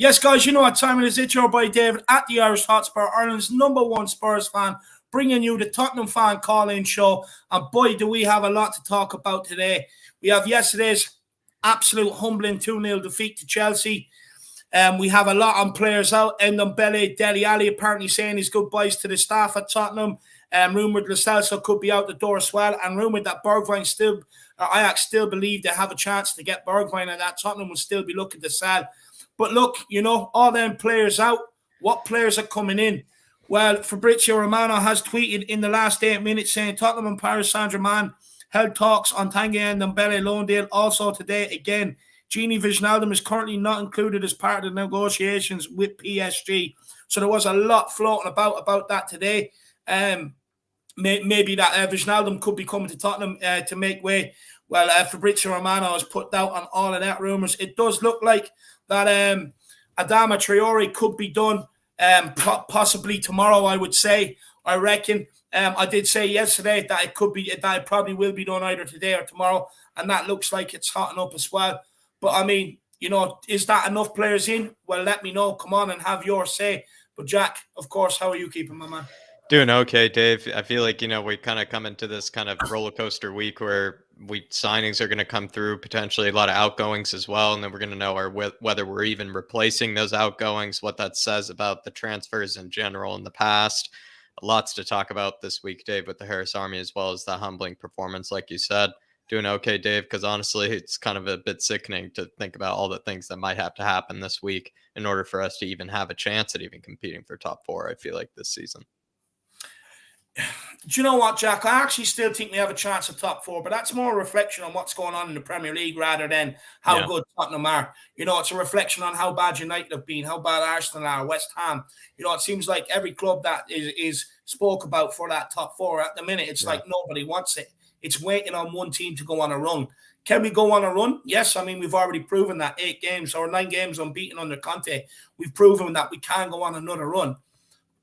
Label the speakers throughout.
Speaker 1: Yes, guys, you know what time it is. It's your boy David at the Irish Hotspur, Ireland's #1 Spurs fan, bringing you the Tottenham fan call-in show. And boy, do we have a lot to talk about today. We have yesterday's absolute humbling 2-0 defeat to Chelsea. We have a lot on players out. Ndombele, Dele Alli apparently saying his goodbyes to the staff at Tottenham. Rumoured celso could be out the door as well. And rumoured that Ajax still believe they have a chance to get Bergwijn and that Tottenham will still be looking to sell. But look, you know, all them players out, what players are coming in? Well, Fabrizio Romano has tweeted in the last 8 minutes saying Tottenham and Paris Saint-Germain held talks on Tanguy and Ndombele loan deal. Also today, again, Gini Wijnaldum is currently not included as part of the negotiations with PSG. So there was a lot floating about that today. Maybe that Wijnaldum could be coming to Tottenham to make way. Well, Fabrizio Romano has put out on all of that rumours. It does look like that Adama Traore could be done possibly tomorrow, I would say. I reckon. I did say yesterday that it probably will be done either today or tomorrow, and that looks like it's hotting up as well. But I mean, you know, is that enough players in? Well, let me know. Come on and have your say. But Jack, of course, how are you keeping, my man?
Speaker 2: Doing okay, Dave. I feel like, you know, we kind of come into this kind of roller coaster week where signings are going to come through, potentially a lot of outgoings as well. And then we're going to know whether we're even replacing those outgoings, what that says about the transfers in general in the past. Lots to talk about this week, Dave, with the Harris Army, as well as the humbling performance, like you said. Doing okay, Dave, because honestly, it's kind of a bit sickening to think about all the things that might have to happen this week in order for us to even have a chance at even competing for top four, I feel like, this season.
Speaker 1: Do you know what, Jack? I actually still think we have a chance of top four, but that's more a reflection on what's going on in the Premier League rather than how good Tottenham are. You know, it's a reflection on how bad United have been, how bad Arsenal are, West Ham. You know, it seems like every club that is spoke about for that top four at the minute, it's like nobody wants it. It's waiting on one team to go on a run. Can we go on a run? Yes. I mean, we've already proven that 8 games or 9 games unbeaten under Conte. We've proven that we can go on another run,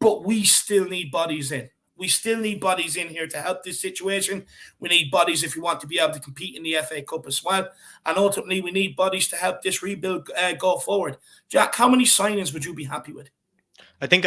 Speaker 1: but we still need bodies in. We still need bodies in here to help this situation. We need bodies if we want to be able to compete in the FA Cup as well. And ultimately, we need bodies to help this rebuild go forward. Jack, how many signings would you be happy with?
Speaker 2: I think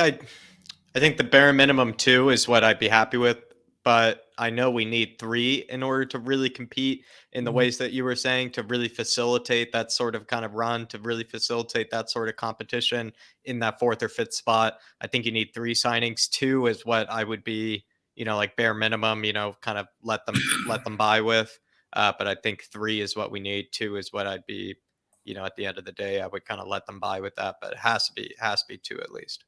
Speaker 2: the bare minimum 2 is what I'd be happy with. But I know we need 3 in order to really compete in the ways that you were saying, to really facilitate that sort of kind of run, to really facilitate that sort of competition in that 4th or 5th spot. I think you need 3 signings. 2 is what I would be, you know, like bare minimum, you know, kind of let them buy with. But I think 3 is what we need. 2 is what I'd be, you know, at the end of the day, I would kind of let them buy with that. But it has to be 2 at least.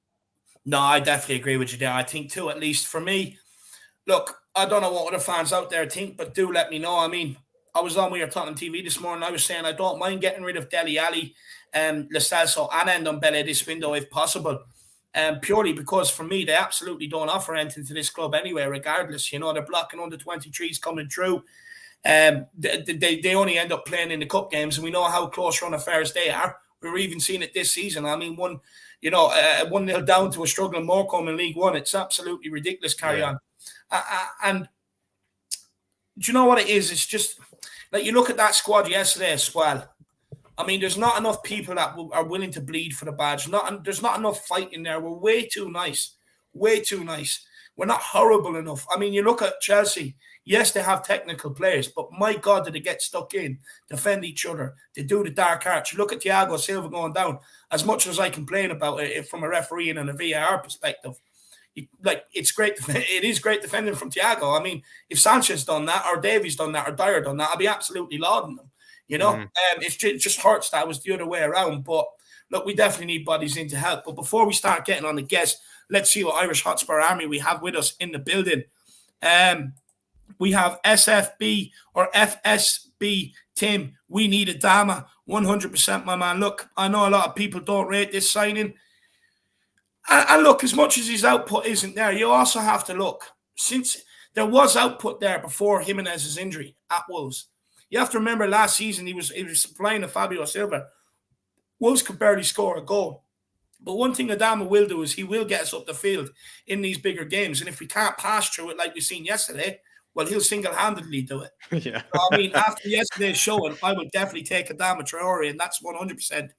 Speaker 1: No, I definitely agree with you there. I think 2 at least for me. Look, I don't know what other fans out there think, but do let me know. I mean, I was on with your Tottenham TV this morning. I was saying I don't mind getting rid of Dele Alli, celso and Ndombele this window if possible. Purely because for me, they absolutely don't offer anything to this club anyway, regardless. You know, they're blocking under 23s coming through. They only end up playing in the cup games, and we know how close run affairs they are. We're even seeing it this season. I mean, 1-0 down to a struggling Morecambe in League One. It's absolutely ridiculous carry on. And do you know what it is? It's just like you look at that squad yesterday as well. I mean, there's not enough people that are willing to bleed for the badge. There's not enough fight in there. We're way too nice. Way too nice. We're not horrible enough. I mean, you look at Chelsea. Yes, they have technical players, but my God, did they get stuck in, defend each other, they do the dark arts. You look at Thiago Silva going down. As much as I complain about it from a referee and a VAR perspective, it's great. It is great defending from Thiago. I mean, if Sanchez done that, or Davies done that, or Dyer done that, I'd be absolutely lauding them. You know, it just hurts that it was the other way around. But look, we definitely need bodies in to help. But before we start getting on the guests, let's see what Irish Hotspur Army we have with us in the building. We have SFB or FSB Tim. We need Adama 100%, my man. Look, I know a lot of people don't rate this signing. And look, as much as his output isn't there, you also have to look. Since there was output there before Jimenez's injury at Wolves, you have to remember last season he was supplying to Fabio Silva. Wolves could barely score a goal. But one thing Adama will do is he will get us up the field in these bigger games. And if we can't pass through it like we've seen yesterday, well, he'll single-handedly do it.
Speaker 2: Yeah.
Speaker 1: So, I mean, after yesterday's showing, I would definitely take Adama Traore, and that's 100%.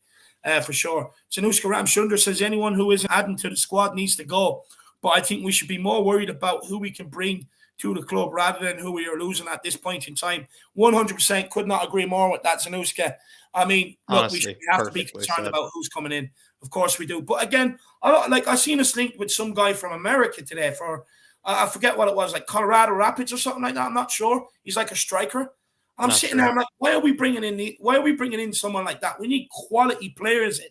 Speaker 1: for sure. Zanuska Ramchunder says anyone who isn't adding to the squad needs to go. But I think we should be more worried about who we can bring to the club rather than who we are losing at this point in time. 100% could not agree more with that, Zanuska. I mean, look,
Speaker 2: Honestly,
Speaker 1: we have to be concerned about who's coming in. Of course we do. But again, I seen us linked with some guy from America today for, I forget what it was, like Colorado Rapids or something like that. I'm not sure. He's like a striker. I'm sitting there, I'm like, why are we bringing in someone like that? We need quality players in.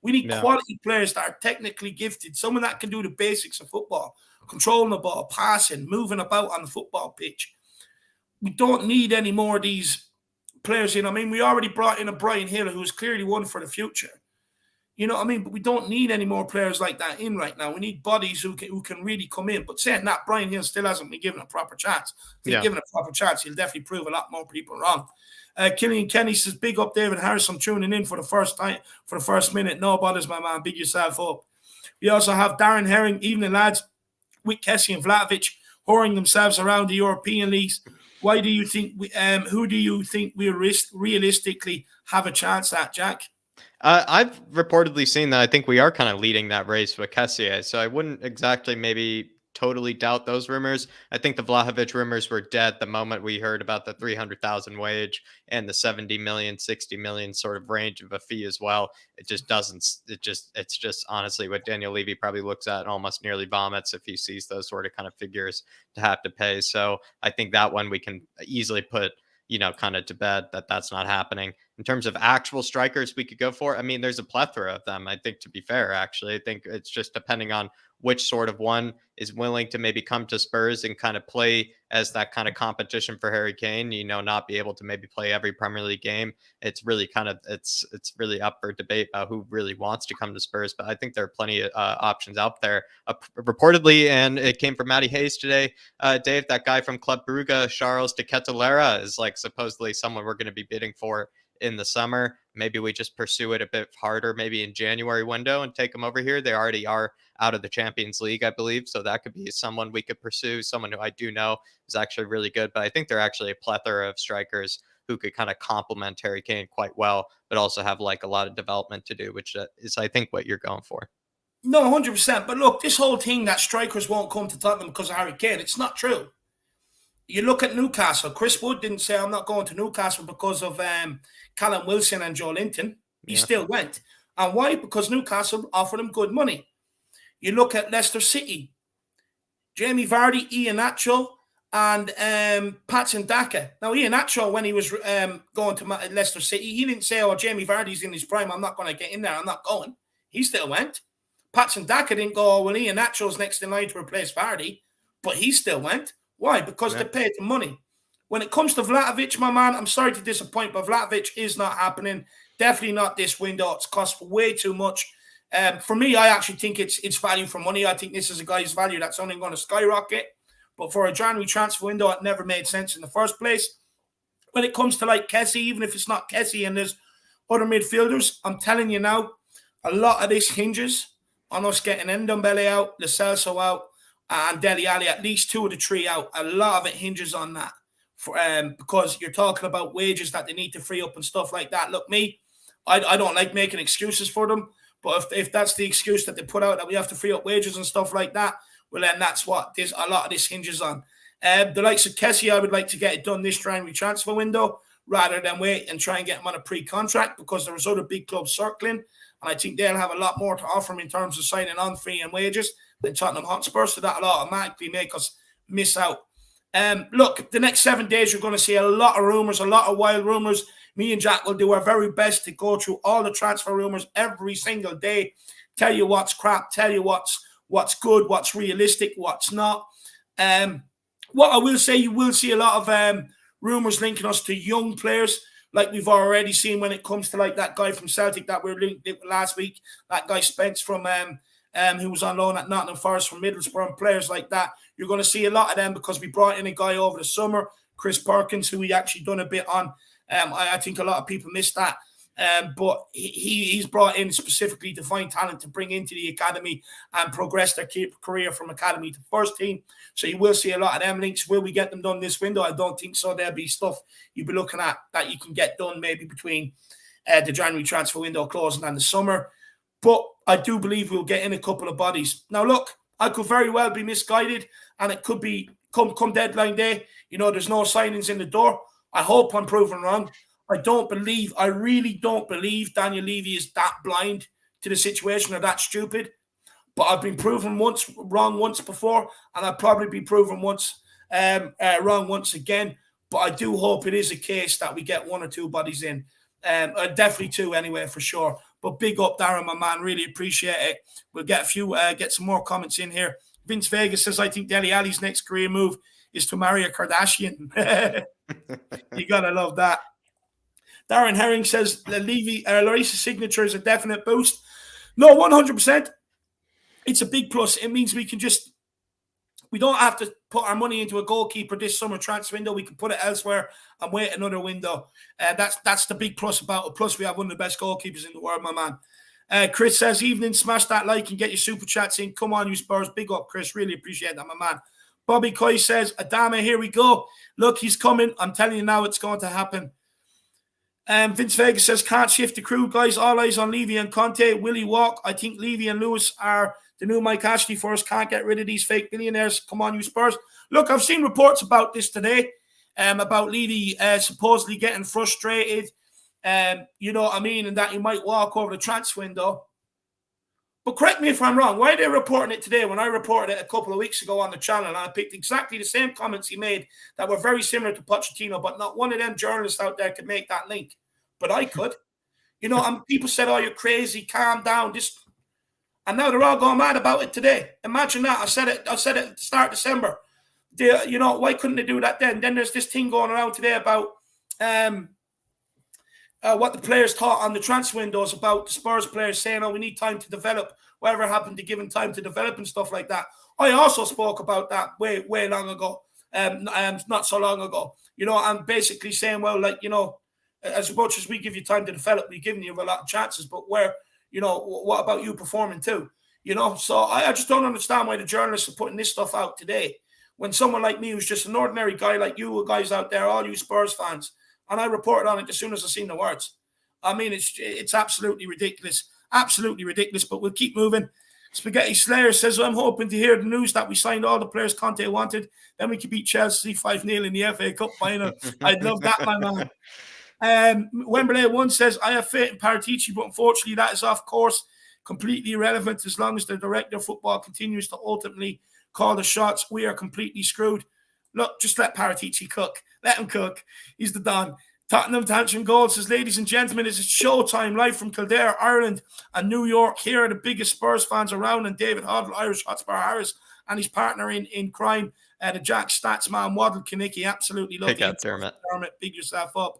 Speaker 1: We need quality players that are technically gifted, someone that can do the basics of football, controlling the ball, passing, moving about on the football pitch. We don't need any more of these players in. I mean, we already brought in a Brian Hill who's clearly one for the future. You know what I mean? But we don't need any more players like that in right now. We need bodies who can really come in. But saying that, Brian Hill still hasn't been given a proper chance. If he's given a proper chance, he'll definitely prove a lot more people wrong. Killian Kenny says, big up David Harris. I'm tuning in for the first time, for the first minute. No bothers, my man. Big yourself up. We also have Darren Herring. Evening, lads. With Kessie and Vlahovic whoring themselves around the European leagues. Why do you think who do you think we realistically have a chance at, Jack?
Speaker 2: I've reportedly seen that. I think we are kind of leading that race with Kessié, so I wouldn't exactly maybe totally doubt those rumors. I think the Vlahovic rumors were dead the moment we heard about the 300,000 wage and the 70 million, 60 million sort of range of a fee as well. It just doesn't, it's just honestly what Daniel Levy probably looks at and almost nearly vomits if he sees those sort of kind of figures to have to pay. So I think that one we can easily put, kind of to bed that that's not happening. In terms of actual strikers we could go for, I mean, there's a plethora of them. I think, to be fair, actually, I think it's just depending on which sort of one is willing to maybe come to Spurs and kind of play as that kind of competition for Harry Kane, not be able to maybe play every Premier League game. It's really it's really up for debate about who really wants to come to Spurs. But I think there are plenty of options out there. Reportedly, and it came from Matty Hayes today, Dave, that guy from Club Brugge, Charles de Kettelera, is like supposedly someone we're going to be bidding for in the summer. Maybe we just pursue it a bit harder, maybe in January window, and take them over here. They already are out of the Champions League, I believe. So that could be someone we could pursue, someone who I do know is actually really good. But I think they're actually a plethora of strikers who could kind of complement Harry Kane quite well, but also have like a lot of development to do, which is, I think, what you're going for.
Speaker 1: No, 100%. But look, this whole thing that strikers won't come to Tottenham because of Harry Kane, it's not true. You look at Newcastle. Chris Wood didn't say, I'm not going to Newcastle because of Callum Wilson and Joe Linton. He still went. And why? Because Newcastle offered him good money. You look at Leicester City. Jamie Vardy, Iheanacho, and Patson Daka. Now, Iheanacho, when he was going to Leicester City, he didn't say, Jamie Vardy's in his prime. I'm not going to get in there. I'm not going. He still went. Patson Daka didn't go, Iheanacho's next in line to replace Vardy. But he still went. Why? Because they paid the money. When it comes to Vlahovic, my man, I'm sorry to disappoint, but Vlahovic is not happening. Definitely not this window. It's cost way too much. For me, I actually think it's value for money. I think this is a guy's value that's only going to skyrocket. But for a January transfer window, it never made sense in the first place. When it comes to like Kessie, even if it's not Kessie and there's other midfielders, I'm telling you now, a lot of this hinges on us getting Ndombele out, Celso out, and Dele Alli, at least 2 of the 3 out. A lot of it hinges on that. Because you're talking about wages that they need to free up and stuff like that. Look, I don't like making excuses for them, but if that's the excuse that they put out, that we have to free up wages and stuff like that, well, then that's what a lot of this hinges on. The likes of Kessie, I would like to get it done this January transfer window rather than wait and try and get him on a pre-contract, because there's other big clubs circling, and I think they'll have a lot more to offer him in terms of signing on fee and wages than Tottenham Hotspur, so that'll automatically make us miss out. Look, the next 7 days, you're going to see a lot of rumours, a lot of wild rumours. Me and Jack will do our very best to go through all the transfer rumours every single day, tell you what's crap, tell you what's good, what's realistic, what's not. What I will say, you will see a lot of rumours linking us to young players, like we've already seen when it comes to like that guy from Celtic that we were linked with last week, that guy Spence from who was on loan at Nottingham Forest from Middlesbrough, and players like that. You're going to see a lot of them because we brought in a guy over the summer, Chris Perkins, who we actually done a bit on. I think a lot of people missed that. But he's brought in specifically to find talent to bring into the academy and progress their career from academy to first team. So you will see a lot of them links. Will we get them done this window? I don't think so. There'll be stuff you'll be looking at that you can get done maybe between the January transfer window closing and the summer. But I do believe we'll get in a couple of bodies. Now, look, I could very well be misguided, and it could be come deadline day. There's no signings in the door. I hope I'm proven wrong. I really don't believe Daniel Levy is that blind to the situation or that stupid. But I've been proven wrong once before, and I'll probably be proven wrong once again. But I do hope it is a case that we get one or two bodies in. Definitely two anyway, for sure. But big up, Darren, my man. Really appreciate it. We'll get some more comments in here. Vince Vegas says, I think Dele Alli's next career move is to marry a Kardashian. You gotta love that. Darren Herring says Levy Lloris's signature is a definite boost. No, 100%. It's a big plus. It means we don't have to put our money into a goalkeeper this summer transfer window. We can put it elsewhere and wait another window. That's the big plus about it. Plus, we have one of the best goalkeepers in the world, my man. Chris says, evening, smash that like and get your super chats in. Come on, you Spurs. Big up, Chris. Really appreciate that, my man. Bobby Coy says, Adama, here we go. Look, he's coming. I'm telling you now, it's going to happen. Vince Vegas says, can't shift the crew, guys. All eyes on Levy and Conte. Will he walk? I think Levy and Lewis are the new Mike Ashley for us. Can't get rid of these fake billionaires. Come on, you Spurs. Look, I've seen reports about this today, about Levy supposedly getting frustrated, you know what I mean, and that he might walk over the transfer window. But correct me if I'm wrong. Why are they reporting it today when I reported it a couple of weeks ago on the channel? And I picked exactly the same comments he made that were very similar to Pochettino, but not one of them journalists out there could make that link. But I could. And people said, oh, you're crazy, calm down. And now they're all going mad about it today. Imagine that. I said it at the start of December. Why couldn't they do that then? Then there's this thing going around today about what the players thought on the transfer windows about the Spurs players saying, oh, we need time to develop, whatever happened to giving time to develop and stuff like that. I also spoke about that way long ago, not so long ago. I'm basically saying, well, as much as we give you time to develop, we're giving you a lot of chances, but what about you performing too? So I just don't understand why the journalists are putting this stuff out today when someone like me, who's just an ordinary guy like you guys out there, all you Spurs fans, and I reported on it as soon as I seen the words. I mean, it's absolutely ridiculous. Absolutely ridiculous, but we'll keep moving. Spaghetti Slayer says, I'm hoping to hear the news that we signed all the players Conte wanted. Then we could beat Chelsea 5-0 in the FA Cup final. I'd love that, my man. Wembley 1 says, I have faith in Paratici, but unfortunately that is off course, completely irrelevant as long as the director of football continues to ultimately call the shots. We are completely screwed. Look, just let Paratici cook. Let him cook. He's the Don. Tottenham Tantrum Gold says, ladies and gentlemen, it's showtime live from Kildare, Ireland and New York. Here are the biggest Spurs fans around, and David Hoddle, Irish Hotspur Harris, and his partner in crime, the Jack Stats man, Waddle Kinnicky. Absolutely love
Speaker 2: Pick out Dermot.
Speaker 1: Big yourself up.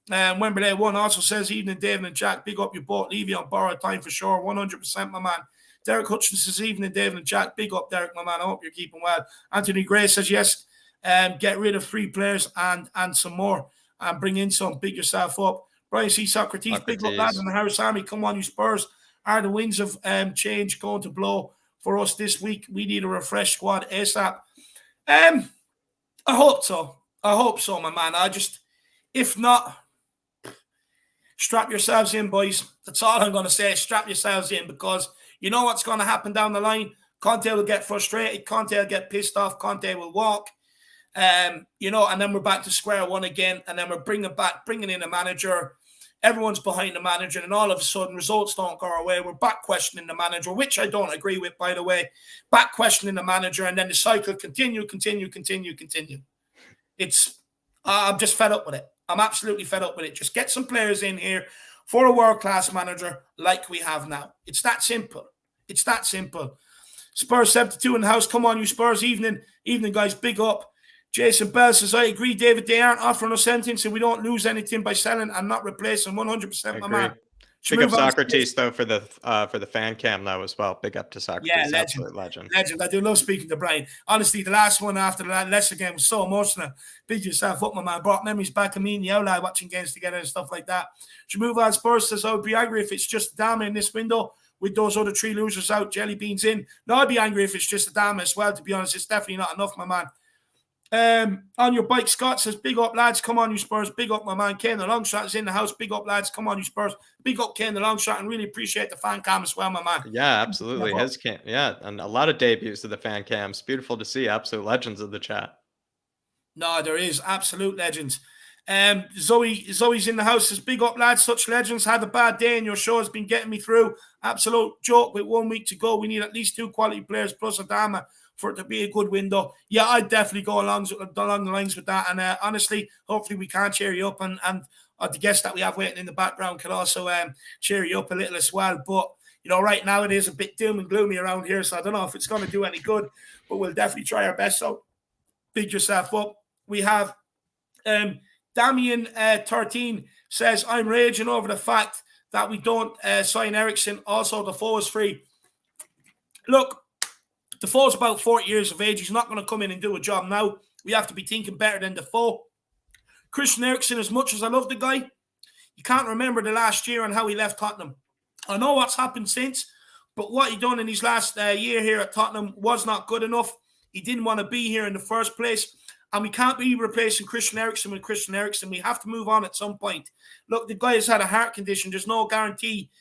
Speaker 1: Wembley 1 also says, evening, David and Jack. Big up your boat. Levy on borrowed time for sure. 100%, my man. Derek Hutchinson says, evening, David and Jack. Big up, Derek, my man. I hope you're keeping well. Anthony Gray says, yes, get rid of 3 players and some more and bring in some. Big yourself up. Brian C. Socrates. Big up, lads, and the Harris Army. Come on, you Spurs. Are the winds of change going to blow for us this week? We need a refreshed squad ASAP. I hope so. I hope so, my man. If not, strap yourselves in, boys. That's all I'm going to say. Strap yourselves in, because you know what's going to happen down the line. Conte will get frustrated. Conte will get pissed off. Conte will walk. And then we're back to square one again. And then we're bringing in a manager. Everyone's behind the manager. And all of a sudden, results don't go our way. We're back questioning the manager, which I don't agree with, by the way. Back questioning the manager. And then the cycle continue. I'm just fed up with it. I'm absolutely fed up with it. Just get some players in here for a world-class manager like we have now. It's that simple. It's that simple. Spurs 72 in the house. Come on, you Spurs. Evening, guys. Big up. Jason Bell says, I agree, David. They aren't offering us anything, so we don't lose anything by selling and not replacing. 100%, my man.
Speaker 2: Big up Socrates, though, for the fan cam now as well. Big up to Socrates. Yeah, legend. Absolute legend.
Speaker 1: Legend. I do love speaking to Brian. Honestly, the last one after that Leicester game was so emotional. Big yourself up, my man. Brought memories back of me and the outline watching games together and stuff like that. Should move on. Spurs says, I would be angry if it's just Adama in this window with those other 3 losers out, jelly beans in. No, I'd be angry if it's just Adama as well, to be honest. It's definitely not enough, my man. On your bike, Scott says, big up, lads. Come on, you Spurs. Big up, my man. Ken, the long shot is in the house. Big up, lads. Come on, you Spurs. Big up, Ken, the long shot, and really appreciate the fan cam as well, my man.
Speaker 2: Yeah, absolutely. His cam, yeah, and a lot of debuts to the fan cams. Beautiful to see. Absolute legends of the chat.
Speaker 1: No, there is absolute legends. Zoe's in the house. Says, big up, lads. Such legends. Had a bad day, and your show has been getting me through. Absolute joke. With 1 week to go, we need at least 2 quality players plus Adama for it to be a good window. Yeah, I'd definitely go along the lines with that. And honestly, hopefully we can cheer you up. And the guests that we have waiting in the background can also cheer you up a little as well. But, you know, right now it is a bit doom and gloomy around here. So I don't know if it's going to do any good. But we'll definitely try our best. So big yourself up. We have Damien 13 says, I'm raging over the fact that we don't sign Ericsson. Also, the foe is free. Look, Defoe's about 40 years of age. He's not going to come in and do a job now. We have to be thinking better than Defoe. Christian Eriksen, as much as I love the guy, you can't remember the last year and how he left Tottenham. I know what's happened since, but what he done in his last year here at Tottenham was not good enough. He didn't want to be here in the first place. And we can't be replacing Christian Eriksen with Christian Eriksen. We have to move on at some point. Look, the guy has had a heart condition. There's no guarantee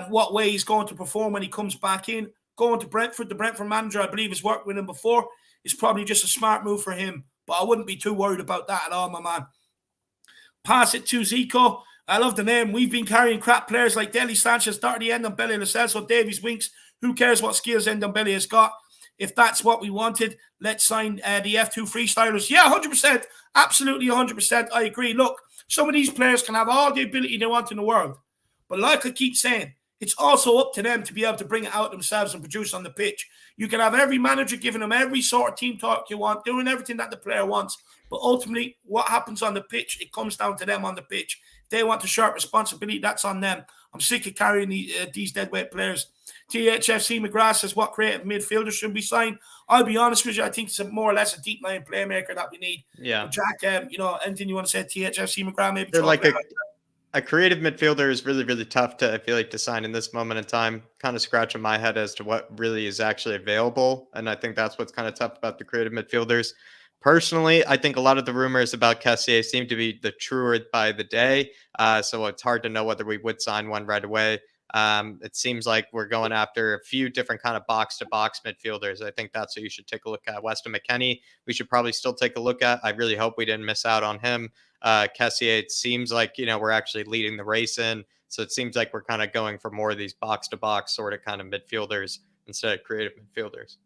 Speaker 1: what way he's going to perform when he comes back in. Going to Brentford, the Brentford manager, I believe, has worked with him before. It's probably just a smart move for him. But I wouldn't be too worried about that at all, my man. Pass it to Zico. I love the name. We've been carrying crap players like Dele, Sanchez, Doherty, Ndombele, Celso, Davies, Winks. Who cares what skills Ndombele has got? If that's what we wanted, let's sign the F2 freestylers. Yeah, 100%. Absolutely 100%. I agree. Look, some of these players can have all the ability they want in the world. But like I keep saying, it's also up to them to be able to bring it out themselves and produce on the pitch. You can have every manager giving them every sort of team talk you want, doing everything that the player wants. But ultimately, what happens on the pitch, it comes down to them on the pitch. If they want to share responsibility, that's on them. I'm sick of carrying these deadweight players. THFC McGrath says, what creative midfielder should be signed? I'll be honest with you, I think it's more or less a deep line playmaker that we need.
Speaker 2: Yeah.
Speaker 1: But Jack, anything you want to say, THFC McGrath, maybe?
Speaker 2: They're like a creative midfielder is really, really tough to, I feel like, to sign in this moment in time. Kind of scratching my head as to what really is actually available. And I think that's what's kind of tough about the creative midfielders. Personally, I think a lot of the rumors about Kessié seem to be the truer by the day. So it's hard to know whether we would sign one right away. It seems like we're going after a few different kind of box-to-box midfielders. I think that's what you should take a look at. Weston McKennie, we should probably still take a look at. I really hope we didn't miss out on him. Kessié, it seems like, we're actually leading the race in. So it seems like we're kind of going for more of these box-to-box sort of kind of midfielders instead of creative midfielders.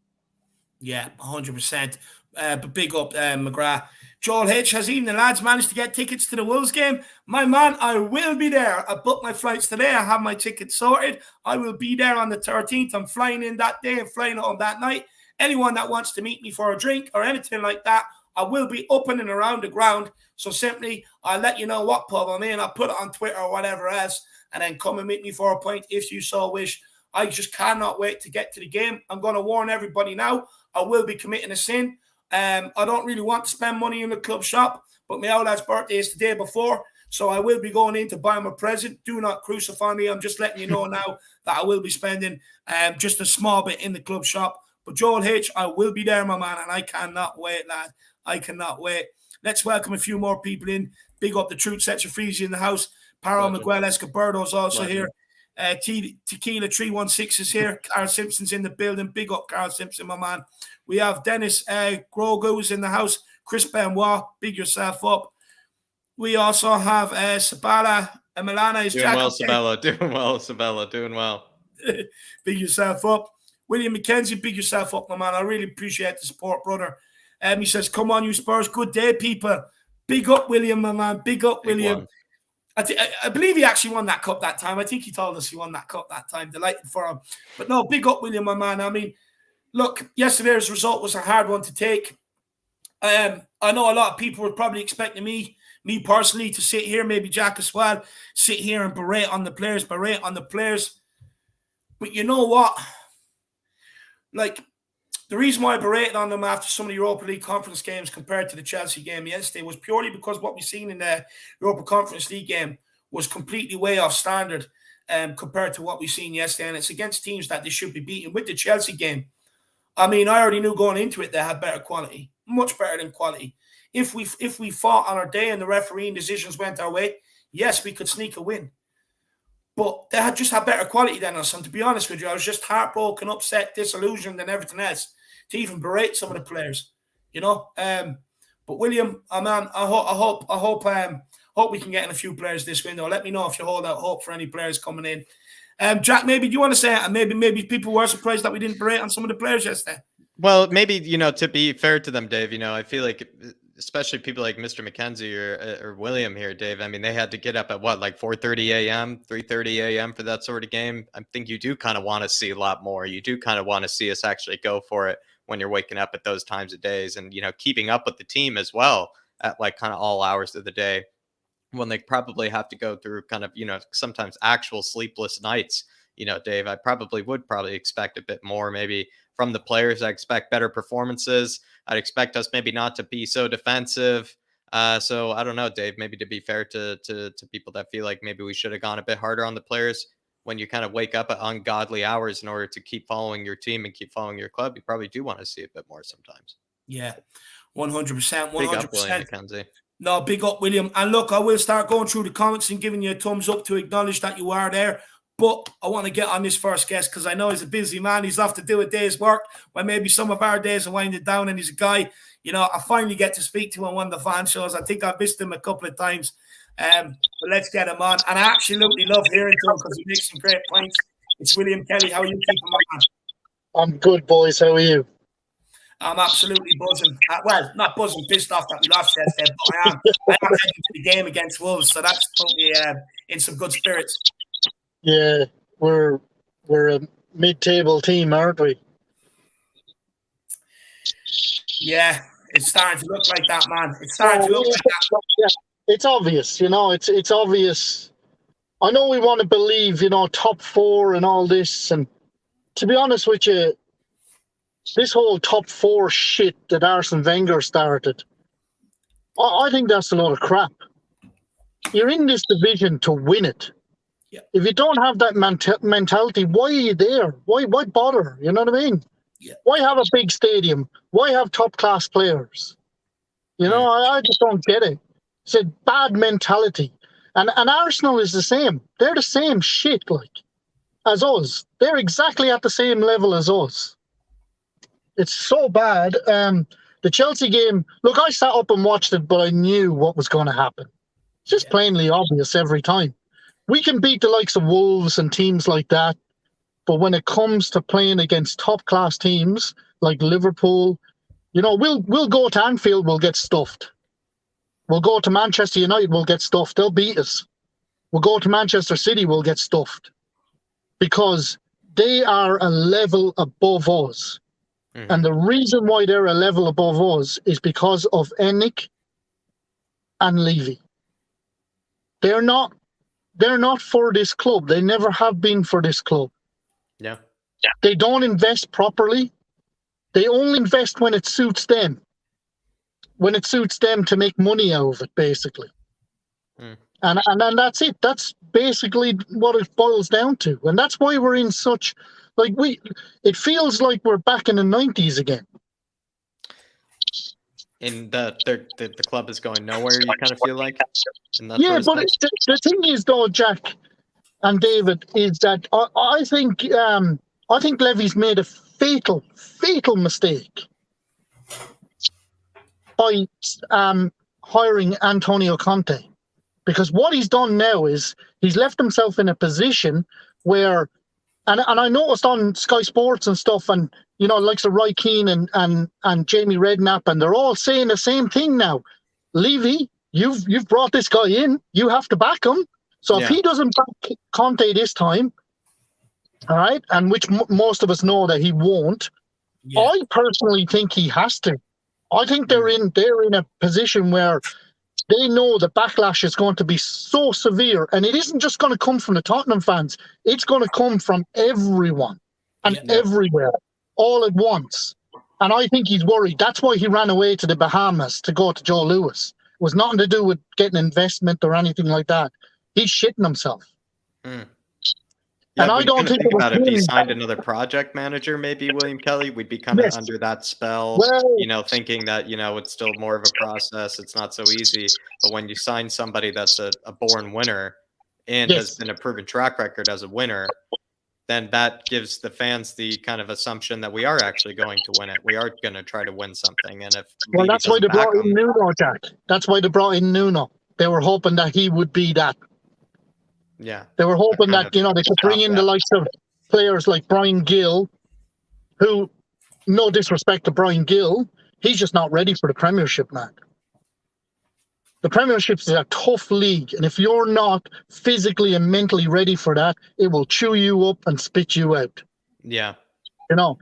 Speaker 1: Yeah, 100%. But big up McGrath. Joel H, has even the lads managed to get tickets to the Wolves game? My man, I will be there. I booked my flights today. I have my tickets sorted. I will be there on the 13th. I'm flying in that day and flying home that night. Anyone that wants to meet me for a drink or anything like that, I will be up and around the ground. So simply, I'll let you know what pub I'm in. I'll put it on Twitter or whatever else, and then come and meet me for a pint if you so wish. I just cannot wait to get to the game. I'm going to warn everybody now. I will be committing a sin. I don't really want to spend money in the club shop, but my old lad's birthday is the day before, so I will be going in to buy him a present. Do not crucify me. I'm just letting you know now that I will be spending just a small bit in the club shop. But Joel H, I will be there, my man, and I cannot wait, lad. I cannot wait. Let's welcome a few more people in. Big up the Truth Sets of Freezy in the house. Paro Miguel Escobardo's also here. Tequila 316 is here. Carl Simpson's in the building. Big up Carl Simpson, my man. We have Dennis Grogu's in the house. Chris Benoit, big yourself up. We also have Sabala Milana. Is
Speaker 2: doing well, Sabala. Doing well, Sabala. Doing well.
Speaker 1: Big yourself up. William McKenzie, big yourself up, my man. I really appreciate the support, brother. He says, come on, you Spurs. Good day, people. Big up, William, my man. Big up, William. I believe he actually won that cup that time. I think he told us he won that cup that time. Delighted for him. But no, big up, William, my man. I mean, look, yesterday's result was a hard one to take. I know a lot of people were probably expecting me personally, to sit here, maybe Jack as well, sit here and berate on the players. But you know what? Like, the reason why I berated on them after some of the Europa League conference games compared to the Chelsea game yesterday was purely because what we've seen in the Europa Conference League game was completely way off standard compared to what we've seen yesterday. And it's against teams that they should be beating. With the Chelsea game, I mean, I already knew going into it they had better quality. much better than quality. If we fought on our day and the refereeing decisions went our way, yes, we could sneak a win. But they just had better quality than us. And to be honest with you, I was just heartbroken, upset, disillusioned, and everything else to even berate some of the players. But William, man, I hope we can get in a few players this window. Let me know if you hold out hope for any players coming in. Jack, maybe do you want to say it? And maybe people were surprised that we didn't berate on some of the players yesterday.
Speaker 2: Well, maybe, to be fair to them, Dave, I feel like especially people like Mr. McKenzie or William here, Dave, I mean, they had to get up at what, like 4:30 a.m., 3:30 a.m. for that sort of game. I think you do kind of want to see a lot more. You do kind of want to see us actually go for it when you're waking up at those times of days and, keeping up with the team as well at like kind of all hours of the day when they probably have to go through kind of, sometimes actual sleepless nights. Dave, I would expect a bit more maybe from the players. I expect better performances. I'd expect us maybe not to be so defensive. So I don't know, Dave, maybe to be fair to people that feel like maybe we should have gone a bit harder on the players. When you kind of wake up at ungodly hours in order to keep following your team and keep following your club, you probably do want to see a bit more sometimes.
Speaker 1: Yeah, 100%.
Speaker 2: Big up, William McKenzie.
Speaker 1: No, big up, William. And look, I will start going through the comments and giving you a thumbs up to acknowledge that you are there. But I want to get on this first guest because I know he's a busy man. He's off to do a day's work when maybe some of our days are winding down. And he's a guy, I finally get to speak to him on one of the fan shows. I think I've missed him a couple of times. But let's get him on. And I absolutely love hearing to him because he makes some great points. It's William Kelly. How are you keeping, man?
Speaker 3: I'm good, boys. How are you?
Speaker 1: I'm absolutely buzzing. Well, not buzzing, pissed off that we lost yesterday, but I am heading to the game against Wolves, so that's totally in some good spirits.
Speaker 3: Yeah, we're a mid-table team, aren't we?
Speaker 1: Yeah, it's starting to look like that, man. It's starting to look like that.
Speaker 3: Yeah, it's obvious, it's obvious. I know we want to believe, top four and all this, and to be honest with you, this whole top four shit that Arsene Wenger started, I think that's a lot of crap. You're in this division to win it.
Speaker 1: Yeah.
Speaker 3: If you don't have that mentality, why are you there? Why bother? You know what I mean?
Speaker 1: Yeah.
Speaker 3: Why have a big stadium? Why have top-class players? I just don't get it. It's a bad mentality. And Arsenal is the same. They're the same shit, as us. They're exactly at the same level as us. It's so bad. The Chelsea game, look, I sat up and watched it, but I knew what was going to happen. It's just plainly obvious every time. We can beat the likes of Wolves and teams like that, but when it comes to playing against top-class teams like Liverpool, we'll go to Anfield, we'll get stuffed. We'll go to Manchester United, we'll get stuffed. They'll beat us. We'll go to Manchester City, we'll get stuffed. Because they are a level above us. Mm-hmm. And the reason why they're a level above us is because of Enick and Levy. They're not for this club. They never have been for this club.
Speaker 2: Yeah.
Speaker 3: They don't invest properly. They only invest when it suits them. When it suits them to make money out of it, basically. Mm. And that's it. That's basically what it boils down to. And that's why we're in such... it feels like we're back in the 90s again.
Speaker 2: In the club is going nowhere, you kind of feel like?
Speaker 3: Yeah, but the thing is, though, Jack and David, is that I think Levy's made a fatal mistake by hiring Antonio Conte. Because what he's done now is he's left himself in a position where... And I noticed on Sky Sports and stuff, and likes of Roy Keane and Jamie Redknapp, and they're all saying the same thing now. Levy, you've brought this guy in, you have to back him. So if he doesn't back Conte this time, all right, and which most of us know that he won't, I personally think he has to. I think they're in a position where they know the backlash is going to be so severe, and it isn't just going to come from the Tottenham fans. It's going to come from everyone and everywhere, all at once. And I think he's worried. That's why he ran away to the Bahamas to go to Joe Lewis. It was nothing to do with getting investment or anything like that. He's shitting himself. Mm.
Speaker 2: Yeah,
Speaker 3: And I
Speaker 2: but you
Speaker 3: don't
Speaker 2: kind of
Speaker 3: think
Speaker 2: think
Speaker 3: it was
Speaker 2: about it, if he
Speaker 3: him.
Speaker 2: signed another project manager, maybe William Kelly, we'd be kind of
Speaker 3: Yes.
Speaker 2: under that spell,
Speaker 3: Well,
Speaker 2: thinking that, it's still more of a process. It's not so easy. But when you sign somebody that's a born winner and has
Speaker 3: yes.
Speaker 2: been a proven track record as a winner, then that gives the fans the kind of assumption that we are actually going to win it. We are going to try to win something. And if
Speaker 3: Well,
Speaker 2: Levy
Speaker 3: that's why
Speaker 2: doesn't
Speaker 3: they
Speaker 2: back
Speaker 3: brought in
Speaker 2: them,
Speaker 3: Nuno, Jack. That's why they brought in Nuno. They were hoping that he would be that.
Speaker 2: yeah,
Speaker 3: They were hoping
Speaker 2: kind
Speaker 3: that,
Speaker 2: of
Speaker 3: they could bring in the
Speaker 2: stopgap.
Speaker 3: likes of players like Brian Gill, who, no disrespect to Brian Gill, he's just not ready for the Premiership, man. The Premiership is a tough league, and if you're not physically and mentally ready for that, it will chew you up and spit you out.
Speaker 2: Yeah.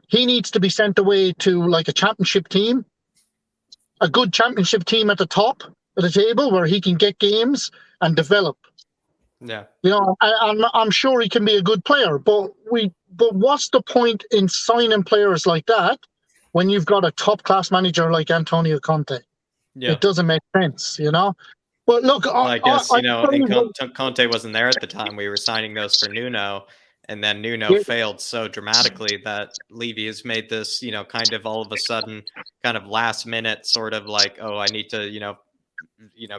Speaker 3: He needs to be sent away to like a championship team, a good championship team at the top of the table where he can get games and develop.
Speaker 2: Yeah.
Speaker 3: I'm sure he can be a good player, but what's the point in signing players like that when you've got a top class manager like Antonio Conte?
Speaker 2: Yeah.
Speaker 3: It doesn't make sense, But look,
Speaker 2: I guess, and Conte wasn't there at the time. We were signing those for Nuno, and then Nuno failed so dramatically that Levy has made this, kind of all of a sudden, kind of last minute sort of like, oh, I need to,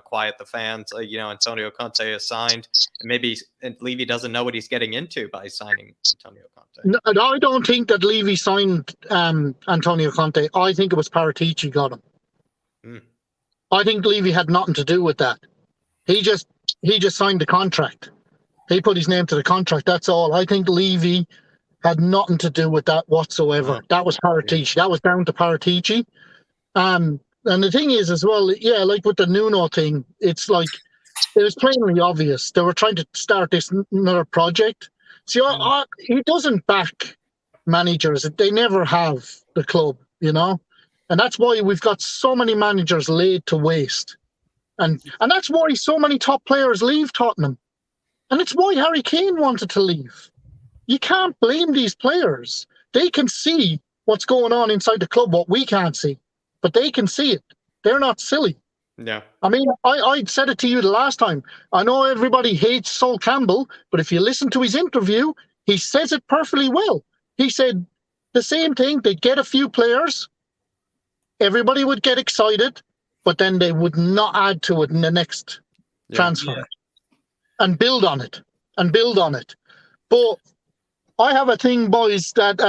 Speaker 2: quiet the fans. Antonio Conte is signed, and maybe Levy doesn't know what he's getting into by signing Antonio Conte.
Speaker 3: No, I don't think that Levy signed Antonio Conte. I think it was Paratici got him. I think Levy had nothing to do with that. He just signed the contract. He put his name to the contract. That's all. I think Levy had nothing to do with that whatsoever.
Speaker 2: Wow.
Speaker 3: That was Paratici. That was down to Paratici. And the thing is as well, yeah, like with the Nuno thing, it's like it was plainly obvious. They were trying to start this another project. See, he doesn't back managers. They never have, the club, And that's why we've got so many managers laid to waste. And that's why so many top players leave Tottenham. And it's why Harry Kane wanted to leave. You can't blame these players. They can see what's going on inside the club, what we can't see. But they can see it. They're not silly.
Speaker 2: Yeah.
Speaker 3: I mean, I said it to you the last time. I know everybody hates Sol Campbell, but if you listen to his interview, he says it perfectly well. He said the same thing. They'd get a few players. Everybody would get excited, but then they would not add to it in the next transfer and build on it But I have a thing, boys, that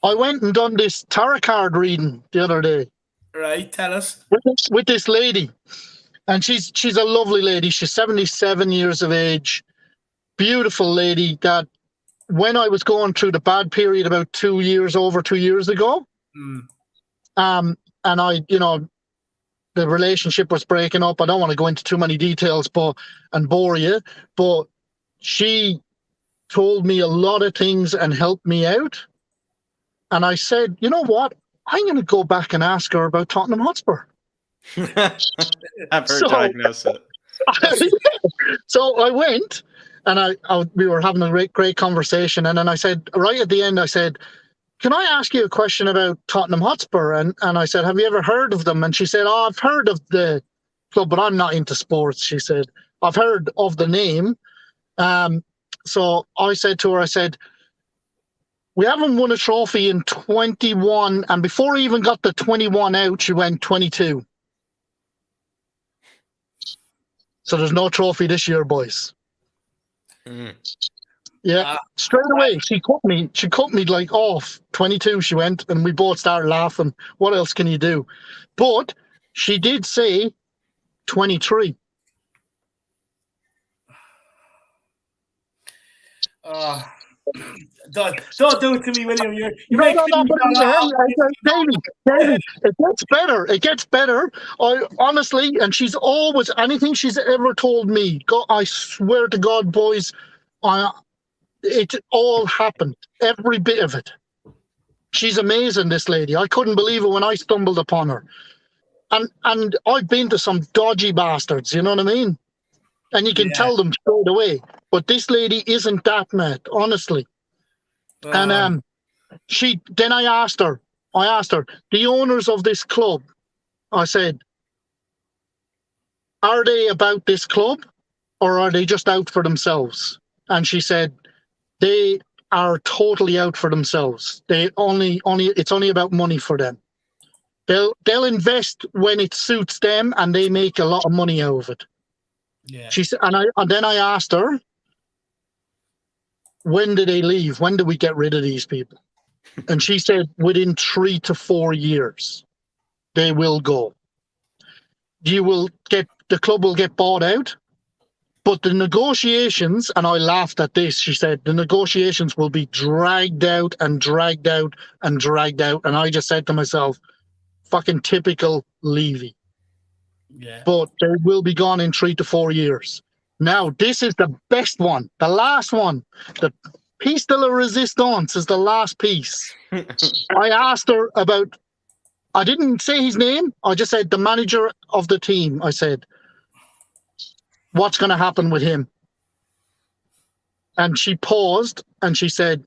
Speaker 3: I went and done this tarot card reading the other day.
Speaker 1: Right, tell us.
Speaker 3: With this lady. And she's a lovely lady. She's 77 years of age. Beautiful lady that when I was going through the bad period about over 2 years ago, and I, the relationship was breaking up. I don't want to go into too many details and bore you, but she told me a lot of things and helped me out. And I said, you know what? I'm going to go back and ask her about Tottenham Hotspur.
Speaker 2: Have her diagnose it.
Speaker 3: So I went and we were having a great conversation. And then I said, right at the end, I said, can I ask you a question about Tottenham Hotspur? And I said, have you ever heard of them? And she said, oh, I've heard of the club, but I'm not into sports. She said, I've heard of the name. So I said to her, we haven't won a trophy in 21. And before I even got the 21 out, she went 22. So there's no trophy this year, boys. Yeah, straight away she cut me like off. 22 she went, and we both started laughing. What else can you do? But she did say 23.
Speaker 1: Don't do it to me, William. You're
Speaker 3: No, Davey, it gets better. It gets better. I honestly, and she's always, anything she's ever told me, I swear to God, boys, it all happened. Every bit of it. She's amazing, this lady. I couldn't believe it when I stumbled upon her. And I've been to some dodgy bastards, you know what I mean? And you can tell them straight away. But this lady isn't that, mate, honestly. And then I asked her, the owners of this club, I said, are they about this club or are they just out for themselves? and she said they are totally out for themselves. They only it's only about money for them. They'll invest when it suits them, and they make a lot of money out of it.
Speaker 1: Yeah.
Speaker 3: She said, and then I asked her, when do they leave? When do we get rid of these people? And she said, within 3 to 4 years, they will go. The club will get bought out, but the negotiations, and I laughed at this, she said, the negotiations will be dragged out and dragged out and dragged out. And I just said to myself, fucking typical Levy.
Speaker 1: Yeah.
Speaker 3: But they will be gone in 3 to 4 years. Now, this is the best one, the last one. The piece de la resistance is the last piece. I asked her about, I didn't say his name. I just said the manager of the team. I said, what's going to happen with him? And she paused and she said,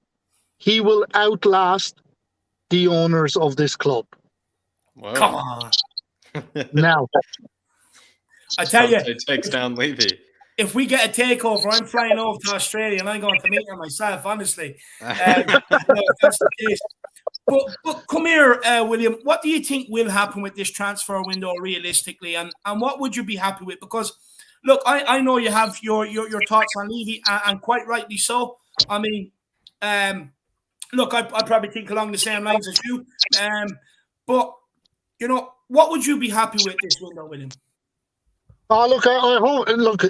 Speaker 3: he will outlast the owners of this club.
Speaker 2: Whoa.
Speaker 1: Come on.
Speaker 3: Now,
Speaker 1: I tell you,
Speaker 2: Conte takes down Levy.
Speaker 1: if we get a takeover, I'm flying over to Australia and I'm going to meet her myself, honestly. If that's the case. But come here, William. What do you think will happen with this transfer window realistically, and what would you be happy with? Because look, I know you have your thoughts on Levy, and quite rightly so. I mean, look, I probably think along the same lines as you. But you know, what would you be happy with this window, William?
Speaker 3: oh look, I hope. Look,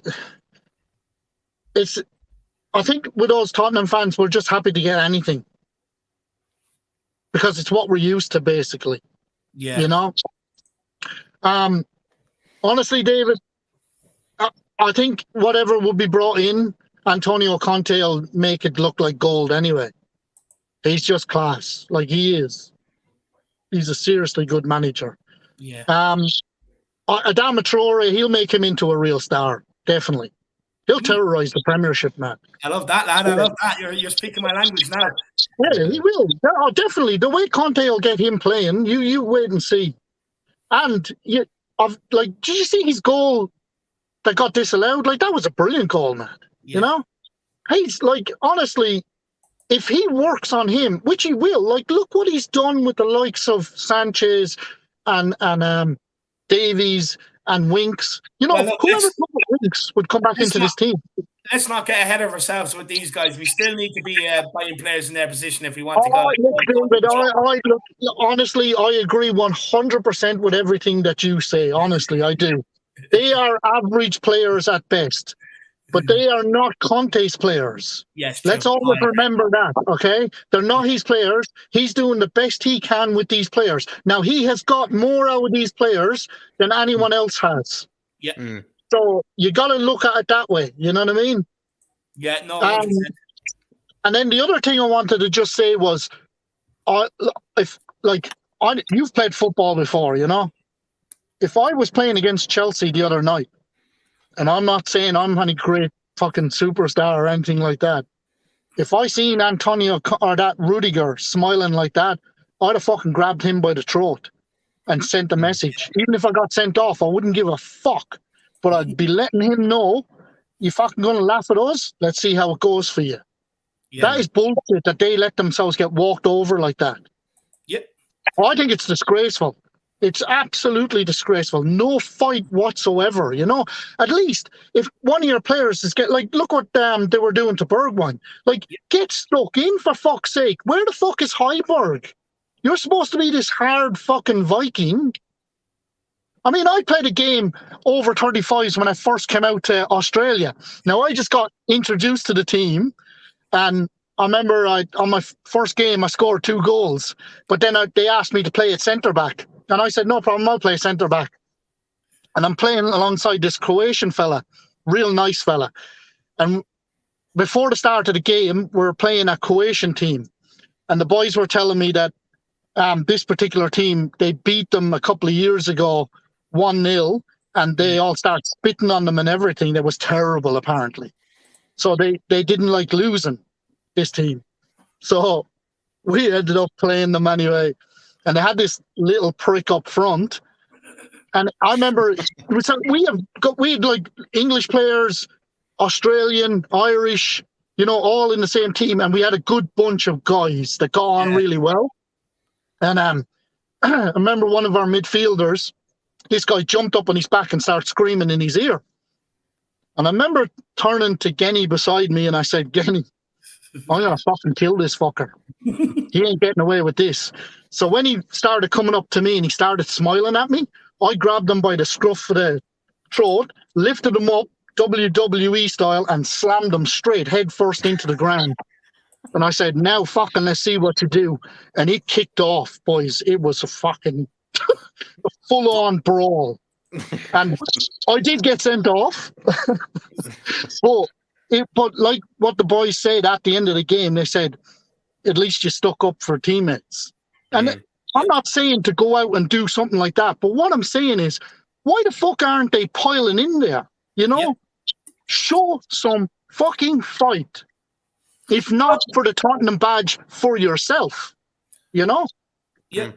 Speaker 3: it's. I think with us Tottenham fans, we're just happy to get anything. Because it's what we're used to, basically.
Speaker 1: Yeah.
Speaker 3: You know? Honestly, David, I think whatever will be brought in, Antonio Conte will make it look like gold anyway. He's just class. Like, he is. He's a seriously good manager.
Speaker 1: Yeah.
Speaker 3: Adama Traore, he'll make him into a real star. Definitely. He'll terrorize the Premiership, man.
Speaker 1: I love that, lad. I love that. You're speaking my language now.
Speaker 3: Yeah, he will. Oh, definitely. The way Conte will get him playing, you wait and see. And did you see his goal that got disallowed? Like, that was a brilliant goal, man.
Speaker 1: Yeah.
Speaker 3: You know, he's like, honestly, if he works on him, which he will, like, look what he's done with the likes of Sanchez and Davies and Winks. You know,
Speaker 1: Well,
Speaker 3: whoever Winks would come back into this team.
Speaker 1: Let's not get ahead of ourselves with these guys. We still need to be buying players in their position if we want to go.
Speaker 3: Honestly, I agree 100% with everything that you say. Honestly, I do. They are average players at best, but they are not Conte's players.
Speaker 1: Yes,
Speaker 3: let's always remember that. Okay, they're not his players. He's doing the best he can with these players. Now, he has got more out of these players than anyone else has.
Speaker 1: Yeah.
Speaker 3: So you got to look at it that way. You know what I mean?
Speaker 1: Yeah, no.
Speaker 3: And then the other thing I wanted to just say was, you've played football before, you know? If I was playing against Chelsea the other night, and I'm not saying I'm any great fucking superstar or anything like that, if I seen Antonio or that Rudiger smiling like that, I'd have fucking grabbed him by the throat and sent a message. Even if I got sent off, I wouldn't give a fuck. But I'd be letting him know, you fucking gonna laugh at us? Let's see how it goes for you. Yeah. That is bullshit that they let themselves get walked over like that.
Speaker 1: Yep.
Speaker 3: I think it's disgraceful. It's absolutely disgraceful. No fight whatsoever, you know? At least if one of your players is look what they were doing to Bergwijn. Like, get stuck in for fuck's sake. Where the fuck is Højbjerg? You're supposed to be this hard fucking Viking. I mean, I played a game over 35s when I first came out to Australia. Now, I just got introduced to the team, and I remember on my first game, I scored 2 goals. But then they asked me to play at centre-back. And I said, no problem, I'll play centre-back. And I'm playing alongside this Croatian fella, real nice fella. And before the start of the game, we were playing a Croatian team. And the boys were telling me that this particular team, they beat them a couple of years ago, 1-0, and they all start spitting on them and everything. That was terrible, apparently. So they didn't like losing, this team. So we ended up playing them anyway. And they had this little prick up front. And I remember we had like English players, Australian, Irish, all in the same team, and we had a good bunch of guys that got on really well. And I remember one of our midfielders, this guy jumped up on his back and started screaming in his ear. And I remember turning to Genny beside me and I said, Genny, I'm going to fucking kill this fucker. He ain't getting away with this. So when he started coming up to me and he started smiling at me, I grabbed him by the scruff of the throat, lifted him up, WWE style, and slammed him straight head first into the ground. And I said, now fucking let's see what you do. And it kicked off, boys. It was a fucking full-on brawl. And I did get sent off. but like what the boys said at the end of the game, they said, at least you stuck up for teammates. And I'm not saying to go out and do something like that, but what I'm saying is, why the fuck aren't they piling in there? Show some fucking fight. If not for the Tottenham badge, for yourself. Yeah.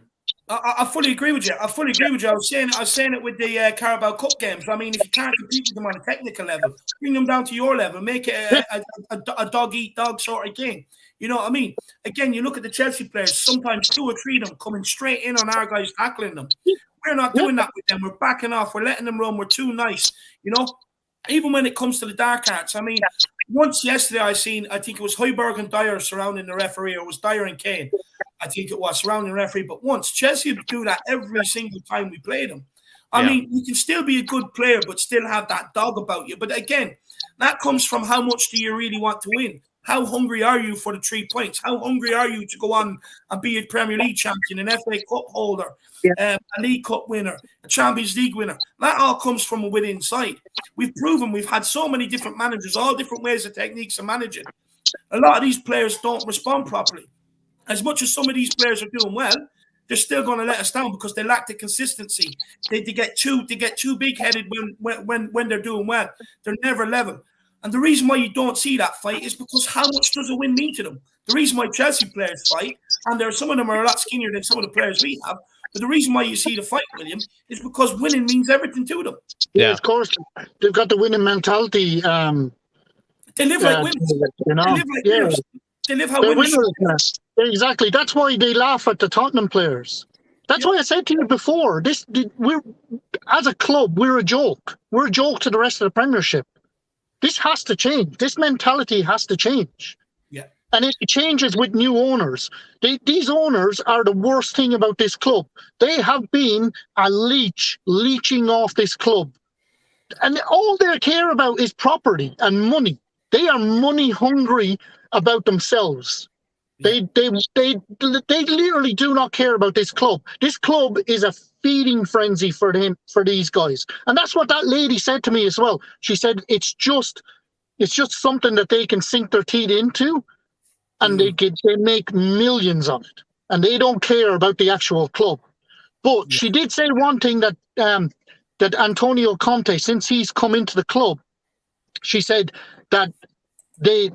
Speaker 1: I fully agree with you. I was saying it with the Carabao Cup games. I mean, if you can't compete with them on a technical level, bring them down to your level. Make it a dog-eat-dog sort of game. You know what I mean? Again, you look at the Chelsea players, sometimes 2 or 3 of them coming straight in on our guys tackling them. We're not doing that with them. We're backing off. We're letting them run. We're too nice. Even when it comes to the dark arts. I mean, once yesterday I think it was Højbjerg and Dyer surrounding the referee, or it was Dyer and Kane. I think it was surrounding the referee. But once, Chelsea would do that every single time we play them. I mean, you can still be a good player, but still have that dog about you. But again, that comes from how much do you really want to win? How hungry are you for the 3 points? How hungry are you to go on and be a Premier League champion, an FA Cup holder, a League Cup winner, a Champions League winner? That all comes from within inside. We've proven we've had so many different managers, all different ways of techniques of managing. A lot of these players don't respond properly. As much as some of these players are doing well, they're still going to let us down because they lack the consistency. They get too big-headed when they're doing well. They're never level. And the reason why you don't see that fight is because how much does a win mean to them? The reason why Chelsea players fight, and some of them are a lot skinnier than some of the players we have, but the reason why you see the fight, William, is because winning means everything to them.
Speaker 3: Yeah, of course. They've got the winning mentality.
Speaker 1: They live like winners. They live like winners. They live how winners.
Speaker 3: Exactly. That's why they laugh at the Tottenham players. That's why I said to you before, we're as a club, we're a joke. We're a joke to the rest of the Premiership. This has to change. This mentality has to change.
Speaker 1: Yeah.
Speaker 3: And it changes with new owners. These owners are the worst thing about this club. They have been a leeching off this club. And all they care about is property and money. They are money hungry about themselves. They literally do not care about this club. This club is a feeding frenzy for these guys. And that's what that lady said to me as well. She said it's just something that they can sink their teeth into, and they make millions on it. And they don't care about the actual club. But she did say one thing that Antonio Conte, since he's come into the club, she said that the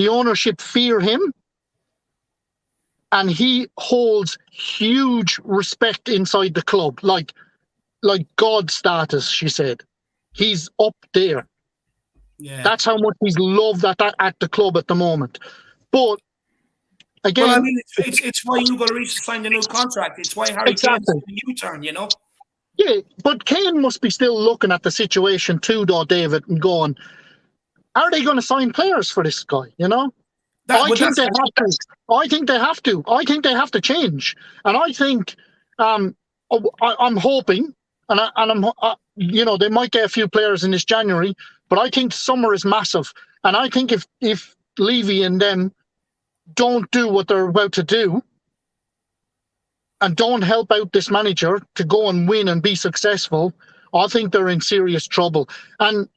Speaker 3: ownership fear him. And he holds huge respect inside the club, like God status, she said. He's up there. Yeah. That's how much he's loved at the club at the moment. But again,
Speaker 1: well, I mean, it's why Hugo Lloris signed a new contract. It's why Harry Kane's in the U-turn,
Speaker 3: Yeah, but Kane must be still looking at the situation too, though, David, and going, are they going to sign players for this guy, I think they have to. I think they have to change, and I think I'm hoping, and I'm they might get a few players in this January, but I think summer is massive, and I think if Levy and them don't do what they're about to do, and don't help out this manager to go and win and be successful, I think they're in serious trouble. And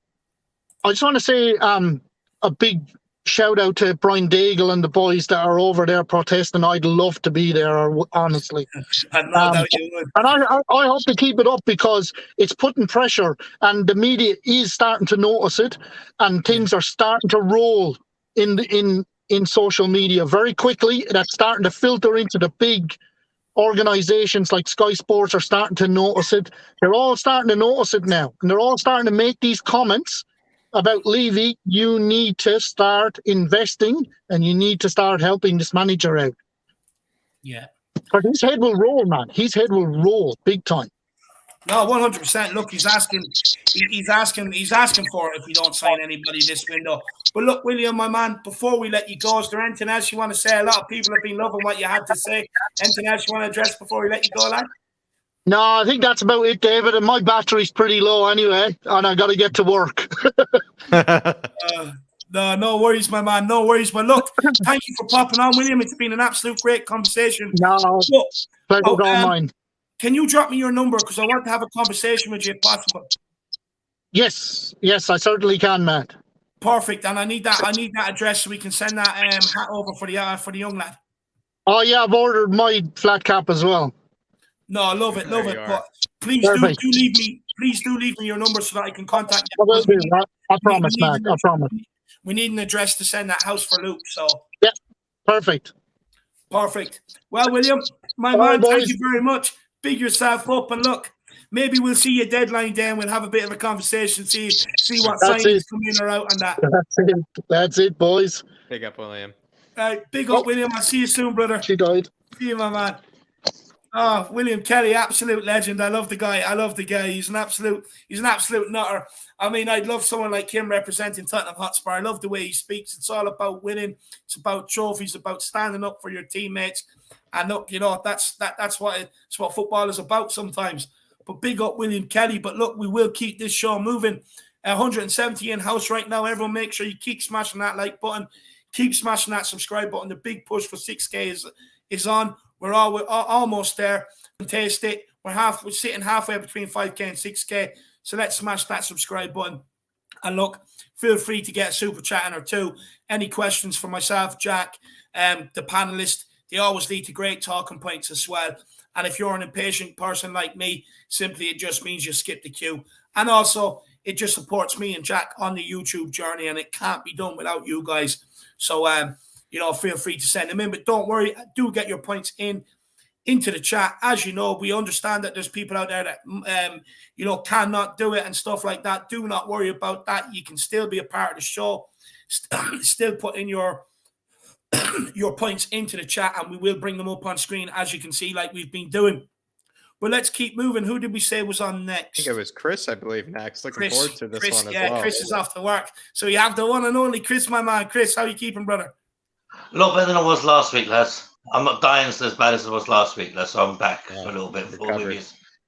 Speaker 3: I just want to say a big shout out to Brian Daigle and the boys that are over there protesting. I'd love to be there, honestly.
Speaker 1: I know that you would.
Speaker 3: And I hope to keep it up because it's putting pressure, and the media is starting to notice it, and things are starting to roll in social media very quickly. That's starting to filter into the big organizations like Sky Sports are starting to notice it. They're all starting to notice it now, and they're all starting to make these comments. about Levy, you need to start investing and you need to start helping this manager out.
Speaker 1: Yeah.
Speaker 3: Because his head will roll, man. His head will roll big time.
Speaker 1: No, 100%. Look, he's asking for it if we don't sign anybody this window. But look, William, my man, before we let you go, is there anything else you want to say? A lot of people have been loving what you had to say. Anything else you want to address before we let you go, lad?
Speaker 3: No, I think that's about it, David. And my battery's pretty low anyway, and I got to get to work.
Speaker 1: No worries, my man. No worries. But look, thank you for popping on, William. It's been an absolute great conversation.
Speaker 3: No, pleasure's all mine.
Speaker 1: Can you drop me your number? Because I want to have a conversation with you if possible.
Speaker 3: Yes, I certainly can, Matt.
Speaker 1: Perfect. And I need that address so we can send that hat over for the young lad.
Speaker 3: Oh yeah, I've ordered my flat cap as well.
Speaker 1: No, I love it. But please do leave me your number so that I can contact you.
Speaker 3: I promise, Matt. I promise.
Speaker 1: We need an address to send that house for Luke. So
Speaker 3: yeah, perfect.
Speaker 1: Well, William, my man, thank you very much. Big yourself up, and look, maybe we'll see you deadline day and we'll have a bit of a conversation, see what signings come in or out on that.
Speaker 3: That's it, boys.
Speaker 2: Big up, William.
Speaker 1: Big up, William. I'll see you soon, brother.
Speaker 3: She died.
Speaker 1: See you, my man. Oh, William Kelly, absolute legend. I love the guy. He's an absolute nutter. I mean, I'd love someone like him representing Tottenham Hotspur. I love the way he speaks. It's all about winning. It's about trophies, about standing up for your teammates. And look, that's what football is about sometimes. But big up William Kelly. But look, we will keep this show moving. 170 in house right now. Everyone, make sure you keep smashing that like button. Keep smashing that subscribe button. The big push for 6K is on. We're almost there. Taste it. We're sitting halfway between 5K and 6K. So let's smash that subscribe button. And look, feel free to get a super chat in or two. Any questions for myself, Jack, the panelists, they always lead to great talking points as well. And if you're an impatient person like me, simply it just means you skip the queue. And also, it just supports me and Jack on the YouTube journey, and it can't be done without you guys. So, feel free to send them in. But don't worry, do get your points into the chat. As you know, we understand that there's people out there that, cannot do it and stuff like that. Do not worry about that. You can still be a part of the show. Still put in your points into the chat, and we will bring them up on screen, as you can see, like we've been doing. But let's keep moving. Who did we say was on next?
Speaker 2: I think it was Chris, I believe, next. Looking forward to this one as well.
Speaker 1: Yeah, Chris is off to work. So you have the one and only Chris, my man. Chris, how are you keeping, brother?
Speaker 4: A lot better than I was last week, lads. I'm not dying as bad as I was last week, lads, so I'm back for a little bit.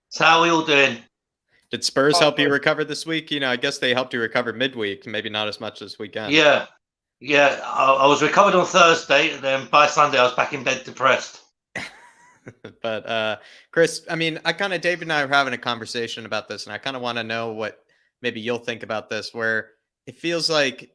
Speaker 4: So how are we all doing?
Speaker 2: Did Spurs help you recover this week? I guess they helped you recover midweek, maybe not as much this weekend.
Speaker 4: Yeah. I was recovered on Thursday, and then by Sunday I was back in bed depressed.
Speaker 2: But Chris, I mean, David and I were having a conversation about this, and I kind of want to know what maybe you'll think about this, where it feels like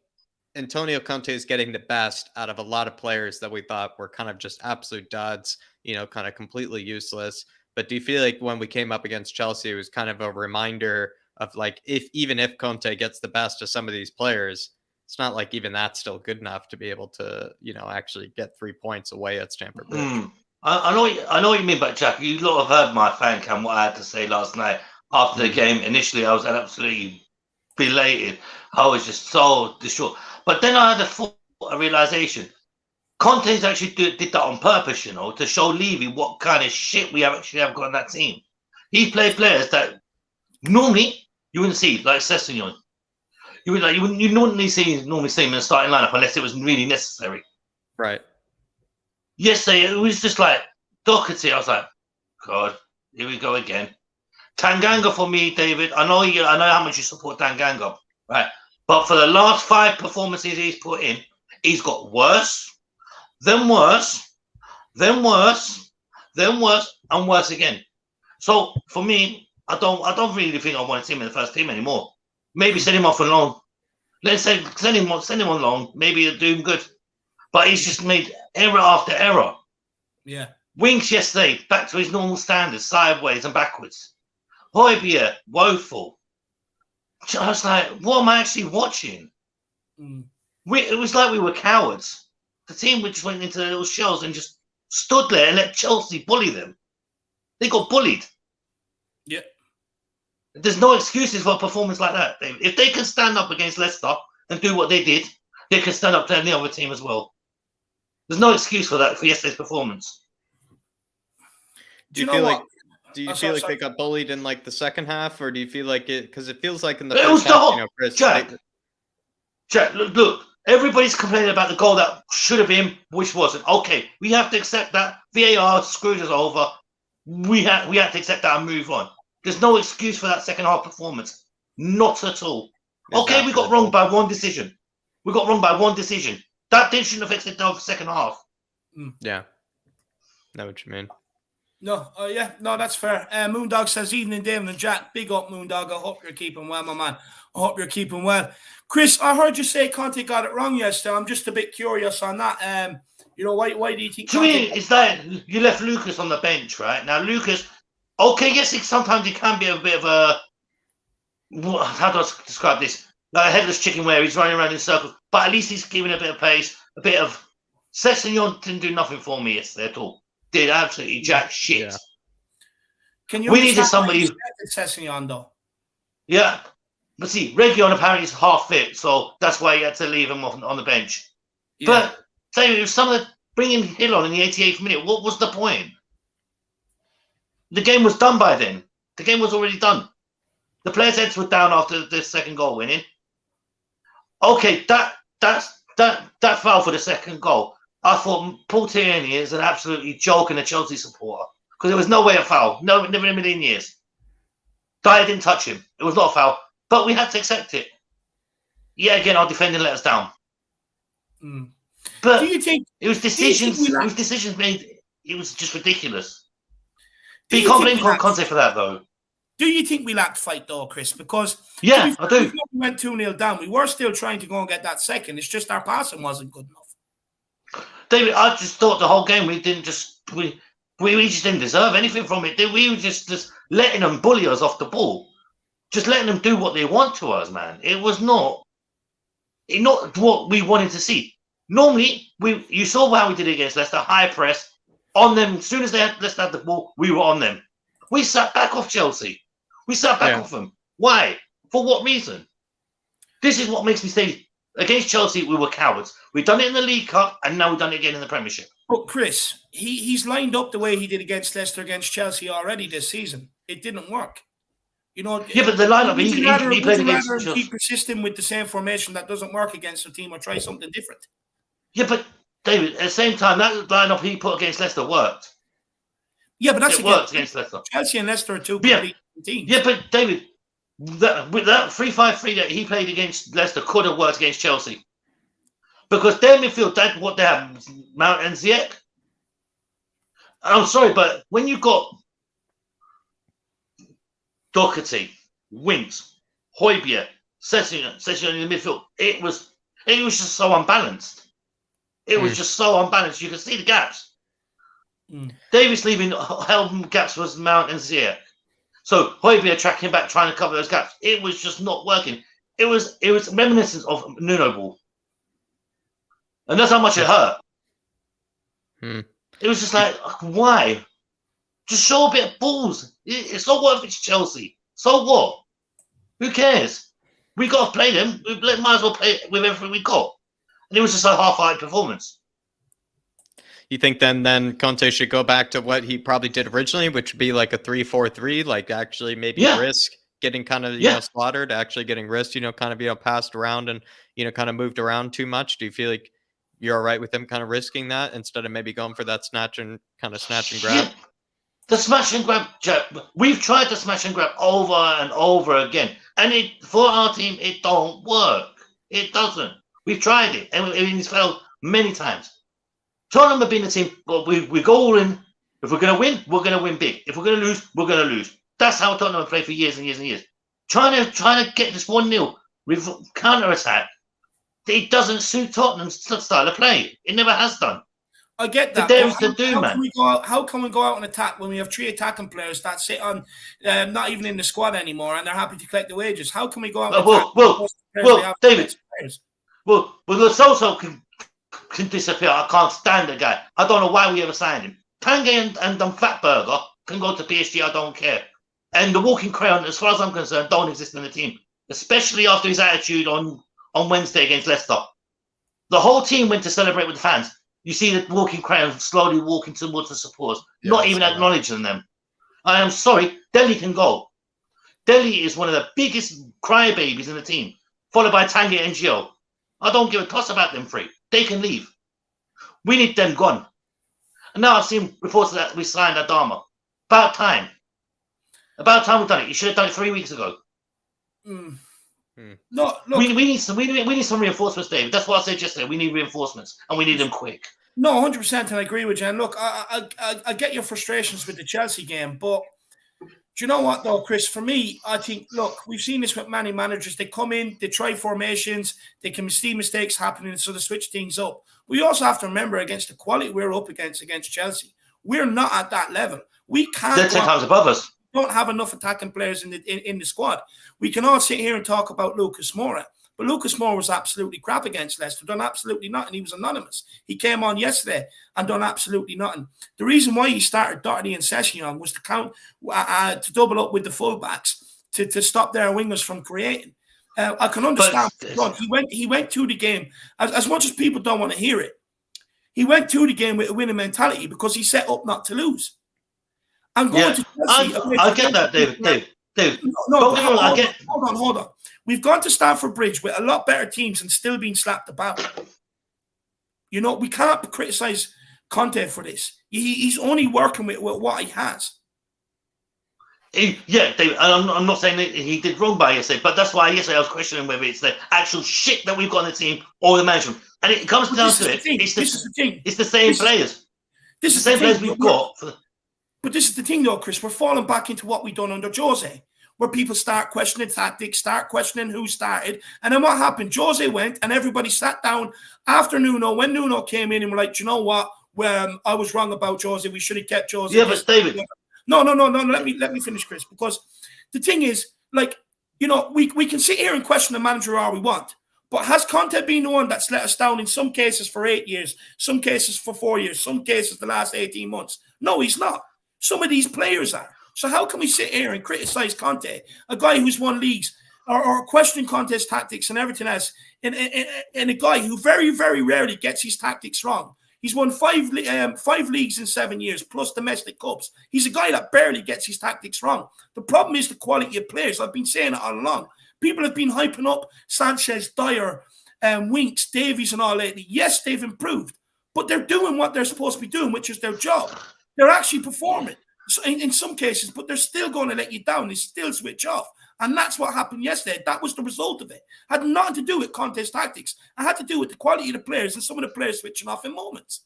Speaker 2: Antonio Conte is getting the best out of a lot of players that we thought were kind of just absolute duds, kind of completely useless. But do you feel like when we came up against Chelsea, it was kind of a reminder of like, even if Conte gets the best of some of these players, it's not like even that's still good enough to be able to, actually get 3 points away at Stamford Bridge.
Speaker 4: I know what you mean, but Jack, you lot have heard my fan cam, what I had to say last night after the game. Initially, I was absolutely belated. I was just so distraught. But then I had a realization. Conte's actually did that on purpose, to show Levy what kind of shit we actually have got on that team. He played players that normally you wouldn't see, like Sessegnon. You wouldn't normally see him in the starting lineup unless it was really necessary.
Speaker 2: Right.
Speaker 4: Yesterday, it was just like Doherty. I was like, God, here we go again. Tanganga for me, David. I know how much you support Tanganga, right? But for the last 5 performances he's put in, he's got worse, then worse, then worse, then worse, and worse again. So for me, I don't really think I want to see him in the first team anymore. Maybe send him off on loan. Let's say send him on loan. Maybe it'll do him good. But he's just made error after error.
Speaker 1: Yeah.
Speaker 4: Winks yesterday, back to his normal standards, sideways and backwards. Højbjerg, woeful. I was like, what am I actually watching? It was like we were cowards. The team just went into their little shells and just stood there and let Chelsea bully them. They got bullied.
Speaker 1: Yeah.
Speaker 4: There's no excuses for a performance like that, David. If they can stand up against Leicester and do what they did, they can stand up to any other team as well. There's no excuse for that for yesterday's performance.
Speaker 2: Do you feel like they got bullied in like the second half, or do you feel like it? Because it feels like in the first half, Chris.
Speaker 4: Jack, look, everybody's complaining about the goal that should have been, which wasn't. Okay, we have to accept that. VAR screwed us over. We have to accept that and move on. There's no excuse for that second half performance. Not at all. Okay, we got wrong by one decision. That shouldn't have affected the second half.
Speaker 2: Yeah. Know what you mean.
Speaker 1: No, that's fair. Moondog says, evening, David and Jack. Big up, Moondog. I hope you're keeping well, my man. I hope you're keeping well. Chris, I heard you say Conte got it wrong yesterday. I'm just a bit curious on that. Why do you think?
Speaker 4: To me, it's like you left Lucas on the bench, right? Now, Lucas, okay, yes, sometimes he can be a bit of a, how do I describe this? Like a headless chicken where he's running around in circles, but at least he's giving a bit of pace, a bit of. Sessegnon didn't do nothing for me yesterday at all. Did absolutely jack shit.
Speaker 1: Yeah.
Speaker 4: We needed somebody.
Speaker 1: Sessegnon though.
Speaker 4: Yeah, but see, Region apparently is half fit, so that's why he had to leave him on the bench. Yeah. But say some of the bringing Hill on in the 88th minute. What was the point? The game was done by then. The game was already done. The players' heads were down after the second goal winning. Okay, that foul for the second goal. I thought Paul Tierney is an absolutely joke and a Chelsea supporter because there was no way a foul. No, never in a million years. Dyer didn't touch him. It was not a foul, but we had to accept it. Yeah, again, our defending let us down. But
Speaker 1: do you think
Speaker 4: it was decisions? It was decisions made. It was just ridiculous. But you can't blame Conte for that, though.
Speaker 1: Do you think we lacked fight, though, Chris? Because
Speaker 4: I do.
Speaker 1: We went 2-0 down. We were still trying to go and get that second. It's just our passing wasn't good enough.
Speaker 4: David, I just thought the whole game we just didn't deserve anything from it. We were just letting them bully us off the ball, just letting them do what they want to us, man. It was not what we wanted to see. Normally, you saw how we did it against Leicester, high press on them. As soon as Leicester had the ball, we were on them. We sat back off Chelsea. We sat back off them. Why? For what reason? This is what makes me say. Against Chelsea, we were cowards. We've done it in the League Cup, and now we've done it again in the Premiership.
Speaker 1: But Chris, he's lined up the way he did against Leicester, against Chelsea already this season. It didn't work.
Speaker 4: Yeah, but the lineup, he played against Chelsea.
Speaker 1: Keep persisting with the same formation that doesn't work against a team or try something different.
Speaker 4: Yeah, but David, at the same time, that lineup he put against Leicester worked.
Speaker 1: Yeah, but that's
Speaker 4: worked against Leicester.
Speaker 1: Chelsea and Leicester are two complete teams.
Speaker 4: Yeah, but David, with that 3-5-3 that he played against Leicester could have worked against Chelsea. Because their midfield, that's what they have, Mount and Ziyech. I'm sorry, but when you got Doherty, Winks, Højbjerg, Sessegnon in the midfield, it was just so unbalanced. It was just so unbalanced. You could see the gaps. Davis leaving helping gaps was Mount and Ziyech. So Højbjerg tracking back, trying to cover those gaps. It was just not working. It was reminiscent of Nuno ball. And that's how much it hurt. It was just like, why? Just show a bit of balls. So what if it's Chelsea? So what? Who cares? We got to play them. We might as well play with everything we got. And it was just a half-hearted performance.
Speaker 2: You think then Conte should go back to what he probably did originally, which would be like a 3-4-3, like actually maybe risk getting kind of slaughtered, actually getting risked, kind of passed around and kind of moved around too much? Do you feel like you're all right with them kind of risking that instead of maybe going for that snatch and grab?
Speaker 4: Yeah. The smash and grab, Jack, we've tried to smash and grab over and over again. And for our team, it don't work. It doesn't. We've tried it and it's failed many times. Tottenham have been a team, well, we go all in. If we're going to win, we're going to win big. If we're going to lose, we're going to lose. That's how Tottenham have played for years and years and years. Trying to get this 1-0 with counter-attack, it doesn't suit Tottenham's style of play. It never has done.
Speaker 1: I get that. How can we go out and attack when we have 3 attacking players that sit on, not even in the squad anymore, and they're happy to collect the wages? How can we go out and attack?
Speaker 4: David. Well, the celso can disappear. I can't stand the guy. I don't know why we ever signed him. Tanguy and Fatburger can go to PSG. I don't care. And the walking crayon, as far as I'm concerned, don't exist in the team, especially after his attitude on Wednesday against Leicester. The whole team went to celebrate with the fans. You see the walking crayon slowly walking towards the supporters, not even acknowledging them. I am sorry, Dele can go. Dele is one of the biggest crybabies in the team, followed by Tanguy and Gio. I don't give a toss about them three. They can leave. We need them gone. And now I've seen reports that we signed Adama. About time. About time we've done it. You should have done it 3 weeks ago.
Speaker 1: No, look,
Speaker 4: we need some reinforcements, David. That's what I said yesterday. We need reinforcements, and we need them quick.
Speaker 1: No, 100%, and I agree with you. And look, I get your frustrations with the Chelsea game, but do you know what, though, Chris? For me, I think, look, we've seen this with many managers. They come in, they try formations, they can see mistakes happening, so they switch things up. We also have to remember, against the quality we're up against Chelsea, we're not at that level. We can't.
Speaker 4: They're 10 times above us.
Speaker 1: Don't have enough attacking players in the squad. We can all sit here and talk about Lucas Moura, but Lucas Moura was absolutely crap against Leicester, done absolutely nothing. He was anonymous. He came on yesterday and done absolutely nothing. The reason why he started Doherty and Sessegnon was to to double up with the fullbacks to stop their wingers from creating. I can understand. He went to the game as much as people don't want to hear it. He went to the game with a winning mentality because he set up not to lose. I'm going to Chelsea.
Speaker 4: I get that, David.
Speaker 1: Hold on. We've gone to Stamford Bridge with a lot better teams and still being slapped about. You know, we can't criticize Conte for this. He's only working with what he has.
Speaker 4: David, I'm not saying that he did wrong by yesterday, but that's why yesterday I was questioning whether it's the actual shit that we've got in the team or the management. And it comes down to it. It's the same players. This is the same players we've got.
Speaker 1: But this is the thing, though, Chris. We're falling back into what we've done under Jose, where people start questioning tactics, start questioning who started. And then what happened? Jose went and everybody sat down after Nuno. When Nuno came in and were like, do you know what? I was wrong about Jose. We should have kept Jose.
Speaker 4: Yeah, but David.
Speaker 1: No. Let me finish, Chris. Because the thing is, like, you know, we can sit here and question the manager all we want. But has Conte been the one that's let us down in some cases for 8 years, some cases for 4 years, some cases the last 18 months? No, he's not. Some of these players are. So how can we sit here and criticize Conte, a guy who's won leagues, or question Conte's tactics and everything else, and a guy who very, very rarely gets his tactics wrong? He's won five leagues in 7 years, plus domestic cups. He's a guy that barely gets his tactics wrong. The problem is the quality of players. I've been saying it all along. People have been hyping up Sanchez, Dyer, Winks, Davies and all lately. Yes, they've improved, but they're doing what they're supposed to be doing, which is their job. They're actually performing in some cases, but they're still going to let you down. They still switch off. And that's what happened yesterday. That was the result of it. Had nothing to do with Conte's tactics. It had to do with the quality of the players and some of the players switching off in moments.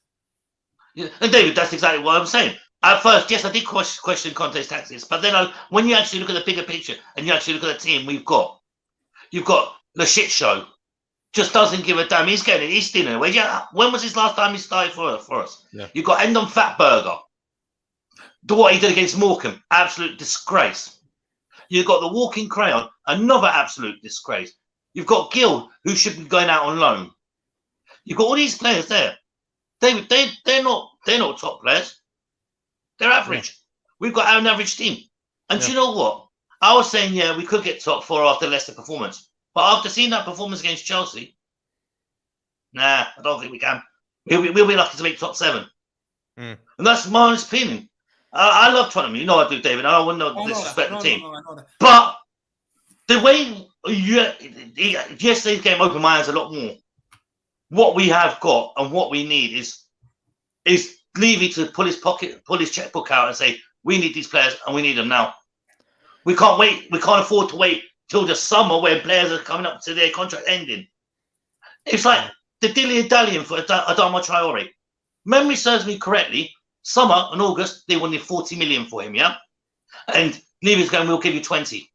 Speaker 4: Yeah, and David, that's exactly what I'm saying. At first, yes, I did question Conte's tactics, but then when you actually look at the bigger picture and you actually look at the team we've got, you've got the shit show. Just doesn't give a damn. He's stealing away. Yeah, when was his last time he started for us? Yeah. You've got Endon Fatburger. What he did against Morecambe, absolute disgrace. You've got the walking crayon, another absolute disgrace. You've got Gill, who should be going out on loan. You've got all these players there. David, they're not top players. They're average. Yeah. We've got an average team. And do you know what? I was saying, yeah, we could get top 4 after Leicester performance. But after seeing that performance against Chelsea, nah, I don't think we can. We'll be lucky to make top 7. And that's my honest opinion. I love Tottenham. You know I do, David. I don't want to disrespect the team. But the way yesterday's game opened my eyes a lot more. What we have got and what we need is Levy to pull his checkbook out and say, we need these players and we need them now. We can't wait. We can't afford to wait till the summer when players are coming up to their contract ending. It's like the dilly-dallying for Adama Traore. Memory serves me correctly. Summer and August, they wanted 40 million for him, yeah? And Levy's going, we'll give you 20.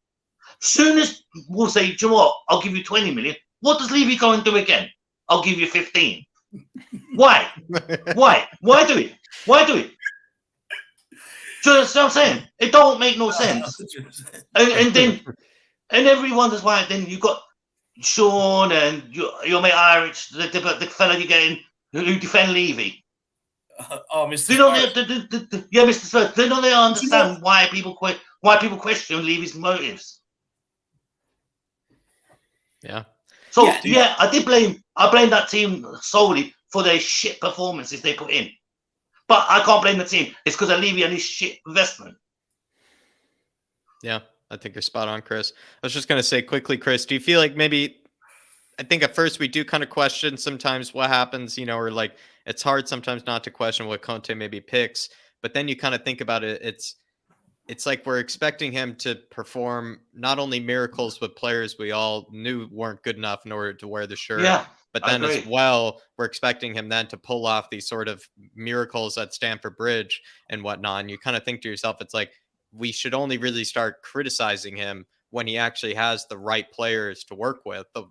Speaker 4: Soon as we'll say, do you know what? I'll give you 20 million. What does Levy go and do again? I'll give you 15. Why? Why? Why do it? Why do it? Do you understand what I'm saying? It don't make no sense. And then everyone wonders why. Then you got Sean and your mate Irish, the fella you're getting who defend Levy.
Speaker 1: Mr.
Speaker 4: Mr. Spurs. They don't understand why people why people question Levy's motives.
Speaker 2: Yeah.
Speaker 4: So
Speaker 1: Yeah.
Speaker 4: I blame that team solely for their shit performances they put in. But I can't blame the team. It's because of Levy and his shit investment.
Speaker 2: Yeah, I think you're spot on, Chris. I was just going to say quickly, Chris, do you feel like maybe, I think at first we do kind of question sometimes what happens, or like it's hard sometimes not to question what Conte maybe picks, but then you kind of think about it, it's like we're expecting him to perform not only miracles with players we all knew weren't good enough in order to wear the shirt.
Speaker 4: Yeah,
Speaker 2: but then as well, we're expecting him then to pull off these sort of miracles at Stamford Bridge and whatnot. And you kind of think to yourself, it's like we should only really start criticizing him when he actually has the right players to work with, the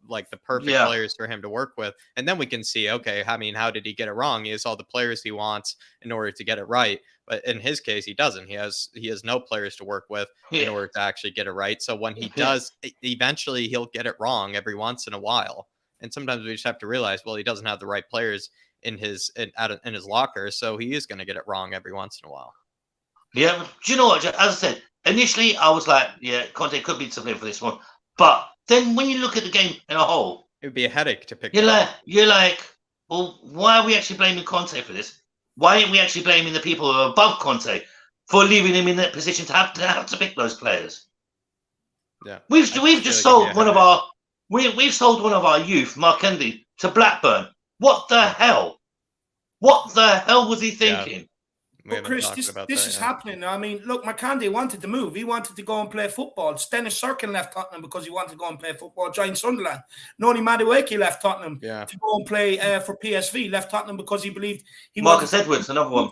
Speaker 2: perfect players for him to work with. And then we can see, okay, I mean, how did he get it wrong? He has all the players he wants in order to get it right. But in his case, he doesn't. He has no players to work with in order to actually get it right. So when he does, eventually he'll get it wrong every once in a while. And sometimes we just have to realize, well, he doesn't have the right players in his locker, so he is going to get it wrong every once in a while.
Speaker 4: Yeah, but do you know what? As I said, initially I was like, yeah, Conte could be to blame for this one. But then when you look at the game in a whole,
Speaker 2: it would be a headache to pick.
Speaker 4: You're like, well, why are we actually blaming Conte for this? Why aren't we actually blaming the people who are above Conte for leaving him in that position to have to pick those players?
Speaker 2: Yeah,
Speaker 4: we've just sold one of our we've sold one of our youth, Mark Kennedy, to Blackburn. What the hell? What the hell was he thinking?
Speaker 1: Yeah. But Chris, this is happening. I mean, look, McCandy wanted to move. He wanted to go and play football. Dennis Cirkin left Tottenham because he wanted to go and play football. Joined Sunderland. Noni Madueke left Tottenham to go and play for PSV. Left Tottenham because he believed he
Speaker 4: Marcus Edwards, another one.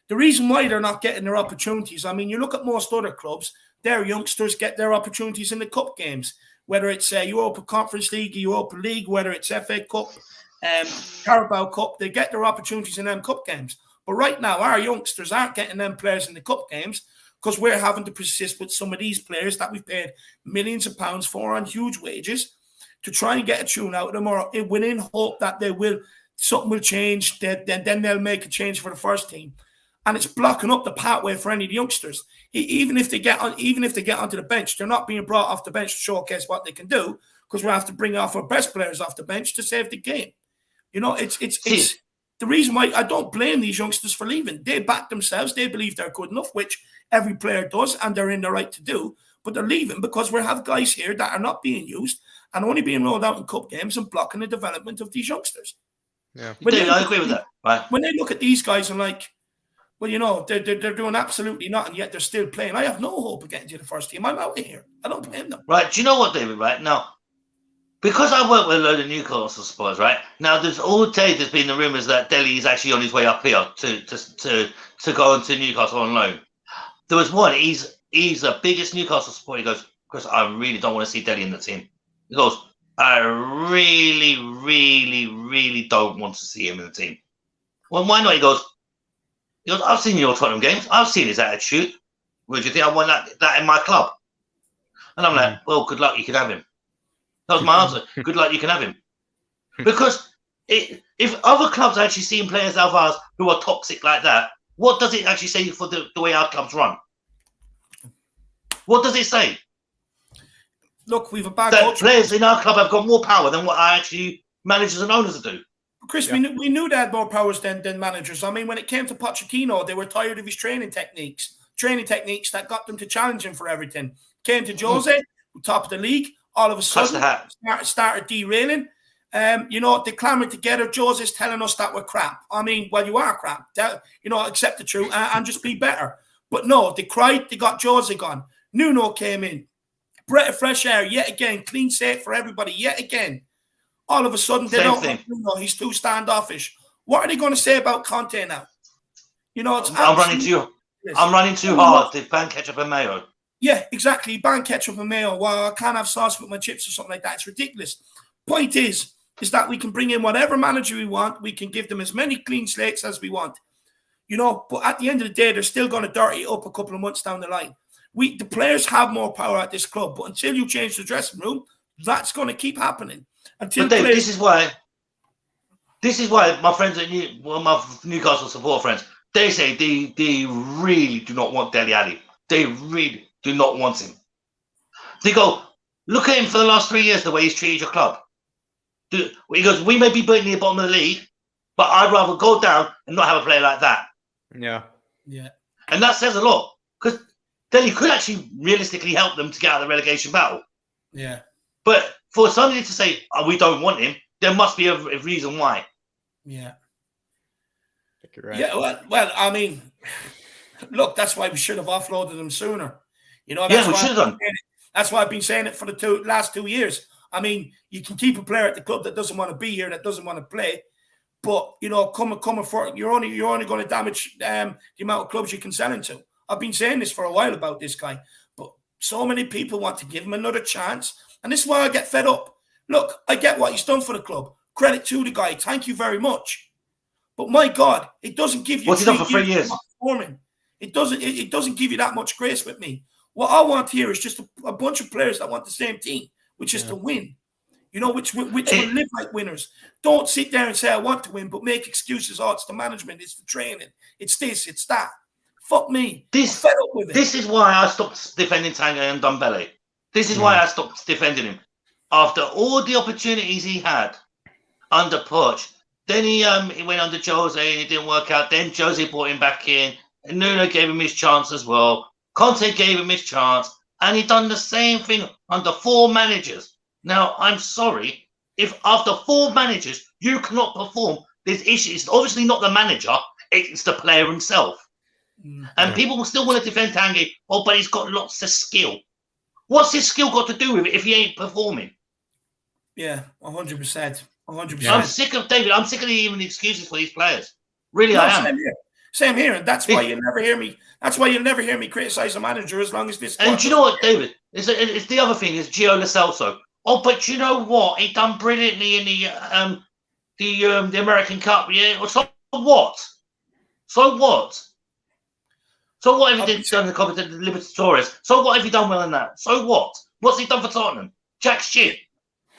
Speaker 1: The reason why they're not getting their opportunities, I mean, you look at most other clubs, their youngsters get their opportunities in the cup games, whether it's Europa Conference League, Europa League, whether it's FA Cup, Carabao Cup, they get their opportunities in them cup games. But right now, our youngsters aren't getting them players in the cup games because we're having to persist with some of these players that we've paid millions of pounds for on huge wages to try and get a tune out of them, or within hope that something will change. Then they'll make a change for the first team, and it's blocking up the pathway for any of the youngsters. Even if they get onto the bench, they're not being brought off the bench to showcase what they can do because we have to bring off our best players off the bench to save the game. It's the reason why I don't blame these youngsters for leaving. They back themselves. They believe they're good enough, which every player does, and they're in the right to do. But they're leaving because we have guys here that are not being used and only being rolled out in cup games and blocking the development of these youngsters.
Speaker 4: Yeah, I agree with that. Right.
Speaker 1: When they look at these guys and like, well, they're doing absolutely nothing, yet they're still playing. I have no hope of getting to the first team. I'm out of here. I don't blame them.
Speaker 4: Right. Do you know what, David? Right now, because I work with a load of Newcastle supporters, right? Now, there's been the rumours that Dele is actually on his way up here to go into Newcastle on loan. There was one, he's the biggest Newcastle supporter. He goes, Chris, I really don't want to see Dele in the team. He goes, I really, really, really don't want to see him in the team. Well, why not? He goes, I've seen your Tottenham games. I've seen his attitude. Would you think I want that in my club? And I'm like, well, good luck, you can have him. That was my answer. Good luck, you can have him. Because if other clubs are actually seeing players of ours who are toxic like that, what does it actually say for the way our clubs run? What does it say?
Speaker 1: Look, we've a bad
Speaker 4: that players in our club have got more power than what actually managers and owners do.
Speaker 1: Chris, we knew they had more powers than managers. I mean, when it came to Pochettino, they were tired of his training techniques that got them to challenge him for everything. Came to Jose, top of the league. All of a sudden, started derailing. They clamored together. Jose's telling us that we're crap. I mean, well, you are crap. Accept the truth and just be better. But no, they cried. They got Jose gone. Nuno came in. Breath of fresh air yet again. Clean slate for everybody yet again. All of a sudden, they don't want Nuno. He's too standoffish. What are they going to say about Conte now?
Speaker 4: I'm running too hard to ban ketchup and mayo.
Speaker 1: Yeah, exactly. Ban ketchup and mayo. Well, I can't have sauce with my chips or something like that. It's ridiculous. Point is that we can bring in whatever manager we want. We can give them as many clean slates as we want. But at the end of the day, they're still going to dirty it up a couple of months down the line. The players have more power at this club, but until you change the dressing room, that's going to keep happening. Until
Speaker 4: but Dave, this is why my friends my Newcastle support friends, they say they really do not want Dele Alli. They really. do not want him. They go, look at him for the last 3 years, the way he's treated your club. He goes, we may be beating the bottom of the league, but I'd rather go down and not have a player like that.
Speaker 2: Yeah.
Speaker 1: Yeah.
Speaker 4: And that says a lot, because then he could actually realistically help them to get out of the relegation battle.
Speaker 1: Yeah.
Speaker 4: But for somebody to say, oh, we don't want him, there must be a reason why.
Speaker 1: Yeah.
Speaker 2: I think you're right.
Speaker 1: Yeah, well, I mean, look, that's why we should have offloaded him sooner. You know,
Speaker 4: Yeah, we should have done.
Speaker 1: That's why I've been saying it for the last 2 years. I mean, you can keep a player at the club that doesn't want to be here, that doesn't want to play, but you know, coming for you're only going to damage the amount of clubs you can sell into. I've been saying this for a while about this guy, but so many people want to give him another chance, and this is why I get fed up. Look, I get what he's done for the club. Credit to the guy. Thank you very much. But my God, it doesn't give you.
Speaker 4: What's he done for 3 years?
Speaker 1: It doesn't give you that much grace with me. What I want here is just a bunch of players that want the same thing, which is to win. You know, which will live like winners. Don't sit there and say I want to win, but make excuses. Oh, it's the management, it's the training, it's this, it's that. Fuck me. I'm fed up with it.
Speaker 4: This is why I stopped defending Tanga and Ndombele. This is why I stopped defending him. After all the opportunities he had under Poch, then he went under Jose and it didn't work out. Then Jose brought him back in, and Nuno gave him his chance as well. Conte gave him his chance, and he done the same thing under 4 managers. Now, I'm sorry, if after 4 managers you cannot perform, there's issues. It's obviously not the manager, it's the player himself. And people will still want to defend Tanguy. Oh, but he's got lots of skill. What's his skill got to do with it if he ain't performing?
Speaker 1: Yeah, 100%. 100%.
Speaker 4: I'm sick of David. I'm sick of even the excuses for these players. Really, I am.
Speaker 1: Same here, and that's why you'll never hear me. That's why you'll never hear me criticize the manager as long as this.
Speaker 4: And do you know what, David? It's the other thing is Gio Lo Celso. Oh, but you know what? He done brilliantly in the American Cup. Yeah. So what? So what? So what have he done in the Competition Libertadores? So what have he done well in that? So what? What's he done for Tottenham? Jack shit.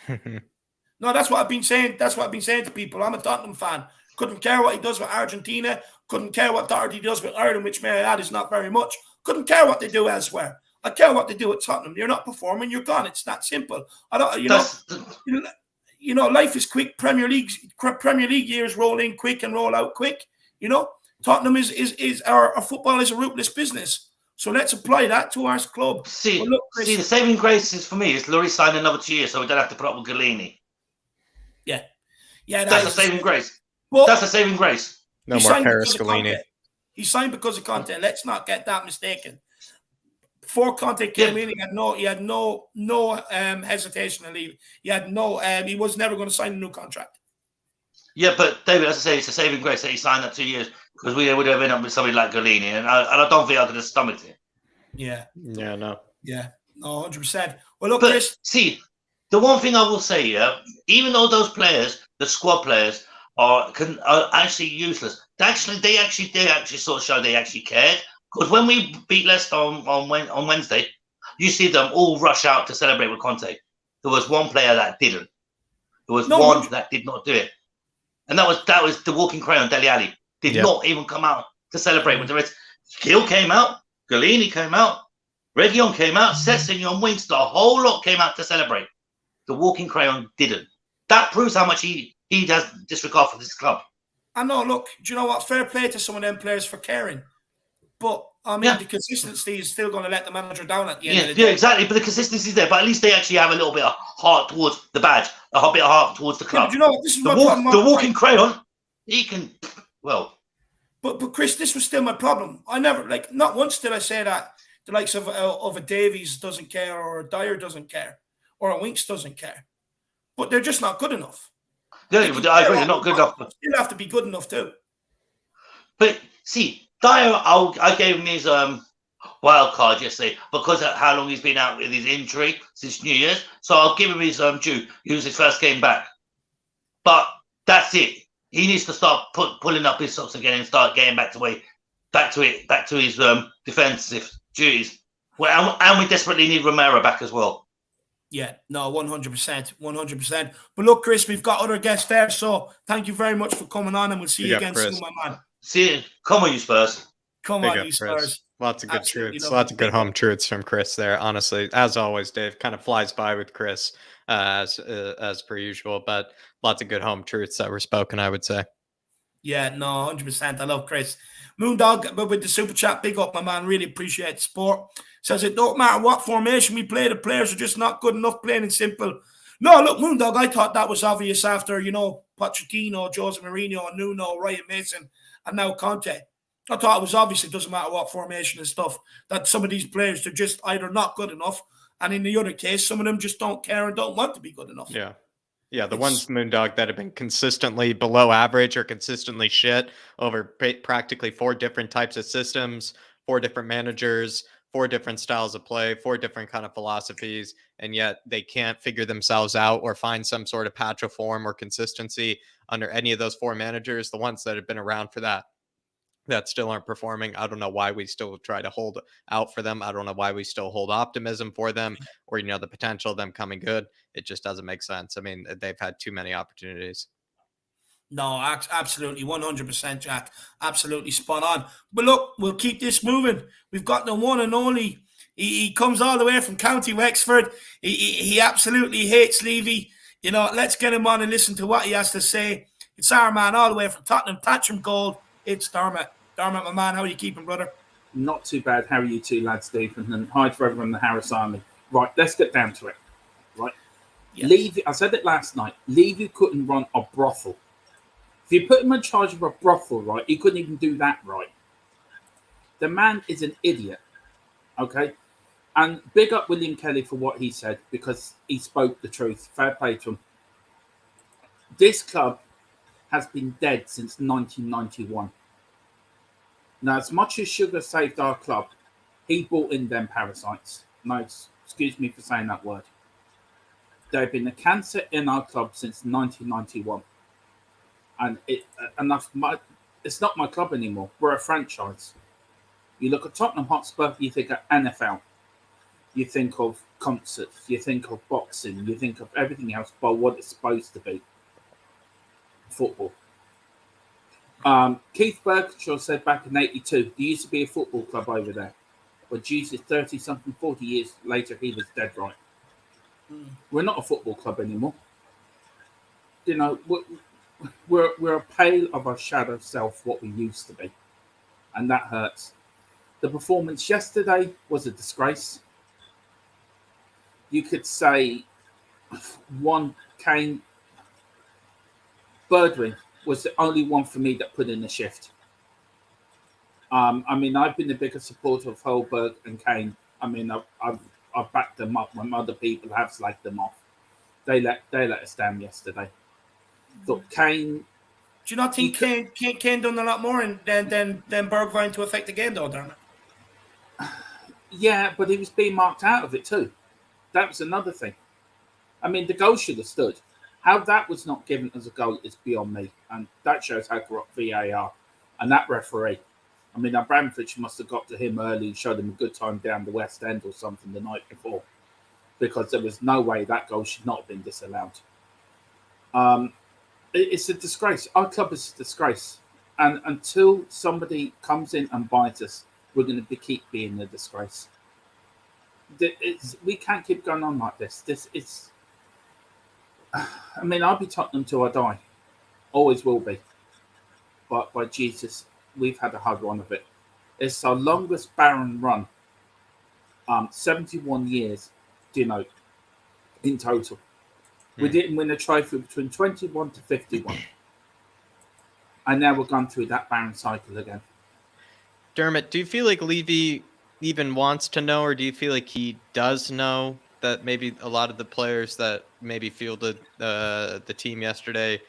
Speaker 1: No, that's what I've been saying. That's what I've been saying to people. I'm a Tottenham fan. Couldn't care what he does with Argentina. Couldn't care what Doherty does with Ireland, which may I add is not very much. Couldn't care what they do elsewhere. I care what they do at Tottenham. You're not performing, you're gone. It's that simple. I don't. You know, life is quick. Premier League years roll in quick and roll out quick. You know, Tottenham is our football is a ruthless business. So let's apply that to our club.
Speaker 4: See, the saving grace is for me is Lurie signed another 2 years, so we don't have to put up with Galini. Yeah, that's a saving grace. Well, that's a saving grace.
Speaker 2: No more Paris Galini.
Speaker 1: He signed because of Conte. Let's not get that mistaken. Before Conte came in, he had no hesitation to leave. He was never going to sign a new contract.
Speaker 4: Yeah, but David, as I say, it's a saving grace that he signed that 2 years because we would have ended up with somebody like Galini, and I don't think I could have stomached it.
Speaker 1: Yeah,
Speaker 2: no,
Speaker 1: 100%. Well, look,
Speaker 4: but
Speaker 1: Chris.
Speaker 4: See, the one thing I will say, even though those players, the squad players, are actually useless, they actually sort of show they actually cared. Because when we beat Leicester on Wednesday, you see them all rush out to celebrate with Conte. There was one player that didn't. There was one that did not do it, and that was the walking crayon, Dele Alli. Did not even come out to celebrate with the rest. Gill came out, Galini came out, Reguilon came out, Sessegnon, Winks, the whole lot came out to celebrate. The walking crayon didn't. That proves how much he has disregard for this club.
Speaker 1: I know. Look, do you know what? Fair play to some of them players for caring. But, I mean, the consistency is still going to let the manager down at the end of the day.
Speaker 4: Yeah, exactly. But the consistency is there. But at least they actually have a little bit of heart towards the badge, a bit of heart towards the club.
Speaker 1: Yeah, you know what? This is
Speaker 4: the walking crayon, he can, well.
Speaker 1: But Chris, this was still my problem. I never, not once did I say that the likes of a Davies doesn't care, or a Dyer doesn't care, or a Winks doesn't care. But they're just not good enough.
Speaker 4: Yeah, I agree. They're not good enough.
Speaker 1: They still have to be good enough too.
Speaker 4: But see, Dyer, I gave him his wild card yesterday because of how long he's been out with his injury since New Year's. So I'll give him his due. He was his first game back. But that's it. He needs to start pulling up his socks again and start getting back to his defensive duties. Well, and we desperately need Romero back as well.
Speaker 1: Yeah, no, 100%, 100%. But look, Chris, we've got other guests there, so thank you very much for coming on, and we'll see you again soon, my man.
Speaker 4: See you. Come on, you Spurs.
Speaker 1: Come on, you Spurs.
Speaker 2: Lots of good
Speaker 1: Absolutely
Speaker 2: truths.
Speaker 1: love
Speaker 2: Lots
Speaker 1: it.
Speaker 2: of good home truths from Chris there. Honestly, as always, Dave kind of flies by with Chris as per usual, but lots of good home truths that were spoken, I would say.
Speaker 1: Yeah, no, 100%. I love Chris. Moondog, but with the super chat, big up, my man. Really appreciate the support. Says it don't matter what formation we play, the players are just not good enough, plain and simple. No, look, Moondog, I thought that was obvious after, Pochettino, Jose Mourinho, Nuno, Ryan Mason, and now Conte. I thought it was obvious it doesn't matter what formation and stuff, that some of these players, they're just either not good enough, and in the other case, some of them just don't care and don't want to be good enough.
Speaker 2: Yeah. Yeah, the ones, Moondog, that have been consistently below average or consistently shit over practically 4 different types of systems, 4 different managers, 4 different styles of play, 4 different kind of philosophies, and yet they can't figure themselves out or find some sort of patch of form or consistency under any of those 4 managers, the ones that have been around for that still aren't performing. I don't know why we still try to hold out for them. I don't know why we still hold optimism for them or, the potential of them coming good. It just doesn't make sense. I mean, they've had too many opportunities.
Speaker 1: No, absolutely, 100%, Jack. Absolutely spot on. But look, we'll keep this moving. We've got the one and only. He comes all the way from County Wexford. He absolutely hates Levy. Let's get him on and listen to what he has to say. It's our man all the way from Tottenham, Thatcham Gold. It's Dermot. Dermot, my man, how are you keeping, brother?
Speaker 5: Not too bad. How are you two lads, Stephen? And hi to everyone in the Harris Army. Right, let's get down to it. Right.
Speaker 1: Yeah.
Speaker 5: Levy, I said it last night, Levy couldn't run a brothel. If you put him in charge of a brothel, right, he couldn't even do that right. The man is an idiot. Okay? And big up William Kelly for what he said, because he spoke the truth. Fair play to him. This club has been dead since 1991. Now, as much as Sugar saved our club, he brought in them parasites. No, excuse me for saying that word. They've been a cancer in our club since 1991. And it's not my club anymore. We're a franchise. You look at Tottenham Hotspur, you think of NFL. You think of concerts. You think of boxing. You think of everything else but what it's supposed to be. Football. Keith Berkshire said back in 82, there used to be a football club over there. But Jesus, 30-something, 40 years later, he was dead right. We're not a football club anymore. We're a pale of our shadow self, what we used to be. And that hurts. The performance yesterday was a disgrace. You could say one Kane, Birdwin was the only one for me that put in the shift. I mean, I've been the biggest supporter of Holberg and Kane. I mean, I've backed them up when other people have slagged them off. They let us down yesterday. Thought Kane.
Speaker 1: Do you not think Kane done a lot more than Bergwijn to affect the game, though, Dermot?
Speaker 5: Yeah, but he was being marked out of it too. That was another thing. I mean, the goal should have stood. How that was not given as a goal is beyond me. And that shows how corrupt VAR. And that referee. I mean, Abramovich must have got to him early and showed him a good time down the West End or something the night before. Because there was no way that goal should not have been disallowed. It's a disgrace. Our club is a disgrace. And until somebody comes in and bites us, we're going to keep being a disgrace. We can't keep going on like this. I mean, I'll be Tottenham till I die. Always will be. But by Jesus, we've had a hard run of it. It's our longest barren run. 71 years, in total. We didn't win a trophy between 21 to 51. And now we're going through that barren cycle again.
Speaker 2: Dermot, do you feel like Levy even wants to know, or do you feel like he does know that maybe a lot of the players that maybe fielded the team yesterday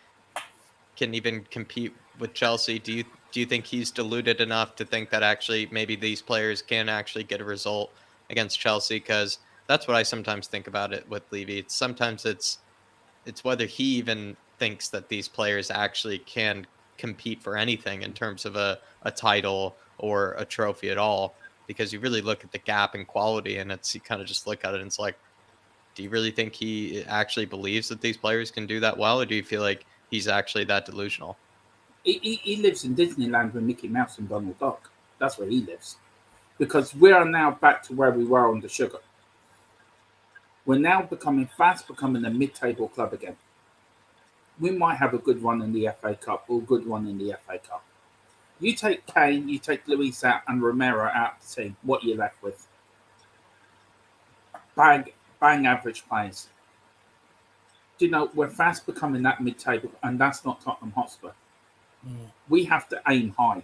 Speaker 2: can even compete with Chelsea? Do you think he's deluded enough to think that actually maybe these players can actually get a result against Chelsea? Because that's what I sometimes think about it with Levy. Sometimes it's whether he even thinks that these players actually can compete for anything in terms of a title or a trophy at all. Because you really look at the gap in quality, and you kind of just look at it and it's like, do you really think he actually believes that these players can do that well, or do you feel like he's actually that delusional?
Speaker 5: He lives in Disneyland with Mickey Mouse and Donald Duck. That's where he lives. because we are now back to where we were on the sugar. We're now fast becoming a mid-table club again. We might have a good run in the FA Cup or a good run in the FA Cup. You take Kane, you take Luis out and Romero out of the team, what you're left with? Bang average players. Do you know, we're fast becoming that mid-table, and that's not Tottenham Hotspur. We have to aim high.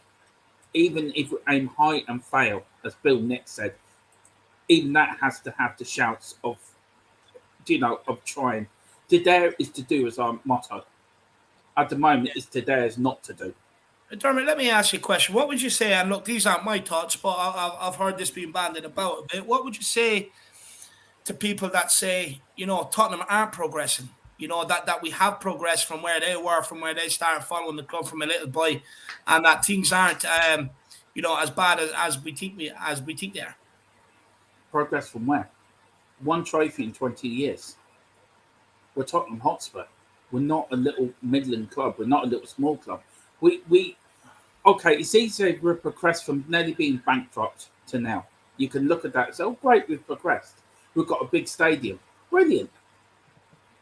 Speaker 5: Even if we aim high and fail, as Bill Nick said, even that has to have the shouts of, of trying. To dare is to do, as our motto. At the moment, it's to dare is not to do.
Speaker 1: Dermot, let me ask you a question. What would you say, and look, these aren't my thoughts, but I've heard this being bandied about a bit. What would you say to people that say, Tottenham aren't progressing? That we have progressed from where they were, from where they started following the club from a little boy, and that things aren't, as bad as we think they are.
Speaker 5: Progress from where? One trophy in 20 years. We're Tottenham Hotspur. We're not a little Midland club. We're not a little small club. Okay, it's easy to progress from nearly being bankrupt to now. You can look at that and say, oh, great, we've progressed. We've got a big stadium. Brilliant.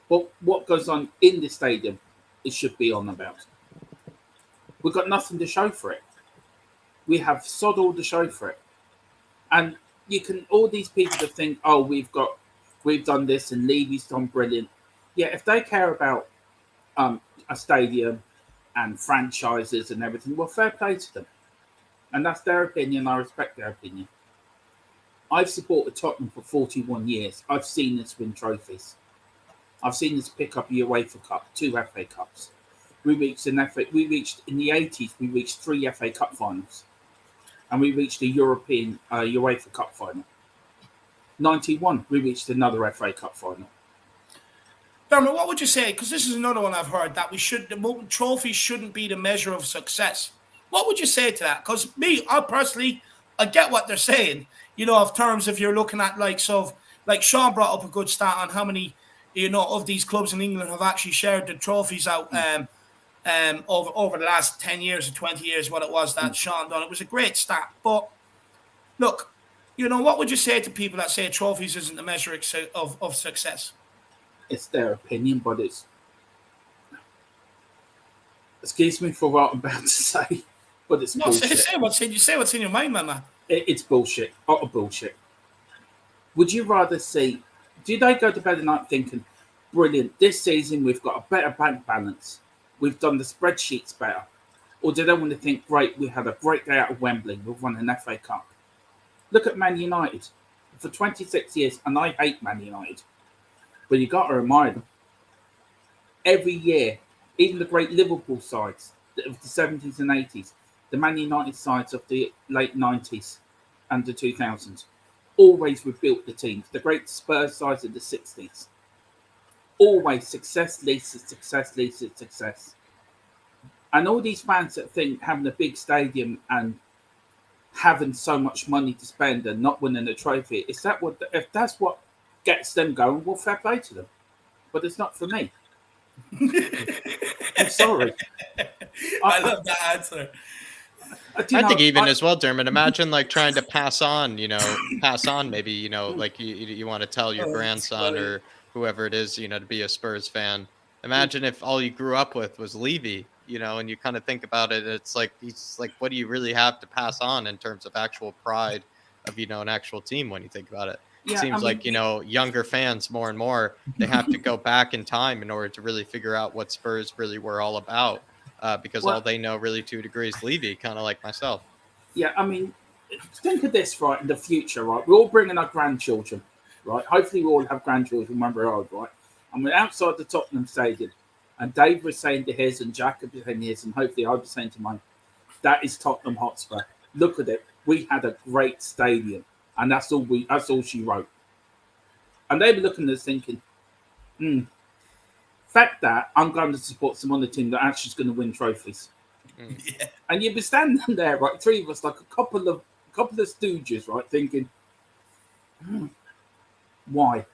Speaker 5: But what goes on in the stadium, it should be on about. We've got nothing to show for it. We have sod all to show for it. And all these people that think, oh, we've done this and Levy's done brilliant. Yeah, if they care about a stadium and franchises and everything, well, fair play to them. And that's their opinion. I respect their opinion. I've supported Tottenham for 41 years. I've seen us win trophies. I've seen us pick up a UEFA Cup, 2 FA Cups. In the 80s, we reached 3 FA Cup finals. And we reached a European UEFA Cup final. 91, we reached another FA Cup final.
Speaker 1: Dermot, what would you say? Because this is another one I've heard, that the trophies shouldn't be the measure of success. What would you say to that? Because I get what they're saying. Of terms, if you're looking at like Sean brought up a good stat on how many, of these clubs in England have actually shared the trophies out over the last 10 years or 20 years, what it was that Sean done. It was a great stat. But look, what would you say to people that say trophies isn't the measure of success?
Speaker 5: It's their opinion, but it's... Excuse me for what I'm about to say, but it's bullshit.
Speaker 1: Say what's in your mind, man.
Speaker 5: It's bullshit. Utter bullshit. Would you rather see... Do they go to bed at night thinking, brilliant, this season we've got a better bank balance, we've done the spreadsheets better? Or do they want to think, great, we had a great day out of Wembley, we've won an FA Cup? Look at Man United. For 26 years, and I hate Man United, but you got to admire them. Every year, even the great Liverpool sides of the 70s and 80s, the Man United sides of the late 90s and the 2000s, always rebuilt the teams. The great Spurs sides of the 60s. Always success leads to success leads to success. And all these fans that think having a big stadium and having so much money to spend and not winning a trophy, if that's what gets them going, well, fair play to them. But it's not for me. I'm sorry.
Speaker 1: I love that answer.
Speaker 2: I think even as well, Dermot, imagine like trying to pass on maybe, like you want to tell your grandson or whoever it is, to be a Spurs fan. Imagine if all you grew up with was Levy, and you kind of think about it, it's like, he's like, what do you really have to pass on in terms of actual pride of, an actual team when you think about it? It seems like, younger fans more and more, they have to go back in time in order to really figure out what Spurs really were all about. Because all they know really to a degree is Levy, kind of like myself.
Speaker 5: Yeah, think of this, right, in the future, right? We're all bringing our grandchildren, right? Hopefully we all have grandchildren when we're old, right? And we're outside the Tottenham Stadium, and Dave was saying to his, and Jack was saying to his, and hopefully I'll be saying to mine, that is Tottenham Hotspur. Look at it. We had a great stadium, and that's all she wrote. And they were looking at us thinking, fact that I'm going to support some other team that actually is going to win trophies. Yeah. And you'd be standing there, right, 3 of us, like a couple of stooges, right, thinking, why?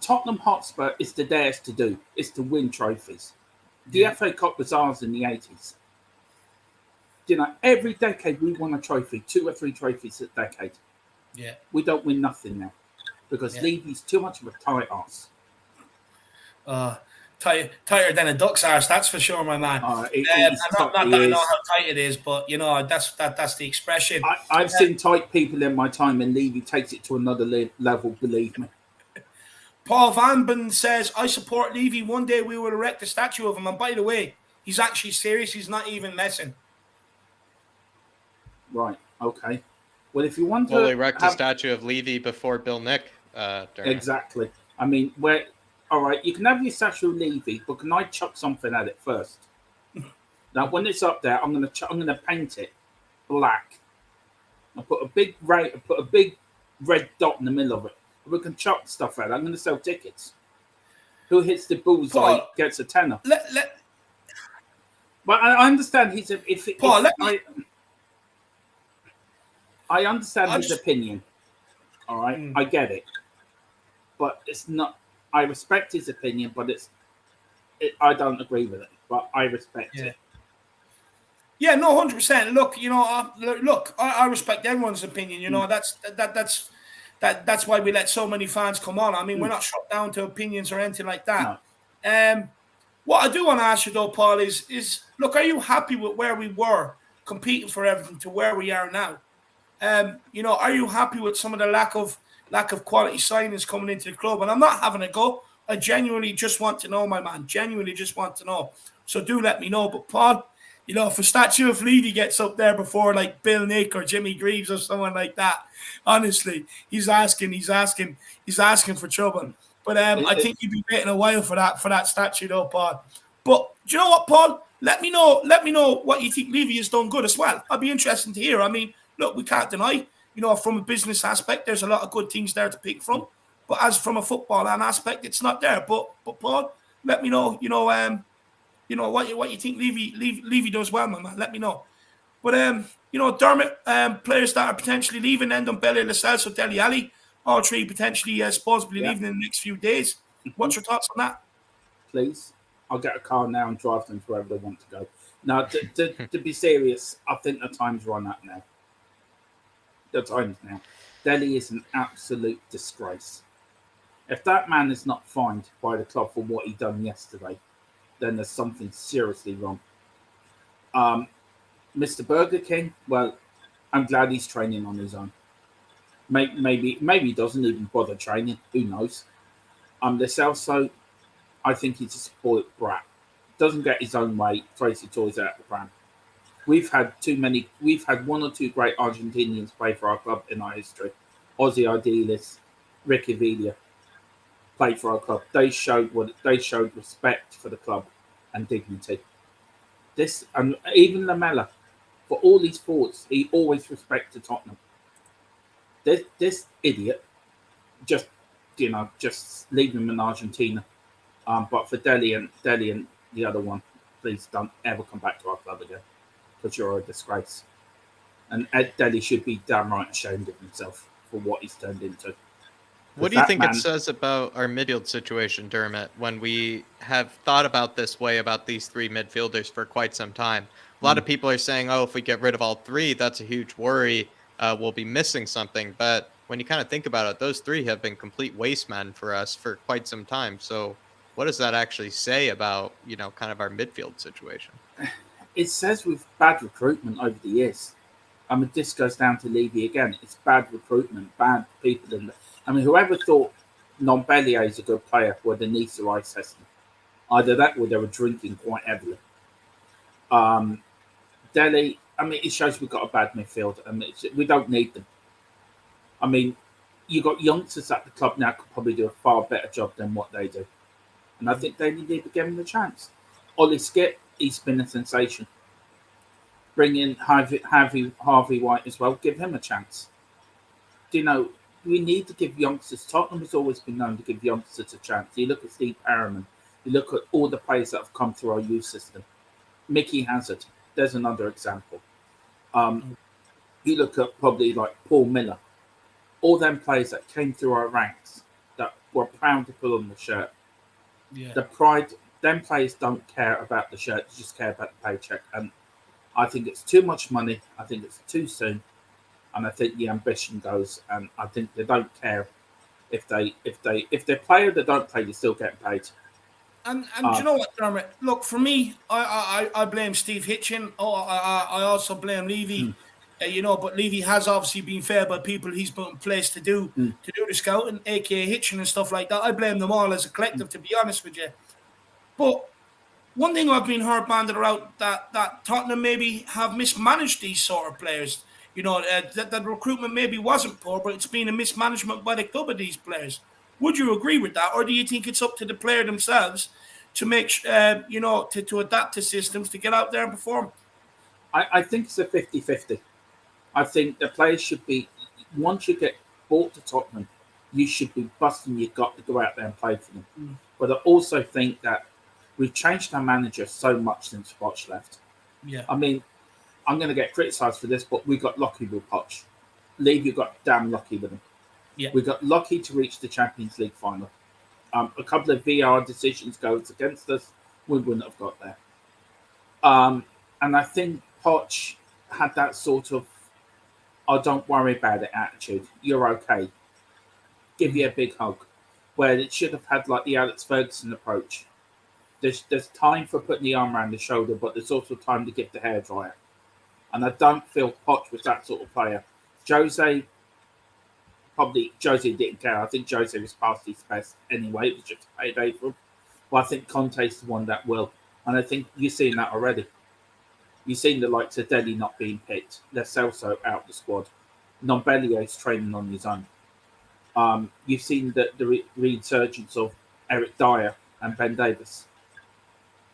Speaker 5: Tottenham Hotspur is to dares to do. It's to win trophies. The FA Cup was ours in the 80s. every decade we won a trophy, 2 or 3 trophies a decade.
Speaker 1: Yeah.
Speaker 5: We don't win nothing now because Levy's too much of a tight ass.
Speaker 1: Tighter than a duck's arse, that's for sure, my man. Not that I know how tight it is, but that's the expression.
Speaker 5: I've seen tight people in my time, and Levy takes it to another level. Believe me.
Speaker 1: Paul Van Ben says, "I support Levy. One day we will erect a statue of him." And by the way, he's actually serious. He's not even messing.
Speaker 5: Right. Okay. Well, if you want
Speaker 2: we'll
Speaker 5: to
Speaker 2: erect a statue of Levy before Bill Nick.
Speaker 5: Exactly. I mean, all right, you can have your statue of Levy, but can I chuck something at it first? Now, when it's up there, I'm gonna paint it black. I put a big red dot in the middle of it. We can chuck stuff at it. I'm gonna sell tickets. Who hits the bullseye gets a tenner. But I understand I understand his opinion. All right, I get it, but it's not. I respect his opinion, but I don't agree with it. But I respect it.
Speaker 1: Yeah, no, 100%. Look, I respect everyone's opinion. That's why we let so many fans come on. I mean, we're not shut down to opinions or anything like that. No. What I do want to ask you though, Paul, is look, are you happy with where we were competing for everything to where we are now? Are you happy with some of the lack of quality signings coming into the club? And I'm not having a go. I genuinely just want to know, my man. Genuinely just want to know. So do let me know. But Paul, if a statue of Levy gets up there before like Bill Nick or Jimmy Greaves or someone like that, honestly, he's asking for trouble. But I think you'd be waiting a while for that statue though, Paul. But do you know what, Paul? Let me know what you think Levy has done good as well. I'd be interested to hear. I mean, look, we can't deny, from a business aspect, there's a lot of good things there to pick from. But as from a football aspect, it's not there. But Paul, let me know, what you think Levy does well, man. Let me know. But Dermot, players that are potentially leaving, Ndombele, celso, Dele Alli, all three potentially supposedly leaving in the next few days. What's your thoughts on that?
Speaker 5: Please, I'll get a car now and drive them to wherever they want to go. Now, to be serious, I think the time's run out now. The time's now. Dele is an absolute disgrace. If that man is not fined by the club for what he done yesterday, then there's something seriously wrong. Mr. Burger King, well, I'm glad he's training on his own. Maybe he doesn't even bother training. Who knows? The celso, I think he's a spoiled brat. Doesn't get his own way, throws his toys out the pram. We've had one or two great Argentinians play for our club in our history. Ozzy Ardiles, Ricky Villa played for our club. They showed respect for the club and dignity. This, and even Lamela, for all his faults, he always respected Tottenham. This idiot just leave him in Argentina. But for Dele and the other one, please don't ever come back to our club again, because you're a disgrace. And Ed Dele should be damn right ashamed of himself for what he's turned into.
Speaker 2: What do you think it says about our midfield situation, Dermot, when we have thought about this way about these three midfielders for quite some time? A lot of people are saying, if we get rid of all three, that's a huge worry. We'll be missing something. But when you kind of think about it, those three have been complete waste men for us for quite some time. So what does that actually say about, kind of our midfield situation?
Speaker 5: It says with bad recruitment over the years. This goes down to Levy again. It's bad recruitment, bad people in there. Whoever thought Ndombele is a good player were the Nisa ice testing. Either that or they were drinking quite heavily. Dele, it shows we've got a bad midfield. We don't need them. You got youngsters at the club now could probably do a far better job than what they do. And I think they need to give him a chance. Ollie Skip, he's been a sensation. Bring in Harvey White as well. Give him a chance. We need to give youngsters. Tottenham has always been known to give youngsters a chance. You look at Steve Perriman. You look at all the players that have come through our youth system. Mickey Hazard. There's another example. You look at probably like Paul Miller. All them players that came through our ranks that were proud to put on the shirt. Yeah. The pride. Them players don't care about the shirt. They just care about the paycheck. And I think it's too much money. I think it's too soon, and I think the ambition goes. And I think they don't care if they're player they don't play, they still get paid.
Speaker 1: And do you know what, Dermot? Look, for me, I blame Steve Hitchin. I also blame Levy. But Levy has obviously been failed by people he's put in place to do the scouting, aka Hitchin and stuff like that. I blame them all as a collective, to be honest with you. But one thing I've been heard banded around that Tottenham maybe have mismanaged these sort of players. That recruitment maybe wasn't poor, but it's been a mismanagement by the club of these players. Would you agree with that, or do you think it's up to the player themselves to make, to adapt to systems to get out there and perform?
Speaker 5: I think it's a 50-50. I think the players should be, once you get bought to Tottenham, you should be busting your gut to go out there and play for them. But I also think that we've changed our manager so much since Poch left.
Speaker 1: Yeah.
Speaker 5: I mean, I'm going to get criticised for this, but we got lucky with Poch. Levy got damn lucky with him.
Speaker 1: Yeah.
Speaker 5: We got lucky to reach the Champions League final. A couple of VR decisions goes against us. We wouldn't have got there. And I think Poch had that sort of, oh, don't worry about it attitude. You're okay. Give you a big hug. Where it should have had like the Alex Ferguson approach. There's time for putting the arm around the shoulder, but there's also time to give the hairdryer. And I don't feel Poch was that sort of player. Jose didn't care. I think Jose was past his best anyway. It was just a payday for him. But I think Conte's the one that will. And I think you're seeing that already. You've seen the likes of Dele not being picked. Celso out the squad. Ndombele is training on his own. You've seen the resurgence of Eric Dyer and Ben Davis.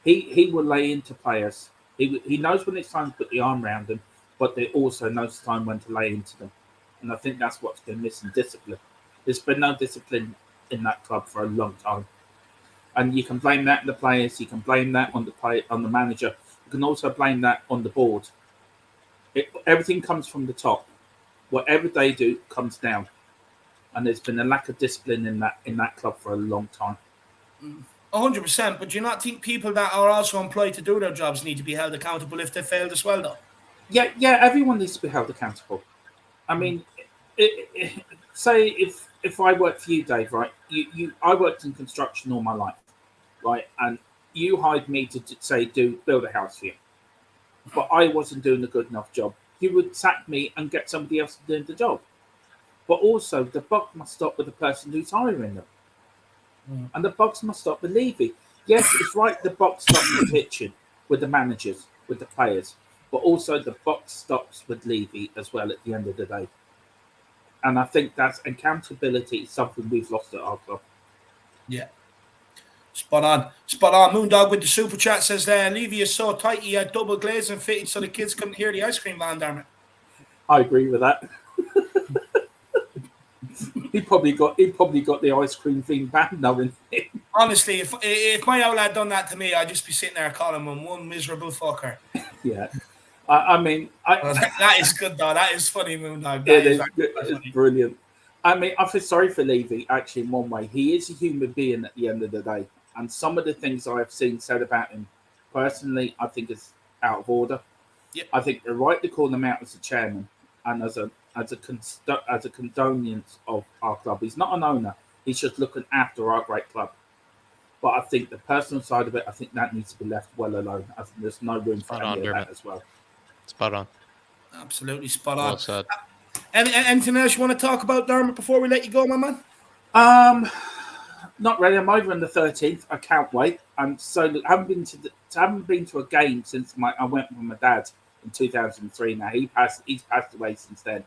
Speaker 5: He will lay into players. He knows when it's time to put the arm around them, but they also knows the time when to lay into them. And I think that's what's been missing, discipline. There's been no discipline in that club for a long time. And you can blame that on the players. You can blame that on the manager. You can also blame that on the board. Everything comes from the top. Whatever they do comes down. And there's been a lack of discipline in that club for a long time.
Speaker 1: 100%. But do you not think people that are also employed to do their jobs need to be held accountable if they failed as well, though?
Speaker 5: Yeah, everyone needs to be held accountable. I mean, say if I worked for you, Dave, right? I worked in construction all my life, right? And you hired me to build a house for you, but I wasn't doing a good enough job. You would sack me and get somebody else to do the job. But also, the buck must stop with the person who's hiring them, and the bucks must stop with Levy. Yes, it's right. The buck stops with Hitchin, with the managers, with the players. But also the buck stops with Levy as well at the end of the day. And I think that's accountability is something we've lost at our club.
Speaker 1: Yeah. Spot on. Moondog with the super chat says Levy is so tight he had double glazing fitted so the kids couldn't hear the ice cream van, damn it.
Speaker 5: I agree with that. He probably got the ice cream thing banned knowing him.
Speaker 1: Honestly, if my old lad done that to me, I'd just be sitting there calling him one miserable fucker.
Speaker 5: Yeah. I mean,
Speaker 1: that is good though. That is funny, Moondog.
Speaker 5: It's brilliant. I mean, I feel sorry for Levy actually in one way. He is a human being at the end of the day, and some of the things I've seen said about him, personally, I think is out of order.
Speaker 1: Yep.
Speaker 5: I think they're right to call him out as a chairman and as a condonance of our club. He's not an owner. He's just looking after our great club. But I think the personal side of it, I think that needs to be left well alone. I think there's no room for any of that as well.
Speaker 2: Spot on.
Speaker 1: Absolutely spot on.
Speaker 2: Well said.
Speaker 1: Anything else you want to talk about, Dermot, before we let you go, my man?
Speaker 5: Not really. I'm over on the 13th. I can't wait. And so I haven't been to a game since I went with my dad in 2003. Now he's passed away since then.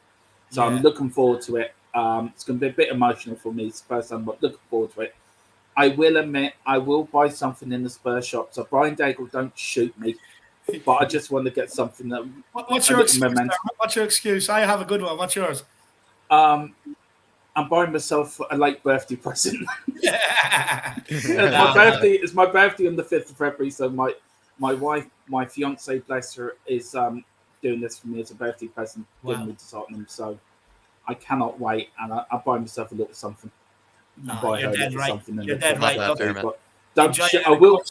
Speaker 5: So yeah. I'm looking forward to it. It's going to be a bit emotional for me. It's the first time, but looking forward to it. I will admit I will buy something in the Spurs shop. So Brian Daigle, don't shoot me. But I just want to get something that.
Speaker 1: What's your excuse? What's your excuse? I have a good one. What's yours?
Speaker 5: I'm buying myself a late birthday present. It's my birthday on the 5th of February. So my wife, my fiance, bless her, is doing this for me as a birthday present, giving me to Tottenham. So I cannot wait, and I buy myself a little something.
Speaker 1: No, you're dead right. You're dead right.
Speaker 5: I will.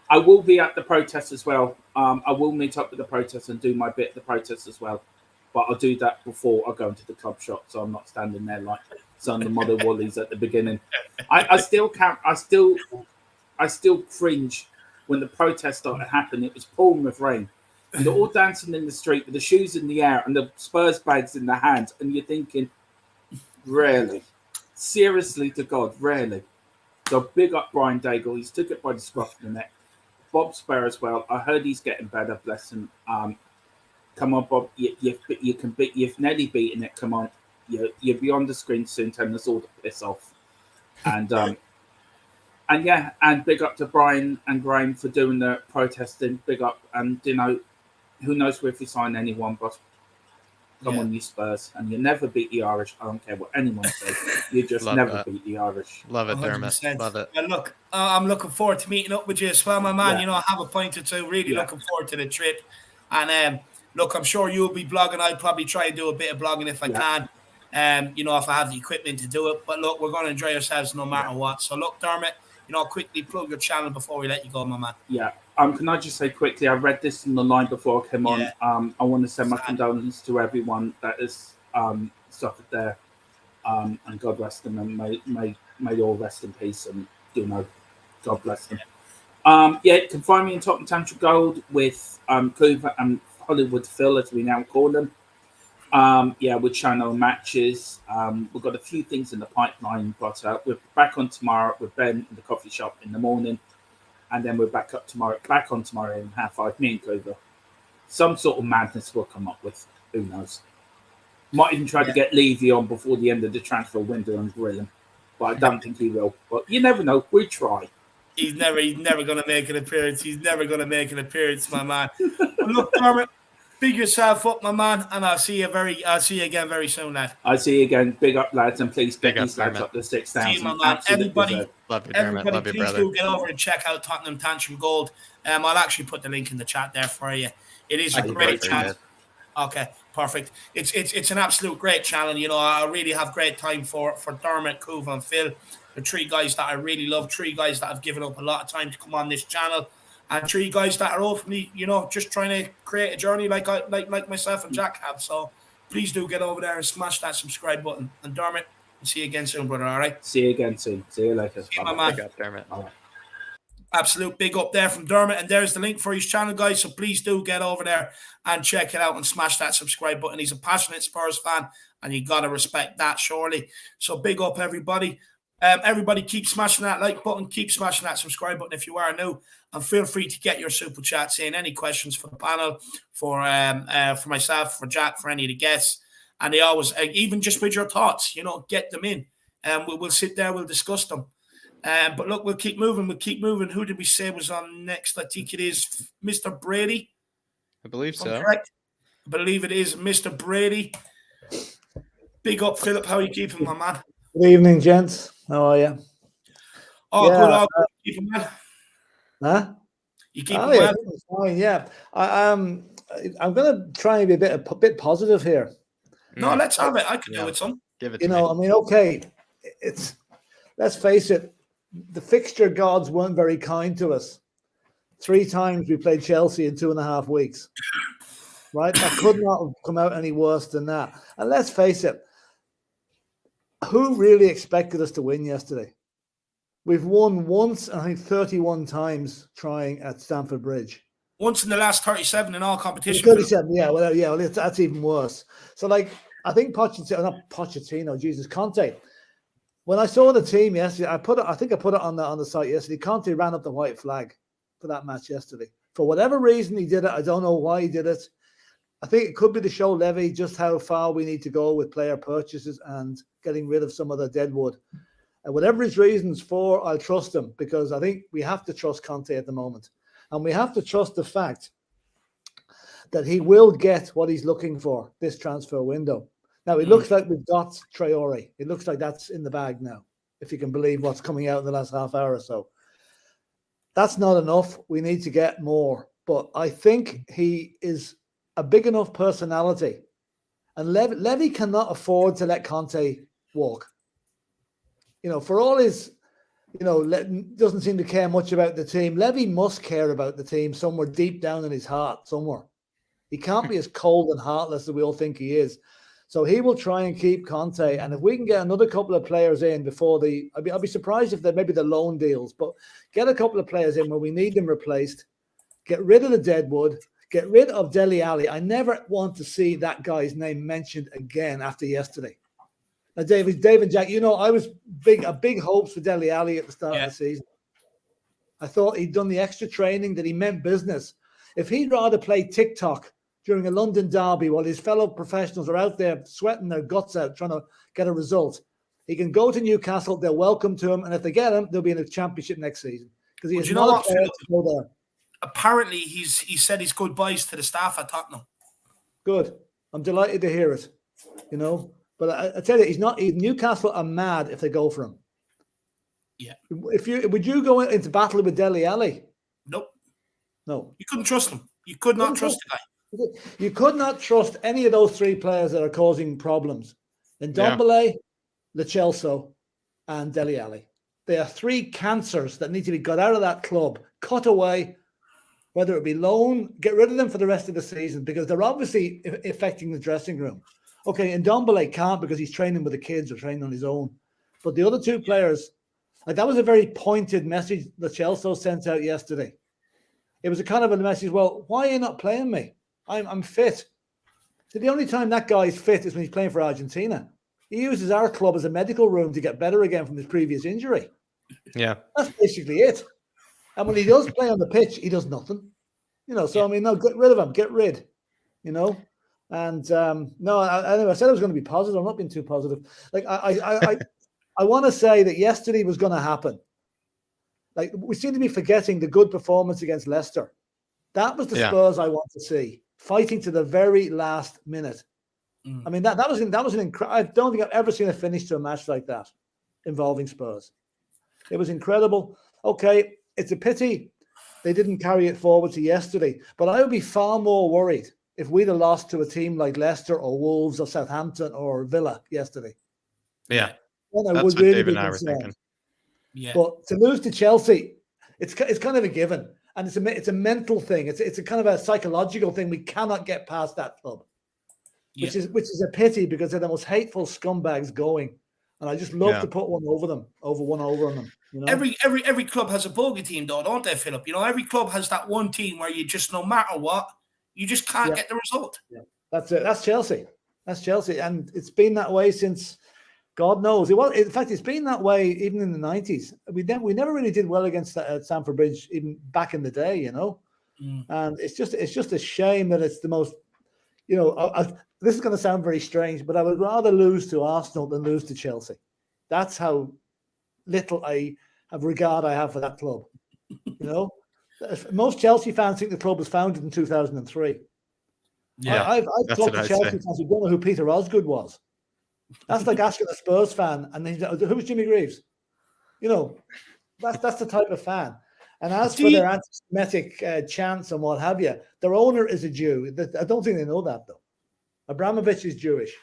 Speaker 5: I will be at the protest as well. I will meet up with the protest and do my bit at the protest as well. But I'll do that before I go into the club shop, so I'm not standing there like some of the model wallies at the beginning. I still cringe when the protest started happening. It was pouring with rain, and they're all dancing in the street with the shoes in the air and the Spurs bags in their hands, and you're thinking, really, seriously to God, really. So big up Brian Daigle. He's took it by the scruff of the neck. Bob Spare as well. I heard he's getting better. Bless him. Come on, Bob. You can beat. You've nearly beaten it. Come on. You'll be on the screen soon, telling us all to piss off. And and big up to Brian and Graham for doing the protesting. Big up, and who knows if we sign anyone, but come on, you Spurs, and you never beat the Irish. I don't care what anyone says. You just never beat the Irish.
Speaker 2: Love it, Dermot.
Speaker 1: 100%.
Speaker 2: Love it.
Speaker 1: Well, look, I'm looking forward to meeting up with you as well, my man.
Speaker 5: Yeah.
Speaker 1: I have a point or two. Really looking forward to the trip. And look, I'm sure you'll be blogging. I'll probably try and do a bit of blogging if I can. If I have the equipment to do it. But look, we're going to enjoy ourselves no matter what. So look, Dermot, quickly plug your channel before we let you go, my man.
Speaker 5: Yeah. Can I just say quickly, I read this in the line before I came on. I want to send my condolences to everyone that is suffered there. And God rest them, and may all rest in peace, and God bless them. You can find me in Tottenham Tantrum Gold with Coover and Hollywood Phil, as we now call them. With channel matches. We've got a few things in the pipeline, but we're back on tomorrow with Ben in the coffee shop in the morning, and then we're back on tomorrow in 5:30, me and Coover. Some sort of madness we'll come up with. Who knows? Might even try to get Levy on before the end of the transfer window and grill him, but I don't think he will. But you never know. We try.
Speaker 1: He's never going to make an appearance. He's never going to make an appearance, my man. But look, Dermot, big yourself up, my man, and I'll see you again very soon, lad.
Speaker 5: I'll see you again. Big up, lads, and please get these lads up to 6,000.
Speaker 1: See you, my man. Everybody,
Speaker 2: love you, Dermot. Love you,
Speaker 1: please
Speaker 2: brother.
Speaker 1: do get over and check out Tottenham Tantrum Gold. I'll actually put the link in the chat there for you. It is a great channel. Okay, perfect. It's an absolute great channel. I really have great time for Dermot, Coover, and Phil. The three guys that I really love, three guys that have given up a lot of time to come on this channel, and three guys that are openly, just trying to create a journey like myself and Jack have. So please do get over there and smash that subscribe button. And Dermot, we'll see you again soon, brother. All right.
Speaker 5: See you again soon. See you later.
Speaker 1: See you, my man.
Speaker 2: Big up, Dermot.
Speaker 5: All right.
Speaker 1: Absolute big up there from Dermot, and there's the link for his channel, guys. So please do get over there and check it out and smash that subscribe button. He's a passionate Spurs fan, and you gotta respect that, surely. So big up, everybody. Everybody, keep smashing that like button, keep smashing that subscribe button if you are new, and feel free to get your super chats in. Any questions for the panel, for myself, for Jack, for any of the guests, and they always, even just with your thoughts, get them in, and we'll sit there, we'll discuss them. But look, we'll keep moving. Who did we say was on next? I think it is Mr. Brady.
Speaker 2: I believe so.
Speaker 1: Correct. I believe it is Mr. Brady. Big up, Philip. How are you keeping, my man?
Speaker 6: Good evening, gents. How are you?
Speaker 1: Oh, good. All good. Keeping well.
Speaker 6: Huh?
Speaker 1: You keeping well?
Speaker 6: Fine, yeah. I'm going to try and be a bit positive here.
Speaker 1: No, let's have it. I can do with some.
Speaker 2: Give it to me.
Speaker 6: I mean, okay, let's face it, the fixture gods weren't very kind to us. 3 times we played Chelsea in 2.5 weeks. Right? That could not have come out any worse than that. And let's face it, who really expected us to win yesterday? We've won once, I think 31 times trying at Stamford Bridge.
Speaker 1: Once in the last 37 in all competition.
Speaker 6: 37, well, that's even worse. So, I think Conte. When I saw the team yesterday, I think I put it on the site yesterday. Conte ran up the white flag for that match yesterday. For whatever reason he did it, I don't know why he did it. I think it could be to show Levy just how far we need to go with player purchases and getting rid of some of the deadwood. And whatever his reasons for, I'll trust him, because I think we have to trust Conte at the moment. And we have to trust the fact that he will get what he's looking for this transfer window. Now, it looks like we've got Traore. It looks like that's in the bag now, if you can believe what's coming out in the last half hour or so. That's not enough. We need to get more. But I think he is a big enough personality. And Levy cannot afford to let Conte walk. For all his, doesn't seem to care much about the team. Levy must care about the team somewhere deep down in his heart, somewhere. He can't be as cold and heartless as we all think he is. So he will try and keep Conte. And if we can get another couple of players in before I'll be surprised if maybe the loan deals, but get a couple of players in where we need them replaced. Get rid of the deadwood. Get rid of Dele Alli. I never want to see that guy's name mentioned again after yesterday. Now, David Jack, I was big hopes for Dele Alli at the start of the season. I thought he'd done the extra training, that he meant business. If he'd rather play TikTok during a London derby while his fellow professionals are out there sweating their guts out trying to get a result, he can go to Newcastle. They're welcome to him, and if they get him, they'll be in the championship next season because he is not a player to go there.
Speaker 1: Apparently, he said his goodbyes to the staff at Tottenham.
Speaker 6: Good. I'm delighted to hear it. But I tell you, Newcastle are mad if they go for him.
Speaker 1: Yeah.
Speaker 6: Would you go into battle with Dele Alli?
Speaker 1: Nope.
Speaker 6: No.
Speaker 1: You couldn't trust him. You could not trust the guy.
Speaker 6: You could not trust any of those three players that are causing problems. Ndombele, Lo Celso, and Dele Alli. They are three cancers that need to be got out of that club, cut away, whether it be loan, get rid of them for the rest of the season because they're obviously affecting the dressing room. Okay, and Ndombele can't because he's training with the kids or training on his own. But the other two players, that was a very pointed message that Chelsea sent out yesterday. It was a kind of a message, well, why are you not playing me? I'm fit. So the only time that guy's fit is when he's playing for Argentina. He uses our club as a medical room to get better again from his previous injury.
Speaker 2: Yeah.
Speaker 6: That's basically it. And when he does play on the pitch, he does nothing. So, I mean, no, get rid of him. Get rid, And, no, anyway, I said I was going to be positive. I'm not being too positive. Like, I want to say that yesterday was going to happen. Like, we seem to be forgetting the good performance against Leicester. That was the Spurs I want to see, fighting to the very last minute. I mean, that was an incredible. I don't think I've ever seen a finish to a match like that involving Spurs. It was incredible. Okay, it's a pity they didn't carry it forward to yesterday, but I would be far more worried if we'd have lost to a team like Leicester or Wolves or Southampton or Villa yesterday.
Speaker 2: Yeah,
Speaker 6: then I
Speaker 2: that's
Speaker 6: would
Speaker 2: what
Speaker 6: really
Speaker 2: Dave
Speaker 6: be
Speaker 2: and I were
Speaker 6: concerned.
Speaker 2: thinking.
Speaker 1: Yeah,
Speaker 6: but to lose to Chelsea, it's kind of a given, and it's a mental thing. It's a kind of a psychological thing. We cannot get past that club, which is a pity because they're the most hateful scumbags going, and I just love to put one over on them.
Speaker 1: Every club has a bogey team, though, don't they, Philip? Every club has that one team where you just, no matter what, you just can't get the result.
Speaker 6: Yeah, that's it. That's Chelsea. And it's been that way since God knows. In fact, it's been that way even in the 90s. We never really did well against Stamford Bridge even back in the day, And it's just a shame that it's the most, this is going to sound very strange, but I would rather lose to Arsenal than lose to Chelsea. That's how little regard I have for that club. Most Chelsea fans think the club was founded in 2003.
Speaker 2: Yeah,
Speaker 6: I've talked to Chelsea fans who don't know who Peter Osgood was. That's like asking a Spurs fan, and who's Jimmy Greaves? That's the type of fan. And as for their anti-Semitic chants and what have you, their owner is a Jew. I don't think they know that, though. Abramovich is Jewish.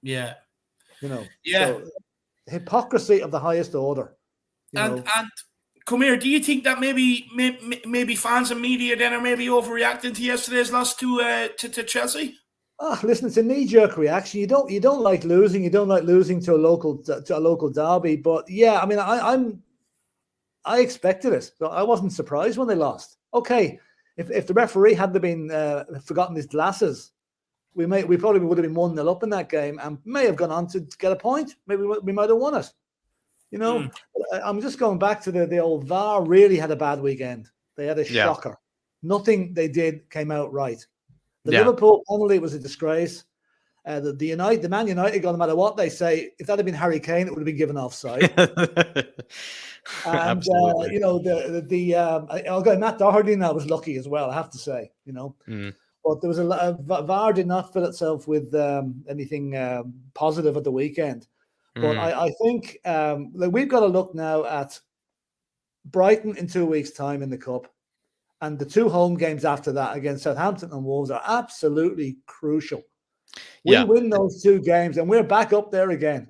Speaker 1: Yeah.
Speaker 6: So, hypocrisy of the highest order.
Speaker 1: And come here, do you think that maybe fans and media then are maybe overreacting to yesterday's loss to Chelsea?
Speaker 6: Listen, it's a knee-jerk reaction. You don't like losing. You don't like losing to a local derby. But yeah, I mean, I expected it. So I wasn't surprised when they lost. Okay, if the referee hadn't been forgotten his glasses, we probably would have been 1-0 up in that game and may have gone on to get a point. Maybe we might have won it. I'm just going back to the old VAR. Really had a bad weekend. They had a shocker. Nothing they did came out right. The Liverpool penalty was a disgrace. The Man United goal, no matter what they say, if that had been Harry Kane, it would have been given offside. And
Speaker 2: Absolutely.
Speaker 6: Matt Doherty now was lucky as well, I have to say. But there was VAR did not fill itself with anything positive at the weekend. But I think we've got to look now at Brighton in 2 weeks' time in the Cup. And the two home games after that against Southampton and Wolves are absolutely crucial. We win those two games and we're back up there again.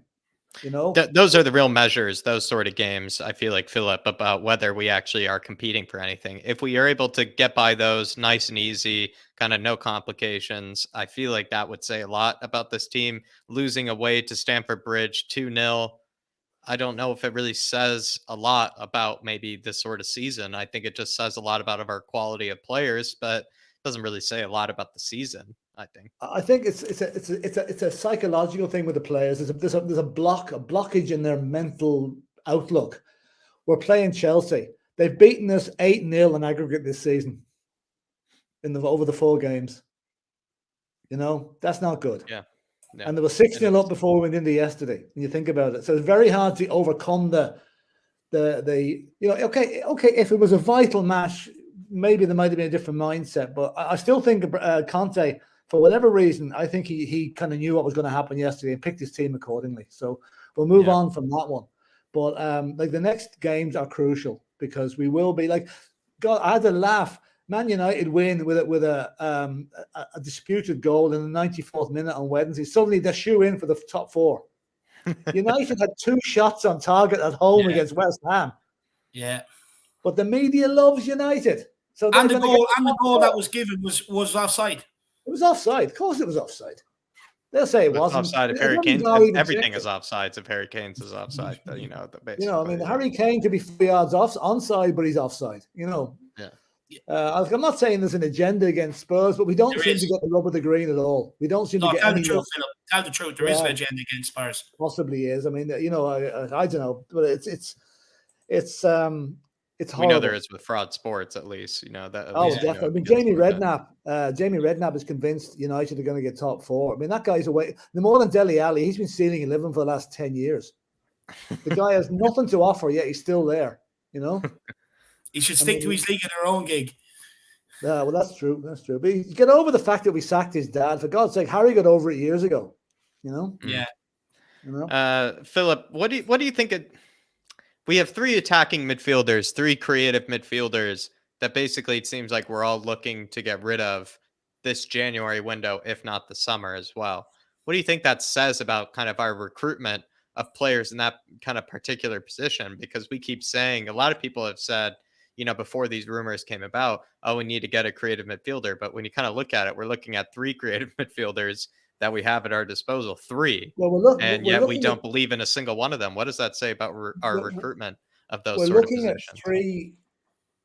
Speaker 6: You know,
Speaker 2: Those are the real measures, those sort of games, I feel like, Philip, about whether we actually are competing for anything. If we are able to get by those nice and easy, kind of no complications, I feel like that would say a lot about this team. Losing away to Stamford Bridge 2-0, I don't know if it really says a lot about maybe this sort of season. I think it just says a lot about our quality of players, but doesn't really say a lot about the season, I think.
Speaker 6: I think it's a psychological thing with the players. There's a blockage in their mental outlook. We're playing Chelsea. They've beaten us 8-0 in aggregate this season over the 4 games. You know, that's not good.
Speaker 2: Yeah.
Speaker 6: And there was 6-0 up before we went into yesterday. When you think about it, so it's very hard to overcome the okay. If it was a vital match, maybe there might have been a different mindset. But I still think Conte, for whatever reason, I think he kind of knew what was going to happen yesterday and picked his team accordingly. So we'll move on from that one. But like the next games are crucial because we will be like, God, I had to laugh. Man United win with a disputed goal in the 94th minute on Wednesday. Suddenly they're shoe in for the top 4. United had 2 shots on target at home against West Ham.
Speaker 1: Yeah.
Speaker 6: But the media loves United. So
Speaker 1: and the goal that was given was offside.
Speaker 6: It was offside. Of course it was offside. They'll say it wasn't.
Speaker 2: Offside if Harry Kane. Everything is offside if Harry Kane's is offside. You know,
Speaker 6: I mean, Harry Kane could be 3 yards onside, but he's offside. You know.
Speaker 2: Yeah.
Speaker 6: I'm not saying there's an agenda against Spurs, but we don't seem to get the rub of the green at all. We don't seem to get any.
Speaker 1: Tell the truth. There is an agenda against Spurs.
Speaker 6: Possibly is. I mean, you know, I don't know, but it's horrible.
Speaker 2: We know there is with Fraud Sports, at least. You know that.
Speaker 6: Definitely. I mean, Jamie Redknapp is convinced United are going to get top 4. I mean, that guy's away. The more than Dele Alli, he's been stealing 11 for the last 10 years. The guy has nothing to offer, yet he's still there. You know.
Speaker 1: He should stick to his league and their own gig.
Speaker 6: Yeah, well, that's true. That's true. But you get over the fact that we sacked his dad. For God's sake, Harry got over it years ago. You know?
Speaker 1: Yeah.
Speaker 6: You know?
Speaker 2: Philip, what do you think? We have 3 attacking midfielders, 3 creative midfielders that basically it seems like we're all looking to get rid of this January window, if not the summer as well. What do you think that says about kind of our recruitment of players in that kind of particular position? Because we keep saying, a lot of people have said, you know, before these rumors came about, oh, we need to get a creative midfielder. But when you kind of look at it, we're looking at 3 creative midfielders that we have at our disposal, 3.
Speaker 6: Well,
Speaker 2: yet we don't believe in a single one of them. What does that say about our recruitment of those sort of positions?
Speaker 6: We're looking at 3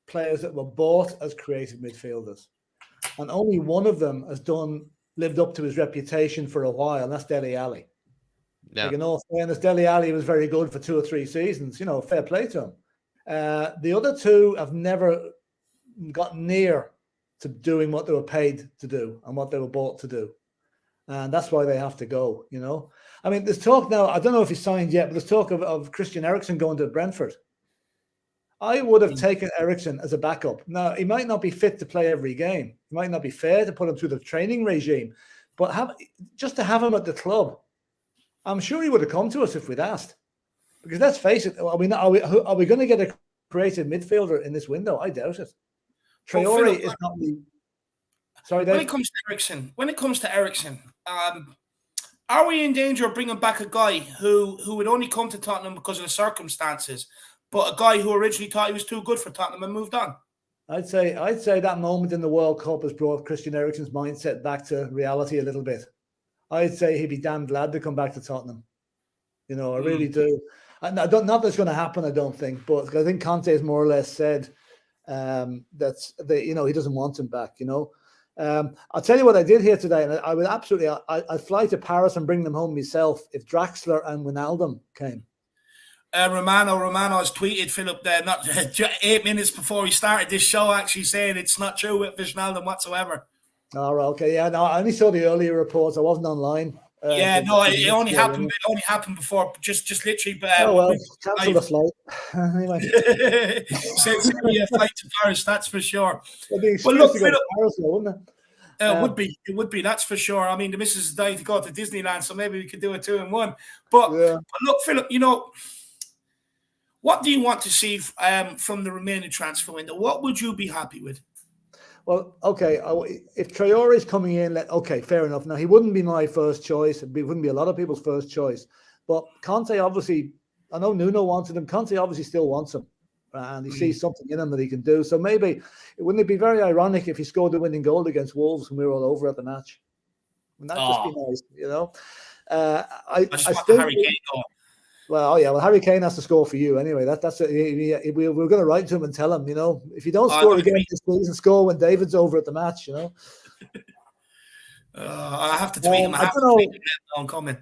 Speaker 6: players that were bought as creative midfielders. And only one of them has lived up to his reputation for a while, and that's Dele Alli.
Speaker 2: Yeah.
Speaker 6: Like in all fairness, Dele Alli was very good for 2 or 3 seasons. You know, fair play to him. The other 2 have never got near to doing what they were paid to do and what they were bought to do. And that's why they have to go, you know. I mean, there's talk now, I don't know if he's signed yet, but there's talk of Christian Eriksen going to Brentford. I would have taken Eriksen as a backup. Now, he might not be fit to play every game. It might not be fair to put him through the training regime, but just to have him at the club, I'm sure he would have come to us if we'd asked. Because let's face it, are we going to get a creative midfielder in this window? I doubt it. Traore is not the... Sorry, Dave.
Speaker 1: When it comes to Eriksen, are we in danger of bringing back a guy who would only come to Tottenham because of the circumstances, but a guy who originally thought he was too good for Tottenham and moved on?
Speaker 6: I'd say that moment in the World Cup has brought Christian Eriksen's mindset back to reality a little bit. I'd say he'd be damn glad to come back to Tottenham. You know, I really do. Not that's going to happen, I don't think, but I think Conte has more or less said he doesn't want him back. You know, I'll tell you what I did here today, and I would absolutely, I'd fly to Paris and bring them home myself if Draxler and Wijnaldum came.
Speaker 1: Romano has tweeted Philip there not 8 minutes before he started this show, actually saying it's not true with Wijnaldum whatsoever.
Speaker 6: All right, okay, yeah. No, I only saw the earlier reports. I wasn't online.
Speaker 1: It only happened. It only happened before. Just literally.
Speaker 6: Cancel the flight. Anyway,
Speaker 1: send me a flight to Paris. That's for sure.
Speaker 6: Well, look, to go to Paris, though, wouldn't it?
Speaker 1: It would be. That's for sure. I mean, the missus is dying to go to Disneyland, so maybe we could do a 2 in 1. But look, Philip, you know, what do you want to see from the remaining transfer window? What would you be happy with?
Speaker 6: Well, okay, if Traore is coming in, okay, fair enough. Now, he wouldn't be my first choice. It wouldn't be a lot of people's first choice. But Conte obviously, I know Nuno wanted him. Conte obviously still wants him. And he sees something in him that he can do. So maybe, wouldn't it be very ironic if he scored the winning goal against Wolves when we were all over at the match? Wouldn't that just be nice, you know? I still
Speaker 1: Harry Kane goal.
Speaker 6: Well, yeah. Well, Harry Kane has to score for you anyway. That's it. We're going to write to him and tell him, you know, if you don't score again this season, score when David's over at the match, you know.
Speaker 1: I have to tweet him.
Speaker 6: I don't know.
Speaker 1: On comment.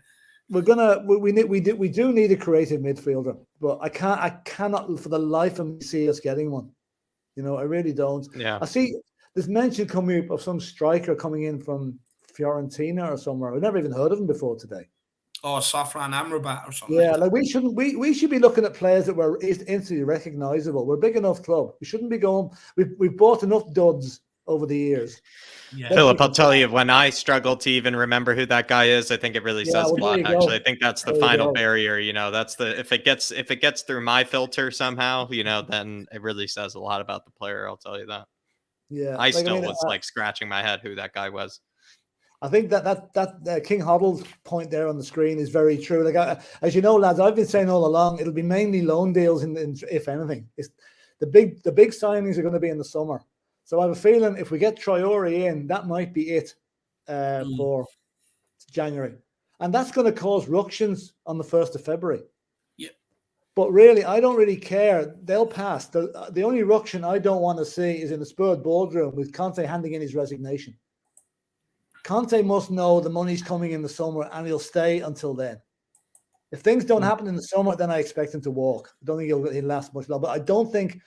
Speaker 6: We do need a creative midfielder, but I cannot for the life of me see us getting one. You know, I really don't.
Speaker 2: Yeah.
Speaker 6: I see there's mention coming up of some striker coming in from Fiorentina or somewhere. I've never even heard of him before today.
Speaker 1: Oh, Safran Amrabat or something.
Speaker 6: Yeah, like we should be looking at players that were instantly recognizable. We're a big enough club. We shouldn't be going. We've bought enough duds over the years.
Speaker 1: Yeah.
Speaker 2: Philip, I'll tell you, when I struggle to even remember who that guy is, I think it really says a lot. Actually, I think that's the final barrier. You know, that's if it gets through my filter somehow, you know, then it really says a lot about the player. I'll tell you that.
Speaker 6: Yeah,
Speaker 2: I still was scratching my head who that guy was.
Speaker 6: I think that King Hoddle's point there on the screen is very true. Like, as you know, lads, I've been saying all along, it'll be mainly loan deals, if anything. It's the big signings are going to be in the summer. So I have a feeling if we get Traore in, that might be it for January, and that's going to cause ructions on the 1st of February.
Speaker 1: Yeah,
Speaker 6: but really, I don't really care. They'll pass. The only ruction I don't want to see is in the Spurs boardroom with Conte handing in his resignation. Conte must know the money's coming in the summer and he'll stay until then. If things don't happen in the summer, then I expect him to walk. I don't think he'll last much longer. But I don't think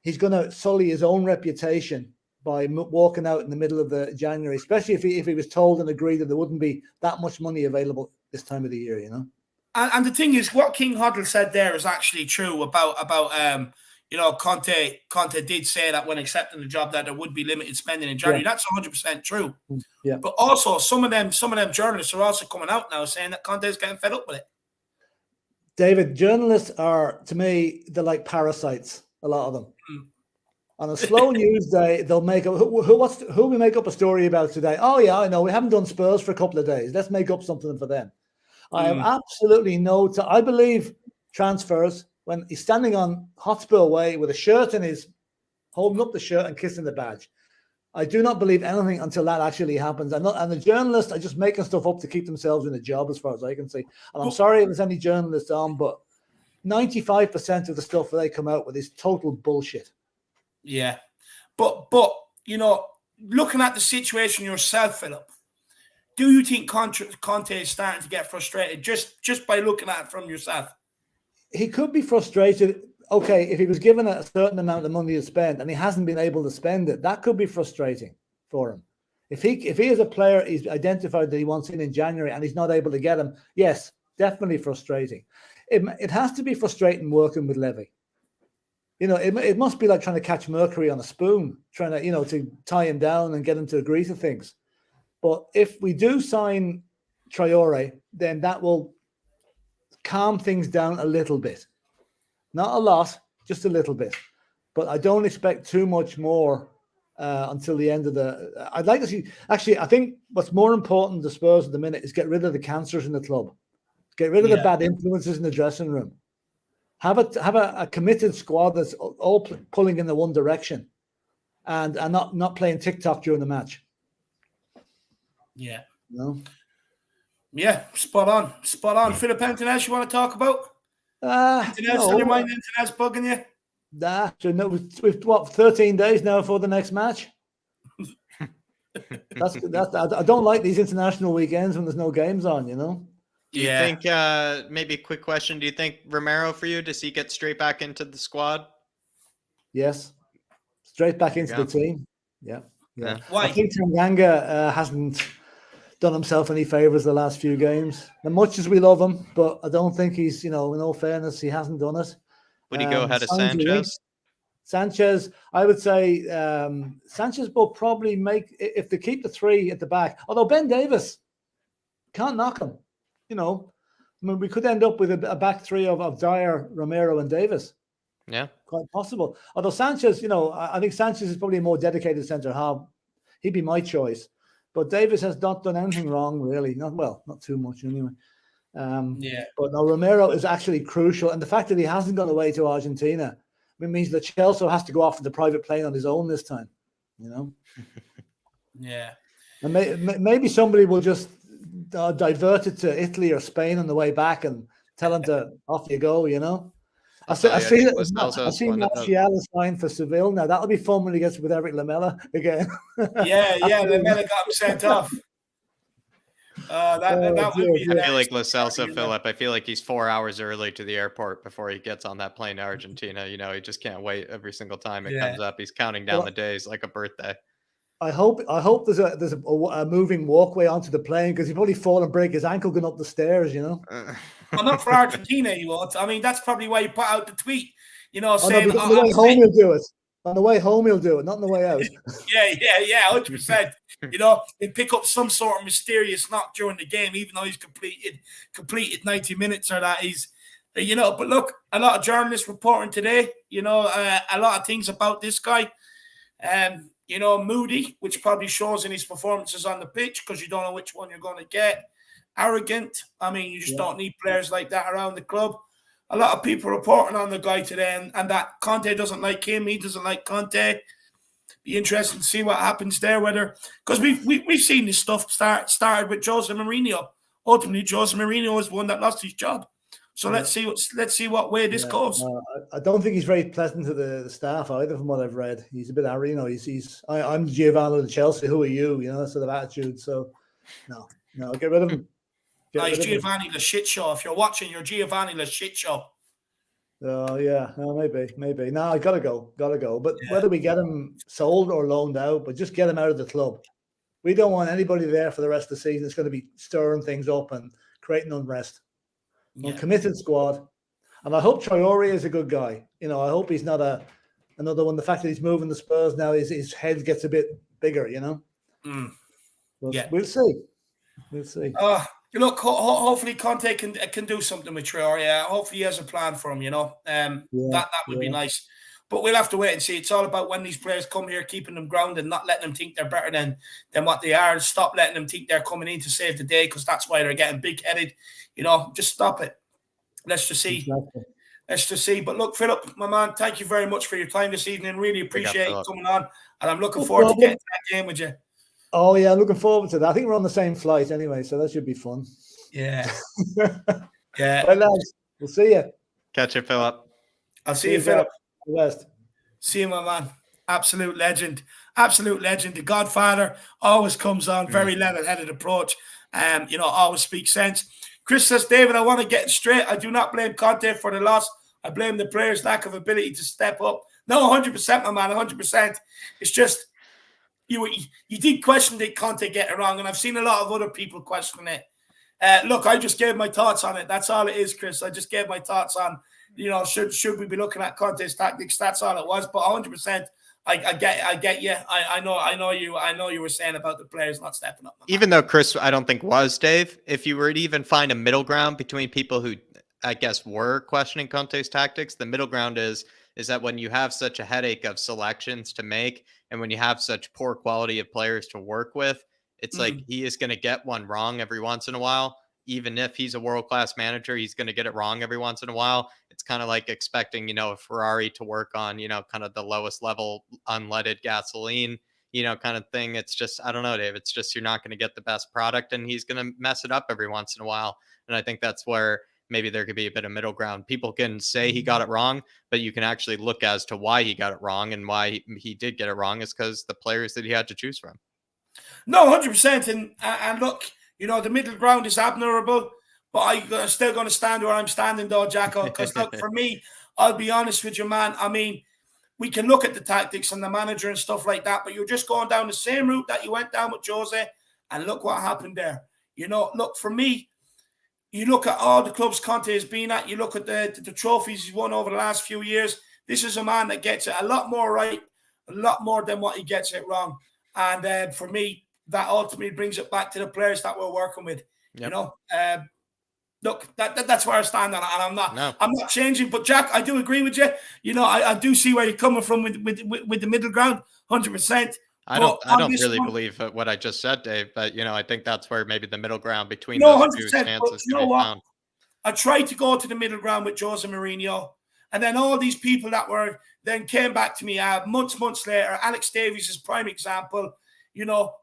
Speaker 6: he's going to sully his own reputation by walking out in the middle of the January, especially if he was told and agreed that there wouldn't be that much money available this time of the year, you know?
Speaker 1: And the thing is, what King Hoddle said there is actually true about you know, Conte did say that when accepting the job that there would be limited spending in January. Yeah. That's 100% true.
Speaker 6: Yeah.
Speaker 1: But also some of them journalists are also coming out now saying that Conte is getting fed up with it.
Speaker 6: David, journalists are, to me, they're like parasites, a lot of them. On a slow news day, they'll make up who we make up a story about today. Oh yeah, I know, we haven't done Spurs for a couple of days. Let's make up something for them. I have absolutely I believe transfers when he's standing on Hotspur Way with a shirt in his, holding up the shirt and kissing the badge. I do not believe anything until that actually happens. And the journalists are just making stuff up to keep themselves in a job, as far as I can see. And I'm sorry if there's any journalists on, but 95% of the stuff that they come out with is total bullshit.
Speaker 1: Yeah. But you know, looking at the situation yourself, Philip, do you think Conte is starting to get frustrated just by looking at it from yourself?
Speaker 6: He could be frustrated. Okay, if he was given a certain amount of money to spend and he hasn't been able to spend it, that could be frustrating for him. If he as a player, he's identified that he wants in January and he's not able to get him, yes, definitely frustrating. It has to be frustrating working with Levy. You know, it must be like trying to catch Mercury on a spoon, trying to, you know, to tie him down and get him to agree to things. But if we do sign Traore, then that will calm things down a little bit. Not a lot, just a little bit. But I don't expect too much more until the end of the... I'd like to see... Actually, I think what's more important to Spurs at the minute is get rid of the cancers in the club. Get rid of the bad influences in the dressing room. Have a committed squad that's all pulling in the one direction and not playing TikTok during the match.
Speaker 1: Yeah.
Speaker 6: No?
Speaker 1: Yeah, spot on. Philip, anything else you want to talk about? Anything else on your mind? Anything else bugging you?
Speaker 6: Nah, so no, we've 13 days now for the next match. That's I don't like these international weekends when there's no games on, you know.
Speaker 2: Do you think maybe a quick question? Do you think Romero for you, does he get straight back into the squad?
Speaker 6: Yes, straight back into the team. Yeah.
Speaker 1: Why?
Speaker 6: I think Tanganga hasn't done himself any favors the last few games. As much as we love him, but I don't think he's, you know, in all fairness, he hasn't done it.
Speaker 2: Would he go ahead of Sanchez?
Speaker 6: Sanchez, I would say Sanchez will probably make, if they keep the three at the back, although Ben Davis, can't knock him. You know, I mean, we could end up with a back three of Dyer, Romero, and Davis.
Speaker 2: Yeah.
Speaker 6: Quite possible. Although Sanchez, you know, I think Sanchez is probably a more dedicated centre half. He'd be my choice. But Davis has not done anything wrong, really. Not too much anyway. But no, Romero is actually crucial, and the fact that he hasn't gone away to Argentina means that Celso has to go off in the private plane on his own this time. You know.
Speaker 1: Yeah.
Speaker 6: And maybe somebody will just divert it to Italy or Spain on the way back and tell him to off you go. You know. I see Martial is signed for Seville now. That'll be fun when he gets with Eric Lamela again.
Speaker 1: Yeah, Lamela got him sent off. That would be.
Speaker 2: I feel like Lo Celso, Philip. I feel like he's 4 hours early to the airport before he gets on that plane to Argentina. You know, he just can't wait every single time it comes up. He's counting down the days like a birthday.
Speaker 6: I hope there's a moving walkway onto the plane, because he'd probably fall and break his ankle going up the stairs. You know.
Speaker 1: Well, not for Argentina, he won't. I mean, that's probably why he put out the tweet. You know, saying
Speaker 6: on the way home he'll do it. On the way home he'll do it, not on the way out.
Speaker 1: yeah, 100%. You know, he'd pick up some sort of mysterious knock during the game, even though he's completed 90 minutes or that. He's, you know. But look, a lot of journalists reporting today. You know, a lot of things about this guy. You know, moody, which probably shows in his performances on the pitch, because you don't know which one you're going to get. Arrogant. I mean, you just don't need players like that around the club. A lot of people reporting on the guy today, and that Conte doesn't like him. He doesn't like Conte. Be interesting to see what happens there. Whether, because we've seen this stuff started with Jose Mourinho. Ultimately, Jose Mourinho was the one that lost his job. So let's see what way this goes.
Speaker 6: I don't think he's very pleasant to the staff either, from what I've read. He's a bit, you know, I'm Giovanni of Chelsea. Who are you? You know, that sort of attitude. So no, get rid of him.
Speaker 1: He's Giovanni the shit show. If you're watching, you're Giovanni the shit show.
Speaker 6: Oh yeah, maybe. No, I gotta go. But whether we get him sold or loaned out, but just get him out of the club. We don't want anybody there for the rest of the season. It's going to be stirring things up and creating unrest. A committed squad, and I hope Traore is a good guy. You know, I hope he's not another one. The fact that he's moving the Spurs now, his head gets a bit bigger. You know. We'll see. Look,
Speaker 1: hopefully Conte can do something with Traore. Hopefully he has a plan for him, you know. That would be nice. But we'll have to wait and see. It's all about when these players come here, keeping them grounded, not letting them think they're better than what they are, and stop letting them think they're coming in to save the day, because that's why they're getting big-headed. You know, just stop it. Let's just see.
Speaker 6: Exactly.
Speaker 1: Let's just see. But look, Philip, my man, thank you very much for your time this evening. Really appreciate you coming on. And I'm looking forward to getting to that game with you.
Speaker 6: Oh, yeah, looking forward to that. I think we're on the same flight anyway, so that should be fun.
Speaker 1: Yeah.
Speaker 6: Well, lads, we'll see you.
Speaker 2: Catch you, Philip.
Speaker 1: I'll see you, Philip.
Speaker 6: West.
Speaker 1: See you, my man. Absolute legend. The Godfather always comes on, very level-headed approach. You know, always speaks sense. Chris says, David, I want to get it straight. I do not blame Conte for the loss. I blame the players' lack of ability to step up. No, 100%, my man, 100%. It's just, you did question, did Conte get it wrong? And I've seen a lot of other people question it. Look, I just gave my thoughts on it. That's all it is, Chris. I just gave my thoughts on, you know, should we be looking at Conte's tactics? That's all it was. But 100%, I get you. I know you were saying about the players not stepping up.
Speaker 2: Even though Chris, I don't think was, Dave, if you were to even find a middle ground between people who, I guess, were questioning Conte's tactics, the middle ground is that when you have such a headache of selections to make, and when you have such poor quality of players to work with, it's like he is going to get one wrong every once in a while. Even if he's a world-class manager, he's going to get it wrong every once in a while. It's kind of like expecting, you know, a Ferrari to work on, you know, kind of the lowest level unleaded gasoline, you know, kind of thing. It's just, I don't know, Dave. It's just, you're not going to get the best product, and he's going to mess it up every once in a while. And I think that's where maybe there could be a bit of middle ground. People can say he got it wrong, but you can actually look as to why he got it wrong, and why he did get it wrong is because the players that he had to choose from.
Speaker 1: No, 100%. And look, you know, the middle ground is admirable, but I'm still going to stand where I'm standing, though, Jacko, because look, for me, I'll be honest with you, man. I mean, we can look at the tactics and the manager and stuff like that, but you're just going down the same route that you went down with Jose, and look what happened there. You know, look, for me, you look at all the clubs Conte has been at, you look at the trophies he's won over the last few years. This is a man that gets it a lot more right, a lot more than what he gets it wrong. And for me, that ultimately brings it back to the players that we're working with. Yep. You know, look, that's where I stand on it, and I'm not changing. But Jack, I do agree with you. You know, I do see where you're coming from with the middle ground, 100%.
Speaker 2: I
Speaker 1: But
Speaker 2: don't
Speaker 1: on this
Speaker 2: really
Speaker 1: one,
Speaker 2: believe what I just said, Dave, but I think that's where maybe the middle ground between
Speaker 1: no,
Speaker 2: those two
Speaker 1: 100%. But
Speaker 2: stances
Speaker 1: you
Speaker 2: can
Speaker 1: know
Speaker 2: be
Speaker 1: what?
Speaker 2: found.
Speaker 1: I tried to go to the middle ground with Jose Mourinho. And then all these people that were then came back to me months later. Alex Davies is prime example.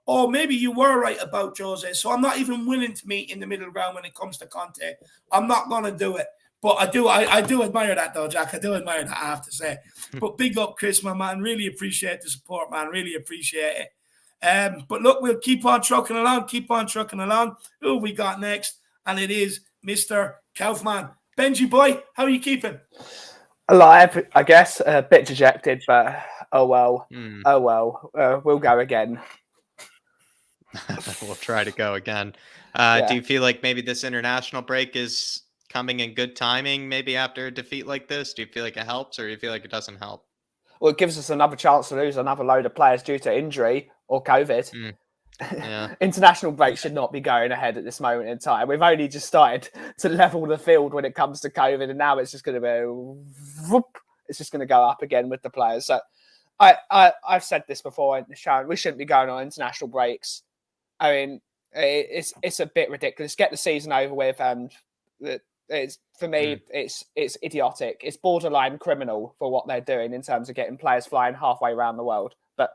Speaker 1: Oh, maybe you were right about Jose. So I'm not even willing to meet in the middle ground when it comes to Conte. I'm not going to do it. But I do admire that, though, Jack. I do admire that, I have to say. But big up, Chris, my man. Really appreciate the support, man. Really appreciate it. But look, we'll keep on trucking along. Who we got next? And it is Mr. Kaufman. Benji boy, how are you keeping?
Speaker 7: Alive, I guess. A bit dejected, but oh well.
Speaker 2: Hmm.
Speaker 7: Oh well. We'll go again.
Speaker 2: We'll try to go again.
Speaker 7: Yeah.
Speaker 2: Do you feel like maybe this international break is coming in good timing, maybe after a defeat like this? Do you feel like it helps, or do you feel like it doesn't help?
Speaker 7: Well, it gives us another chance to lose another load of players due to injury or COVID.
Speaker 2: Yeah.
Speaker 7: International break should not be going ahead at this moment in time. We've only just started to level the field when it comes to COVID, and now it's just going to be whoop, it's just going to go up again with the players. So I've said this before, Sharon, we shouldn't be going on international breaks. I mean, it's a bit ridiculous. Get the season over with, and it's for me, it's idiotic. It's borderline criminal for what they're doing in terms of getting players flying halfway around the world. But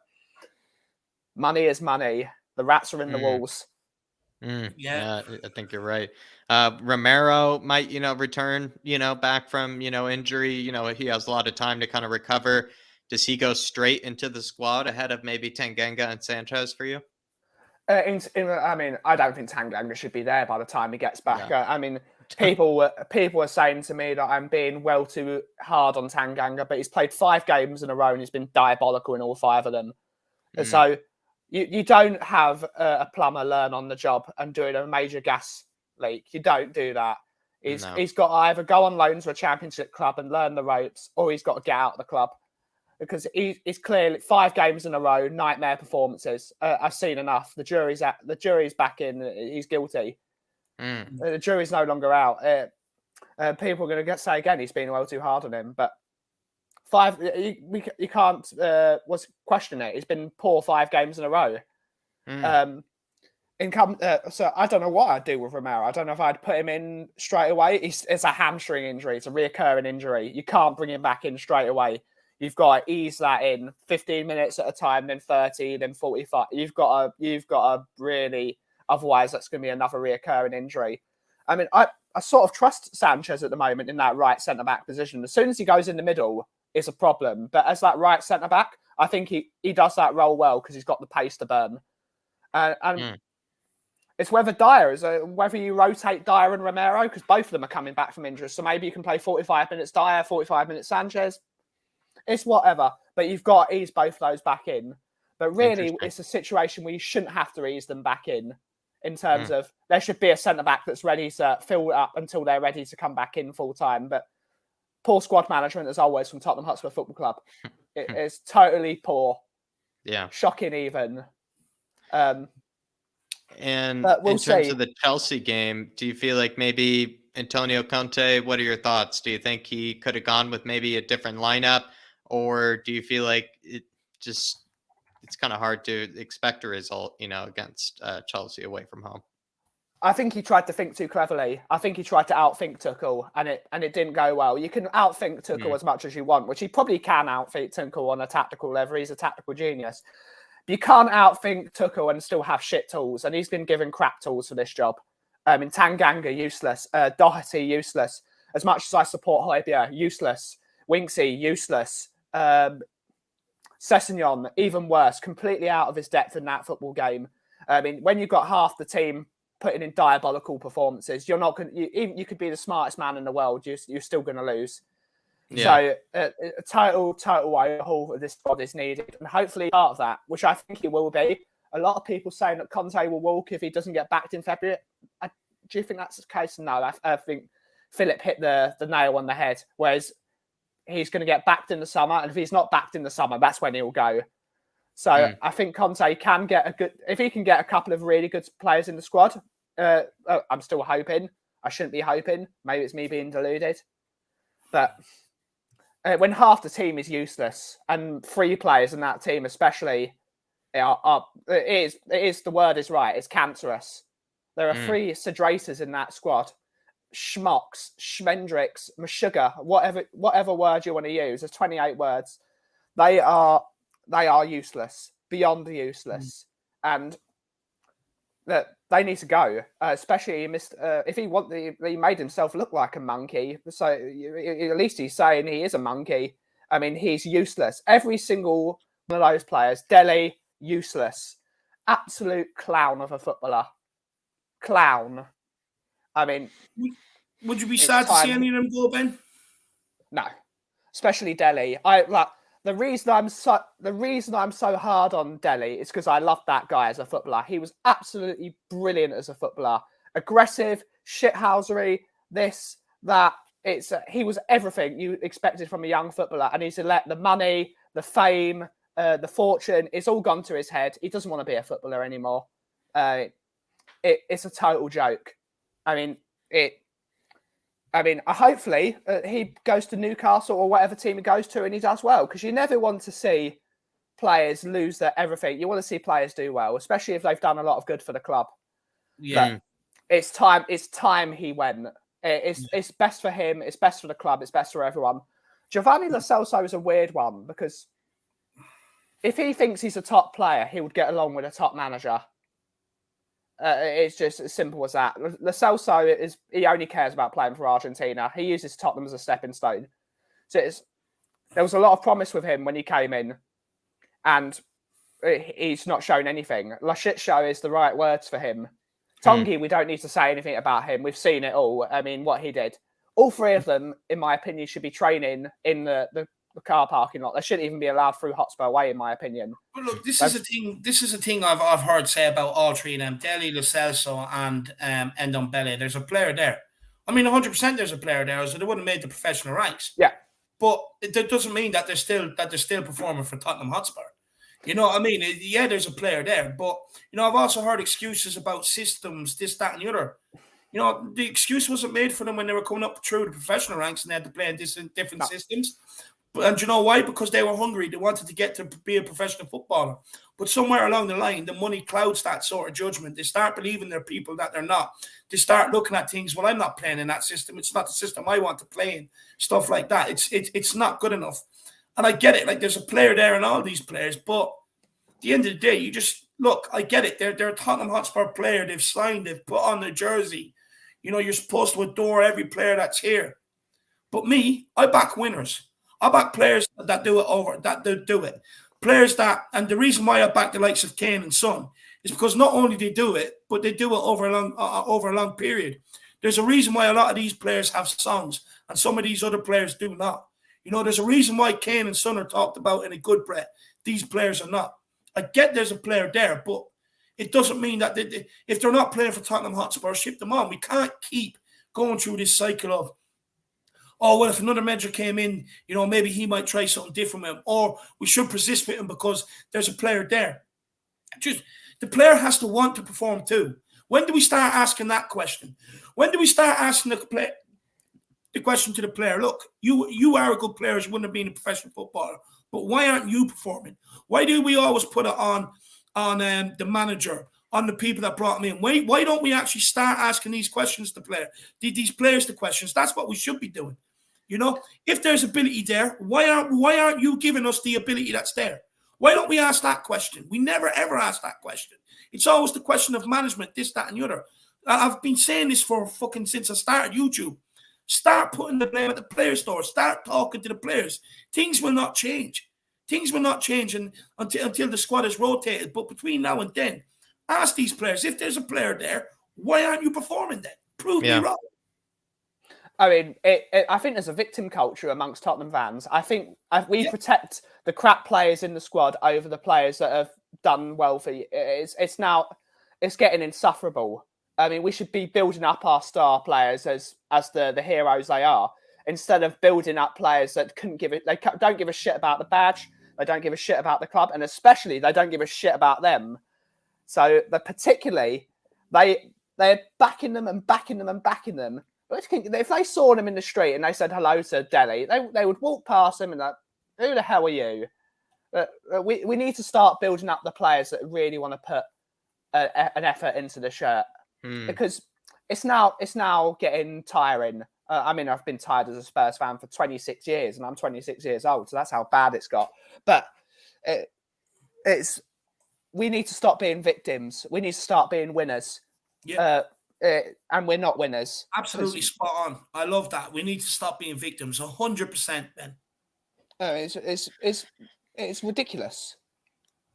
Speaker 7: money is money. The rats are in the walls.
Speaker 2: Yeah, I think you're right. Romero might, return, back from, injury. He has a lot of time to kind of recover. Does he go straight into the squad ahead of maybe Tanganga and Sanchez for you?
Speaker 7: I mean, I don't think Tanganga should be there by the time he gets back. Yeah. I mean, people are saying to me that I'm being well too hard on Tanganga, but he's played 5 games in a row and he's been diabolical in all 5 of them. So you don't have a plumber learn on the job and doing a major gas leak. You don't do that. He's got to either go on loan to a championship club and learn the ropes, or he's got to get out of the club. Because he's clearly 5 games in a row, nightmare performances. I've seen enough. The jury's back in. He's guilty. The jury's no longer out. People are going to say again he's been well too hard on him. But 5, you can't question it. He's been poor 5 games in a row. So I don't know what I'd do with Romero. I don't know if I'd put him in straight away. It's a hamstring injury. It's a reoccurring injury. You can't bring him back in straight away. You've got to ease that in 15 minutes at a time, then 30, then 45. You've got to really, otherwise that's going to be another reoccurring injury. I mean, I sort of trust Sanchez at the moment in that right centre-back position. As soon as he goes in the middle, it's a problem. But as that right centre-back, I think he does that role well because he's got the pace to burn. It's whether you rotate Dyer and Romero, because both of them are coming back from injuries. So maybe you can play 45 minutes Dyer, 45 minutes Sanchez. It's whatever, but you've got to ease both those back in. But really, it's a situation where you shouldn't have to ease them back in terms of there should be a centre-back that's ready to fill up until they're ready to come back in full-time. But poor squad management, as always, from Tottenham Hotspur Football Club. It's totally poor.
Speaker 2: Yeah.
Speaker 7: Shocking even.
Speaker 2: And in terms of the Chelsea game, do you feel like maybe Antonio Conte, what are your thoughts? Do you think he could have gone with maybe a different lineup? Or do you feel like it's kind of hard to expect a result, against Chelsea away from home?
Speaker 7: I think he tried to think too cleverly. I think he tried to outthink Tuchel, and it didn't go well. You can outthink Tuchel as much as you want, which he probably can outthink Tuchel on a tactical level. He's a tactical genius. But you can't outthink Tuchel and still have shit tools, and he's been given crap tools for this job. Tanganga, useless. Doherty, useless. As much as I support Højbjerg, useless. Winksy, useless. Sessegnon, even worse, completely out of his depth in that football game. I mean, when you've got half the team putting in diabolical performances, you're not going. You could be the smartest man in the world, you're still going to lose. Yeah. So a total overhaul of this squad is needed, and hopefully part of that, which I think he will be. A lot of people saying that Conte will walk if he doesn't get backed in February. Do you think that's the case? No, I think Philip hit the nail on the head. Whereas he's going to get backed in the summer, and if he's not backed in the summer, that's when he'll go. So I think Conte can get if he can get a couple of really good players in the squad. I'm still hoping. I shouldn't be hoping. Maybe it's me being deluded. But when half the team is useless, and 3 players in that team especially It is, the word is right. It's cancerous. There are 3 Sidrators in that squad. Schmocks, Schmendricks, Meshuggah, whatever word you want to use. There's 28 words. They are useless, beyond useless, and that they need to go. Especially if he made himself look like a monkey. So at least he's saying he is a monkey. I mean, he's useless. Every single one of those players, Dele, useless, absolute clown of a footballer. Clown. I mean,
Speaker 1: would you be sad to see any of them go, Ben?
Speaker 7: No, especially Dele. The reason I'm so hard on Dele is because I love that guy as a footballer. He was absolutely brilliant as a footballer. Aggressive, shithousery, this, that. He was everything you expected from a young footballer, and he's let the money, the fame, the fortune, it's all gone to his head. He doesn't want to be a footballer anymore. It's a total joke. Hopefully he goes to Newcastle or whatever team he goes to and he does well, because you never want to see players lose their everything. You want to see players do well, especially if they've done a lot of good for the club.
Speaker 1: Yeah.
Speaker 7: But it's time he went. It's best for him. It's best for the club. It's best for everyone. Giovanni Lo Celso is a weird one, because if he thinks he's a top player, he would get along with a top manager. It's just as simple as that. Lo Celso he only cares about playing for Argentina. He uses Tottenham as a stepping stone. So there was a lot of promise with him when he came in, and he's not shown anything. La shit show is the right words for him. Tongi, we don't need to say anything about him. We've seen it all. I mean, what he did. All 3 of them, in my opinion, should be training in the car parking lot. They shouldn't even be allowed through Hotspur Way, in my opinion.
Speaker 1: But look, this is a thing I've heard say about all 3 of them: Dele, Lo Celso, and Ndombele. There's a player there. I mean, 100% there's a player there, so they wouldn't have made the professional ranks.
Speaker 7: Yeah,
Speaker 1: but it doesn't mean that they're still performing for Tottenham Hotspur. You know what I mean? Yeah, there's a player there, but I've also heard excuses about systems, this, that, and the other. The excuse wasn't made for them when they were coming up through the professional ranks and they had to play in different systems. And you know why? Because they were hungry. They wanted to get to be a professional footballer. But somewhere along the line, the money clouds that sort of judgment. They start believing they're people that they're not. They start looking at things, well, I'm not playing in that system. It's not the system I want to play in. Stuff like that. It's not good enough. And I get it. Like, there's a player there in all these players. But at the end of the day, you just, look, I get it. They're a Tottenham Hotspur player. They've signed, they've put on their jersey. You're supposed to adore every player that's here. But me, I back winners. I back players that do it. Players that, and the reason why I back the likes of Kane and Son is because not only they do it, but they do it over a long period. There's a reason why a lot of these players have songs and some of these other players do not. There's a reason why Kane and Son are talked about in a good breath. These players are not. I get there's a player there, but it doesn't mean that if they're not playing for Tottenham Hotspur, ship them on. We can't keep going through this cycle of, oh, well, if another manager came in, maybe he might try something different with him, or we should persist with him because there's a player there. Just the player has to want to perform too. When do we start asking that question? When do we start asking the question to the player? Look, you are a good player. You wouldn't have been a professional footballer, but why aren't you performing? Why do we always put it on the manager, on the people that brought him in? Why don't we actually start asking these questions to these players the questions? That's what we should be doing. If there's ability there, why aren't you giving us the ability that's there? Why don't we ask that question? We never, ever ask that question. It's always the question of management, this, that, and the other. I've been saying this for fucking since I started YouTube. Start putting the blame at the players' door. Start talking to the players. Things will not change. Things will not change until the squad is rotated. But between now and then, ask these players, if there's a player there, why aren't you performing then? Prove me wrong.
Speaker 7: I mean, I think there's a victim culture amongst Tottenham fans. I think we protect the crap players in the squad over the players that have done well for you. It's getting insufferable. I mean, we should be building up our star players as the heroes they are, instead of building up players that they don't give a shit about the badge, they don't give a shit about the club, and especially they don't give a shit about them. So they're backing them and backing them and backing them. If they saw them in the street and they said hello to Dele, they would walk past him and like, who the hell are you? We need to start building up the players that really want to put an effort into the shirt, because it's now getting tiring. I mean, I've been tired as a Spurs fan for 26 years, and I'm 26 years old, so that's how bad it's got. But we need to stop being victims. We need to start being winners.
Speaker 1: Yeah.
Speaker 7: And we're not winners.
Speaker 1: Absolutely spot on. I love that. We need to stop being victims. 100%, Ben.
Speaker 7: It's ridiculous.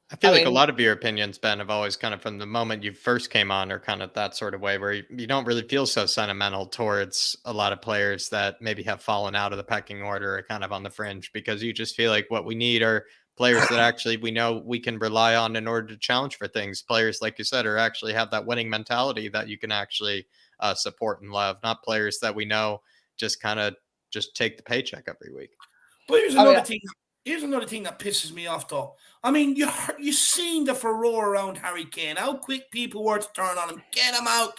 Speaker 2: I feel like a lot of your opinions, Ben, have always kind of from the moment you first came on are kind of that sort of way where you don't really feel so sentimental towards a lot of players that maybe have fallen out of the pecking order or kind of on the fringe, because you just feel like what we need are players that actually we know we can rely on in order to challenge for things. Players, like you said, are actually have that winning mentality that you can actually support and love, not players that we know just kind of just take the paycheck every week.
Speaker 1: But here's another thing. Here's another thing that pisses me off, though. I mean, you seen the furore around Harry Kane, how quick people were to turn on him, get him out,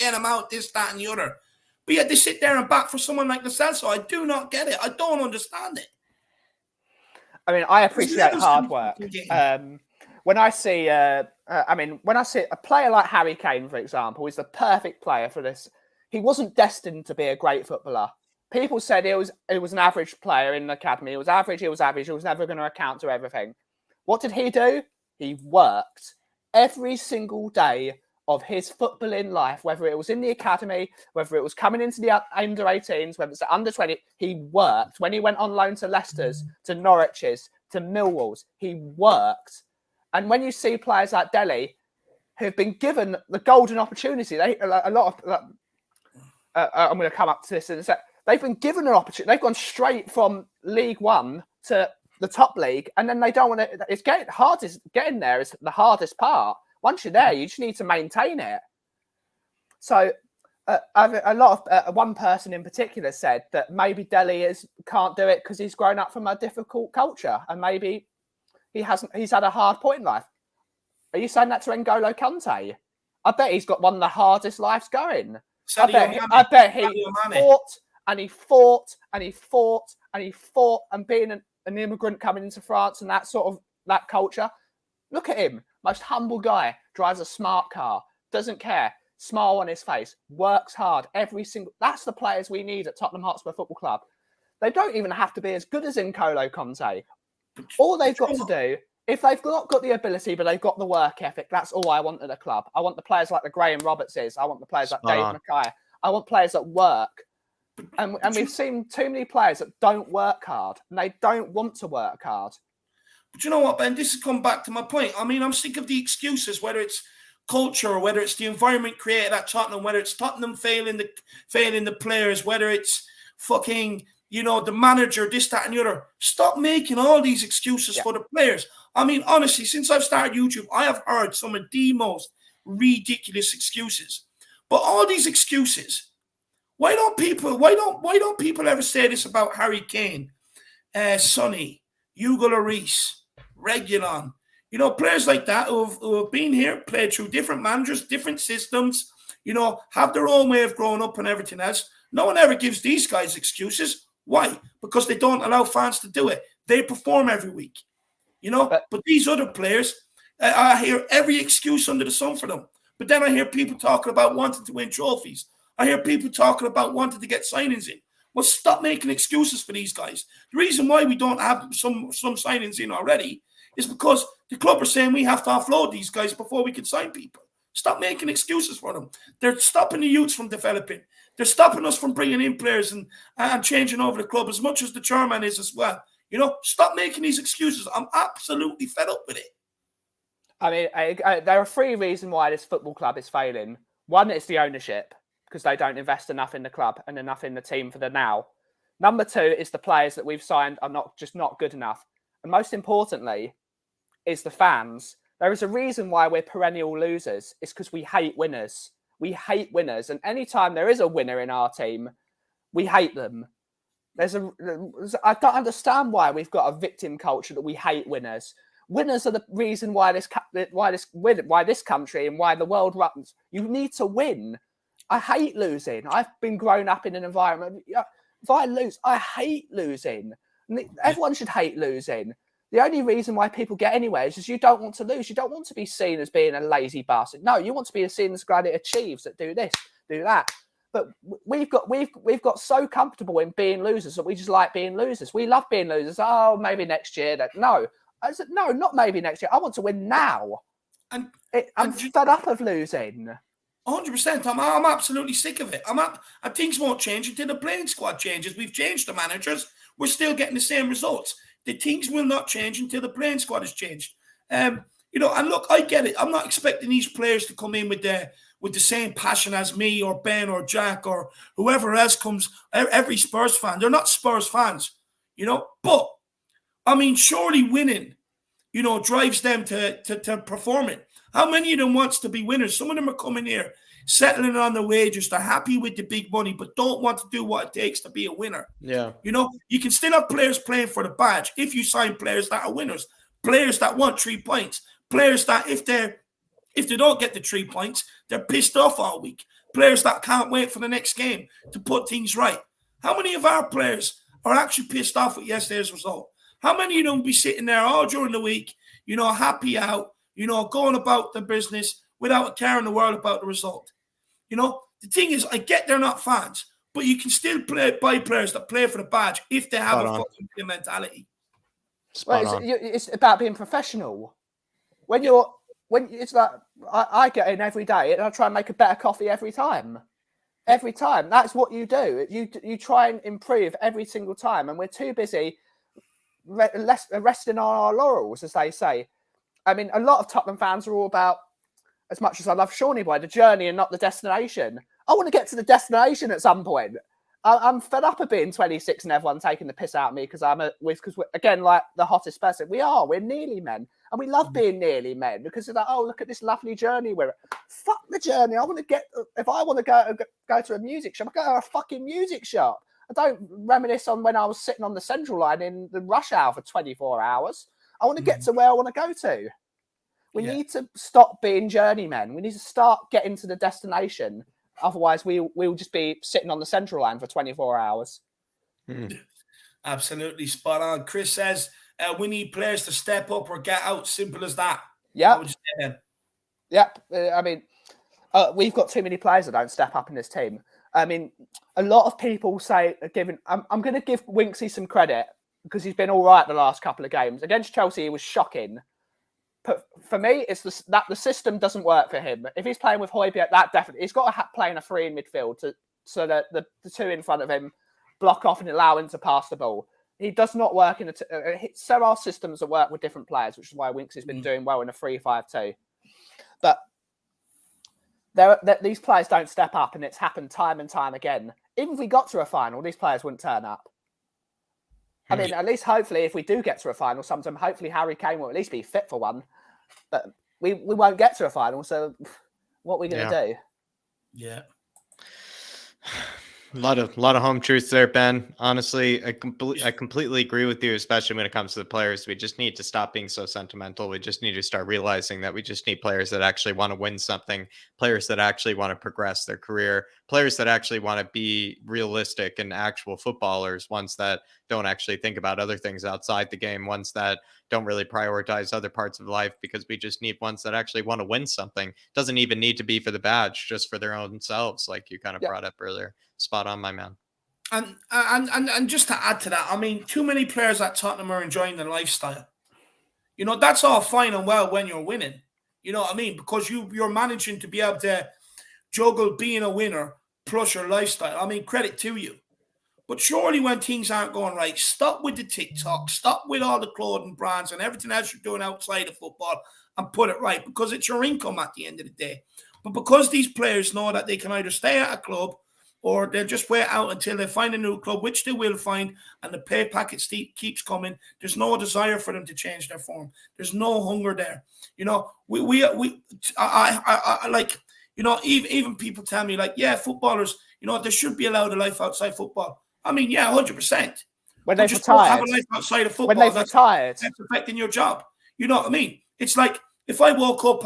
Speaker 1: this, that, and the other. But yet they sit there and back for someone like Celso. I do not get it. I don't understand it.
Speaker 7: I mean, I appreciate hard work. When I see, when I see a player like Harry Kane, for example, he's the perfect player for this. He wasn't destined to be a great footballer. People said he was an average player in the academy. He was average. He was never going to account to everything. What did he do? He worked every single day of his footballing life, whether it was in the academy, whether it was coming into the under 18s, whether it's the under 20. He worked. When he went on loan to Leicester's, to Norwich's, to Millwall's, he worked. And when you see players like Dele, who've been given the golden opportunity, I'm going to come up to this in a sec. They've been given an opportunity. They've gone straight from League One to the top league, and then they don't want to. It's getting there is the hardest part. Once you're there, you just need to maintain it. So, one person in particular said that maybe Dele can't do it because he's grown up from a difficult culture, and maybe he's had a hard point in life. Are you saying that to N'Golo Conte? I bet he's got one of the hardest lives going. I bet he fought. And he fought and he fought and he fought, and being an immigrant coming into France and that culture. Look at him, most humble guy, drives a smart car, doesn't care, smile on his face, works hard every single. That's the players we need at Tottenham Hotspur Football Club. They don't even have to be as good as N'Golo Conte. All they've got to do, if they've not got the ability but they've got the work ethic, that's all I want at a club. I want the players like the Graham Robertses. I want the players like Dave Mackay. I want players that work. And we've seen too many players that don't work hard, and they don't want to work hard.
Speaker 1: But you know what, Ben? This has come back to my point. I mean, I'm sick of the excuses, whether it's culture or whether it's the environment created at Tottenham, whether it's Tottenham failing the players, whether it's fucking, the manager, this, that, and the other. Stop making all these excuses for the players. I mean, honestly, since I've started YouTube, I have heard some of the most ridiculous excuses. But all these excuses, why don't people ever say this about Harry Kane, Sonny, Hugo Lloris, Reguilon? Players like that who have been here, played through different managers, different systems, have their own way of growing up and everything else. No one ever gives these guys excuses. Why? Because they don't allow fans to do it. They perform every week, But these other players, I hear every excuse under the sun for them. But then I hear people talking about wanting to win trophies. I hear people talking about wanting to get signings in. Well, stop making excuses for these guys. The reason why we don't have some signings in already is because the club are saying we have to offload these guys before we can sign people. Stop making excuses for them. They're stopping the youths from developing. They're stopping us from bringing in players and changing over the club as much as the chairman is as well. Stop making these excuses. I'm absolutely fed up with it.
Speaker 7: I mean, there are three reasons why this football club is failing. One, it's the ownership, because they don't invest enough in the club and enough in the team for the now. Number two is the players that we've signed are not good enough. And most importantly is the fans. There is a reason why we're perennial losers. It's because we hate winners. We hate winners. And anytime there is a winner in our team, we hate them. I don't understand why we've got a victim culture that we hate winners. Winners are the reason why this country and why the world runs. You need to win. I hate losing. I've been grown up in an environment. If I lose, I hate losing. Everyone should hate losing. The only reason why people get anywhere is just you don't want to lose. You don't want to be seen as being a lazy bastard. No, you want to be seen as glad it achieves that do this, do that. But we've got so comfortable in being losers that we just like being losers. We love being losers. Oh, maybe next year. No, I said no, not maybe next year. I want to win now. I'm fed up of losing.
Speaker 1: 100%. I'm absolutely sick of it. And things won't change until the playing squad changes. We've changed the managers. We're still getting the same results. The things will not change until the playing squad has changed. And look, I get it. I'm not expecting these players to come in with the same passion as me or Ben or Jack or whoever else comes. Every Spurs fan, they're not Spurs fans, But I mean, surely winning, drives them to performing. How many of them wants to be winners? Some of them are coming here, settling on the wages. They're happy with the big money, but don't want to do what it takes to be a winner.
Speaker 2: Yeah.
Speaker 1: You can still have players playing for the badge if you sign players that are winners, players that want 3 points, players that if they don't get the 3 points, they're pissed off all week, players that can't wait for the next game to put things right. How many of our players are actually pissed off with yesterday's result? How many of them be sitting there all during the week, happy out, going about the business without a care in the world about the result? The thing is, I get they're not fans, but you can still buy players that play for the badge if they have a fucking mentality.
Speaker 7: It's about being professional. When it's like I get in every day and I try and make a better coffee every time. Every time. That's what you do. You try and improve every single time, and we're too busy resting on our laurels, as they say. I mean, a lot of Tottenham fans are all about, as much as I love Shawnee Boy, the journey and not the destination. I want to get to the destination at some point. I'm fed up of being 26 and everyone taking the piss out of me because we're, again, like the hottest person. We're nearly men. And we love being nearly men because it's like, oh, look at this lovely journey. Fuck the journey. I want to if I want to go to a music shop, I go to a fucking music shop. I don't reminisce on when I was sitting on the Central Line in the rush hour for 24 hours. I want to get to where I want to go to. We need to stop being journeymen. We need to start getting to the destination. Otherwise, we'll just be sitting on the Central Line for 24 hours.
Speaker 1: Absolutely spot on. Chris says we need players to step up or get out. Simple as that.
Speaker 7: Yeah. Yep. I mean, we've got too many players that don't step up in this team. I mean, a lot of people say, I'm going to give Winksy some credit because he's been all right the last couple of games. Against Chelsea, he was shocking. But for me, it's that the system doesn't work for him. If he's playing with Højbjerg, that definitely he's got to play in a 3 in midfield so that the 2 in front of him block off and allow him to pass the ball. He does not work in there are systems that work with different players, which is why Winksy's been doing well in a 3-5-2. But these players don't step up, and it's happened time and time again. Even if we got to a final, these players wouldn't turn up. I mean, at least hopefully, if we do get to a final sometime, hopefully Harry Kane will at least be fit for one. But we won't get to a final, so what are we going to do?
Speaker 1: Yeah.
Speaker 2: A lot of home truths there, Ben. Honestly, I completely agree with you, especially when it comes to the players. We just need to stop being so sentimental. We just need to start realizing that we just need players that actually want to win something, players that actually want to progress their career, players that actually want to be realistic and actual footballers, ones that don't actually think about other things outside the game, ones that don't really prioritize other parts of life, because we just need ones that actually want to win something. Doesn't even need to be for the badge, just for their own selves, like you kind of brought up earlier. Spot on, my man.
Speaker 1: And just to add to that, I mean, too many players at Tottenham are enjoying the lifestyle. That's all fine and well when you're winning. You know what I mean? Because you're managing to be able to juggle being a winner plus your lifestyle. I mean, credit to you. But surely when things aren't going right, stop with the TikTok, stop with all the clothing brands and everything else you're doing outside of football and put it right, because it's your income at the end of the day. But because these players know that they can either stay at a club or they'll just wait out until they find a new club, which they will find, and the pay packet keeps coming. There's no desire for them to change their form. There's no hunger there. Even people tell me, like, yeah, footballers, they should be allowed a life outside football. I mean, yeah, 100%.
Speaker 7: When they've
Speaker 1: just
Speaker 7: retired.
Speaker 1: Have a life outside of football.
Speaker 7: When they've retired.
Speaker 1: That's affecting your job. You know what I mean? It's like if I woke up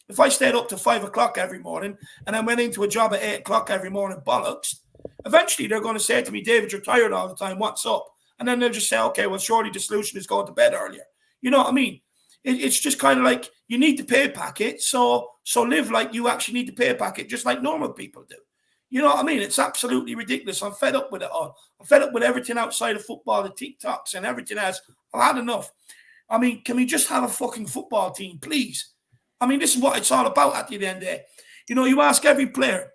Speaker 1: if I stayed up to 5 o'clock every morning and I went into a job at 8 o'clock every morning, bollocks, eventually they're going to say to me, David, you're tired all the time. What's up? And then they'll just say, okay, well, surely the solution is going to bed earlier. You know what I mean? It's just kind of like you need the pay packet, so live like you actually need the pay packet, just like normal people do. You know what I mean? It's absolutely ridiculous. I'm fed up with it all. I'm fed up with everything outside of football, the TikToks and everything else. I've had enough. I mean, can we just have a fucking football team, please? I mean, this is what it's all about at the end of the day. You know, you ask every player,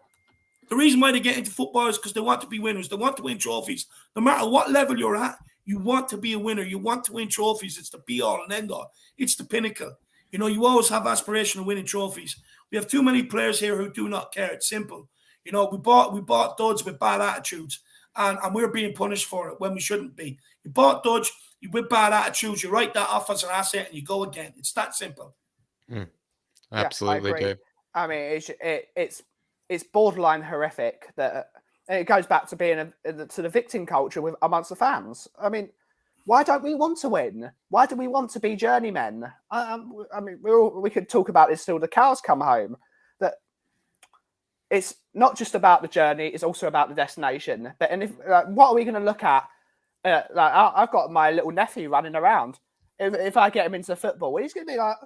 Speaker 1: the reason why they get into football is because they want to be winners. They want to win trophies. No matter what level you're at, you want to be a winner. You want to win trophies. It's the be-all and end-all. It's the pinnacle. You know, you always have aspiration of winning trophies. We have too many players here who do not care. It's simple. You know, we bought duds with bad attitudes, and we're being punished for it when we shouldn't be. You bought duds with bad attitudes. You write that off as an asset, and you go again. It's that simple.
Speaker 2: Absolutely,
Speaker 7: yeah, I agree.
Speaker 2: Dave.
Speaker 7: I mean, it's borderline horrific that it goes back to being to the victim culture amongst the fans. I mean, why don't we want to win? Why do we want to be journeymen? I mean, we could talk about this till the cows come home. That it's not just about the journey; it's also about the destination. But if what are we going to look at? I've got my little nephew running around. If I get him into football, he's going to be like,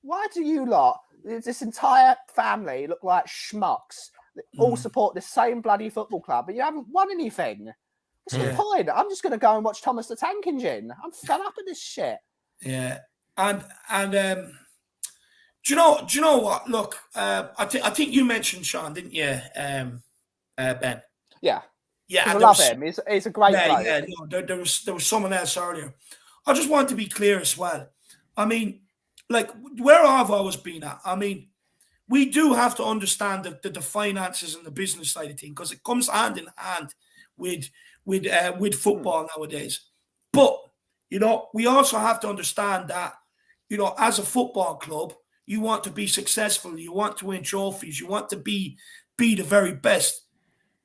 Speaker 7: "Why do you lot, this entire family, look like schmucks? All support the same bloody football club, but you haven't won anything. What's the point? I'm just going to go and watch Thomas the Tank Engine. I'm fed up with this shit."
Speaker 1: Yeah, and do you know what? Look, I think you mentioned Sean, didn't you, Ben?
Speaker 7: Yeah.
Speaker 1: Yeah,
Speaker 7: I love him. He's a great player.
Speaker 1: Yeah, no, there was someone else earlier. I just want to be clear as well. I mean, like where I've always been at. I mean, we do have to understand the finances and the business side of things because it comes hand in hand with football nowadays. But you know, we also have to understand that you know, as a football club, you want to be successful. You want to win trophies. You want to be the very best.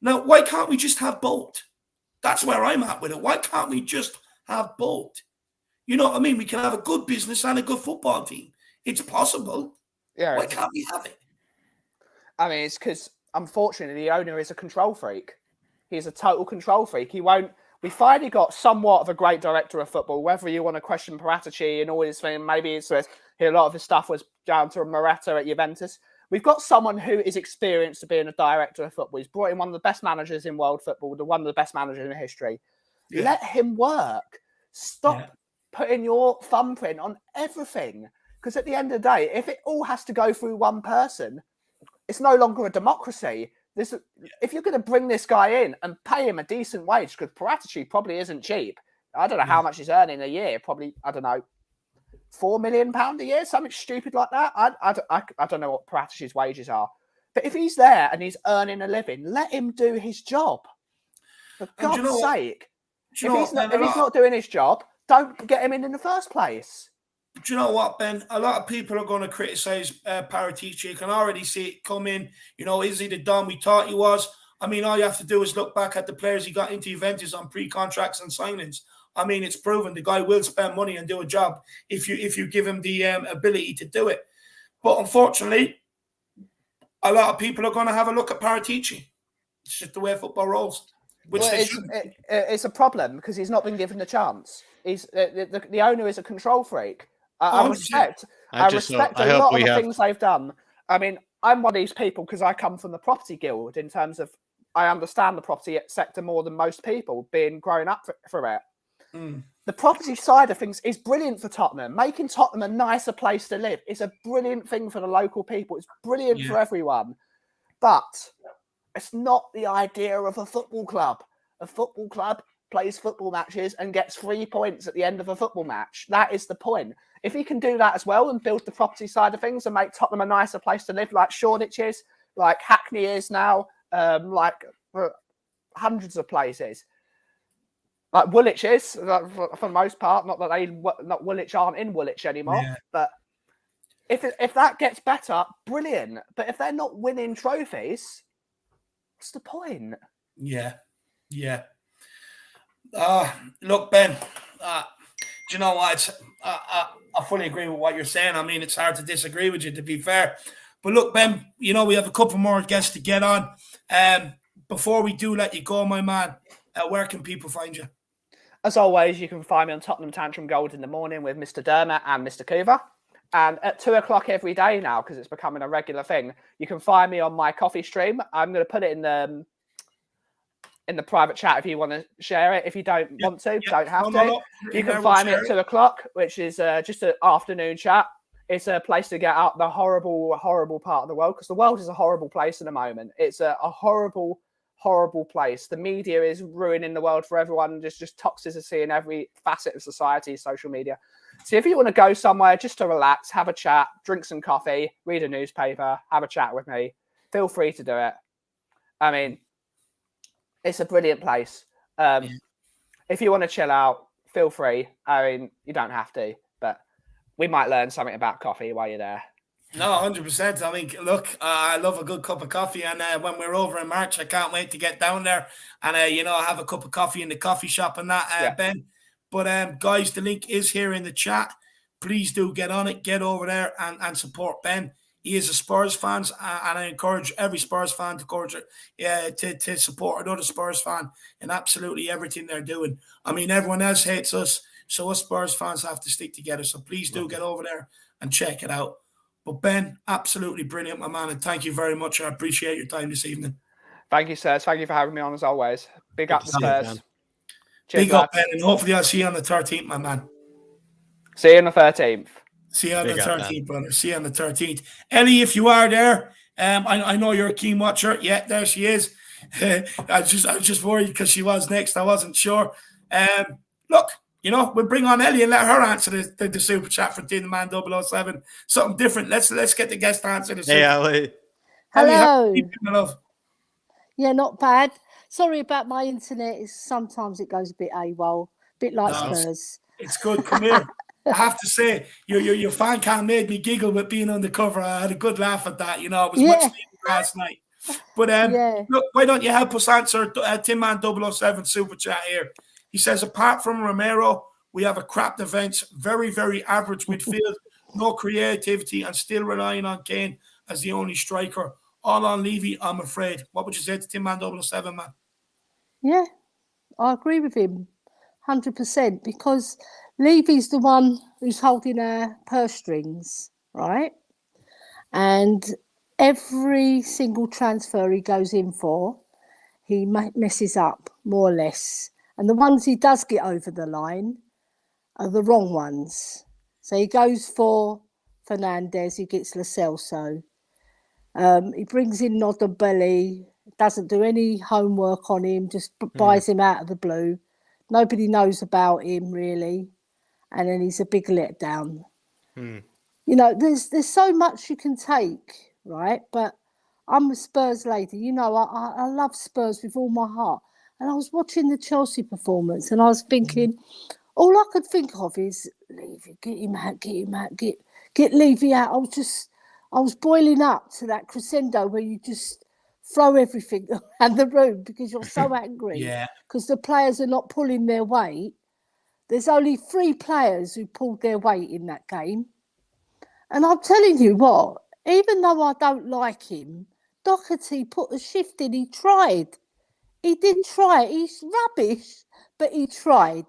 Speaker 1: Now, why can't we just have both? That's where I'm at with it. Why can't we just have both? You know what I mean? We can have a good business and a good football team. It's possible.
Speaker 7: Yeah.
Speaker 1: Why can't we have it?
Speaker 7: I mean, it's because, unfortunately, the owner is a control freak. He's a total control freak. He won't... We finally got somewhat of a great director of football, whether you want to question Paratici and all his things. Maybe it's a lot of his stuff was down to Morata at Juventus. We've got someone who is experienced to being a director of football. He's brought in one of the best managers in world football, one of the best managers in history. Yeah. Let him work. Stop putting your thumbprint on everything. Because at the end of the day, if it all has to go through one person, it's no longer a democracy. If you're going to bring this guy in and pay him a decent wage, because Paratici probably isn't cheap. I don't know how much he's earning a year. Probably, I don't know, £4 million a year, something stupid like that. I don't know what Paratici's wages are. But if he's there and he's earning a living, let him do his job. For God's sake. If he's not doing his job, don't get him in the first place.
Speaker 1: Do you know what, Ben? A lot of people are going to criticise Paratici. You can already see it come in. You know, is he the Don we thought he was? I mean, all you have to do is look back at the players he got into Juventus on pre-contracts and signings. I mean, it's proven the guy will spend money and do a job if you give him the ability to do it. But unfortunately, a lot of people are going to have a look at Paratici. It's just the way football rolls.
Speaker 7: It's a problem because he's not been given the chance. He's the owner is a control freak. I respect a lot of the things they've done. I mean, I'm one of these people because I come from the property guild in terms of I understand the property sector more than most people, being grown up for it. The property side of things is brilliant for Tottenham. Making Tottenham a nicer place to live is a brilliant thing for the local people. It's brilliant for everyone. But it's not the idea of a football club. A football club plays football matches and gets 3 points at the end of a football match. That is the point. If he can do that as well and build the property side of things and make Tottenham a nicer place to live, like Shoreditch is, like Hackney is now, like hundreds of places, like Woolwich is, for the most part. Not that Woolwich aren't in Woolwich anymore, but if that gets better, brilliant. But if they're not winning trophies, what's the point?
Speaker 1: Yeah. Look, Ben, do you know what? I fully agree with what you're saying. I mean, it's hard to disagree with you, to be fair. But look, Ben, you know, we have a couple more guests to get on. Before we do let you go, my man, where can people find you?
Speaker 7: As always, you can find me on Tottenham Tantrum Gold in the morning with Mr. Dermot and Mr. Coover. And at 2 o'clock every day now, because it's becoming a regular thing, you can find me on my coffee stream. I'm going to put it in the private chat if you want to share it. If you don't want to, don't have to. You can find me at 2 o'clock, which is just an afternoon chat. It's a place to get out the horrible, horrible part of the world, because the world is a horrible place at the moment. It's a horrible, horrible place. The media is ruining the world for everyone. There's just toxicity in every facet of society, social media. So if you want to go somewhere just to relax, have a chat, drink some coffee, read a newspaper, have a chat with me, feel free to do it. I mean, it's a brilliant place. If you want to chill out, feel free. I mean, you don't have to, but we might learn something about coffee while you're there.
Speaker 1: No, 100%. I mean, look, I love a good cup of coffee, and when we're over in March, I can't wait to get down there and have a cup of coffee in the coffee shop and that, Ben. But guys, the link is here in the chat. Please do get on it, get over there and support Ben. He is a Spurs fan, and I encourage every Spurs fan to support another Spurs fan in absolutely everything they're doing. I mean, everyone else hates us, so us Spurs fans have to stick together. So please do get over there and check it out. But Ben, absolutely brilliant, my man, and thank you very much. I appreciate your time this evening.
Speaker 7: Thank you, sirs. Thank you for having me on as always. Big up the Spurs.
Speaker 1: Cheers, big up, Ben, and hopefully I'll see you on the 13th, my man.
Speaker 7: See you on the 13th.
Speaker 1: See you on the 13th, brother. See you on the 13th. Ellie, if you are there, I know you're a keen watcher. Yeah, there she is. I was just worried because she was next. I wasn't sure. Look, we'll bring on Ellie and let her answer the super chat for Tin Man 007. Something different. Let's get the guest to answer the super.
Speaker 2: Hey, Ellie.
Speaker 8: Hello.
Speaker 1: Ellie, love?
Speaker 8: Yeah, not bad. Sorry about my internet. Sometimes it goes a bit AWOL, a bit like Spurs.
Speaker 1: It's good. Come here. I have to say, your fan cam made me giggle with being on the cover. I had a good laugh at that. It was much needed last night. But look, why don't you help us answer Tin Man 007 super chat here? He says, apart from Romero, we have a crap defense, very, very average midfield, no creativity, and still relying on Kane as the only striker. All on Levy, I'm afraid. What would you say to Tin Man 007, man?
Speaker 8: Yeah, I agree with him 100% because Levy's the one who's holding our purse strings, right? And every single transfer he goes in for, he messes up more or less. And the ones he does get over the line are the wrong ones. So he goes for Fernandez, he gets Celso. He brings in Ndombele, doesn't do any homework on him, just buys him out of the blue. Nobody knows about him, really. And then he's a big letdown. There's so much you can take, right? But I'm a Spurs lady. I love Spurs with all my heart. And I was watching the Chelsea performance and I was thinking, all I could think of is, Levy, get him out, get Levy out. I was boiling up to that crescendo where you just throw everything around the room because you're so angry. Because the players are not pulling their weight. There's only 3 players who pulled their weight in that game. And I'm telling you what, even though I don't like him, Doherty put a shift in. He tried. He did try. He's rubbish, but he tried.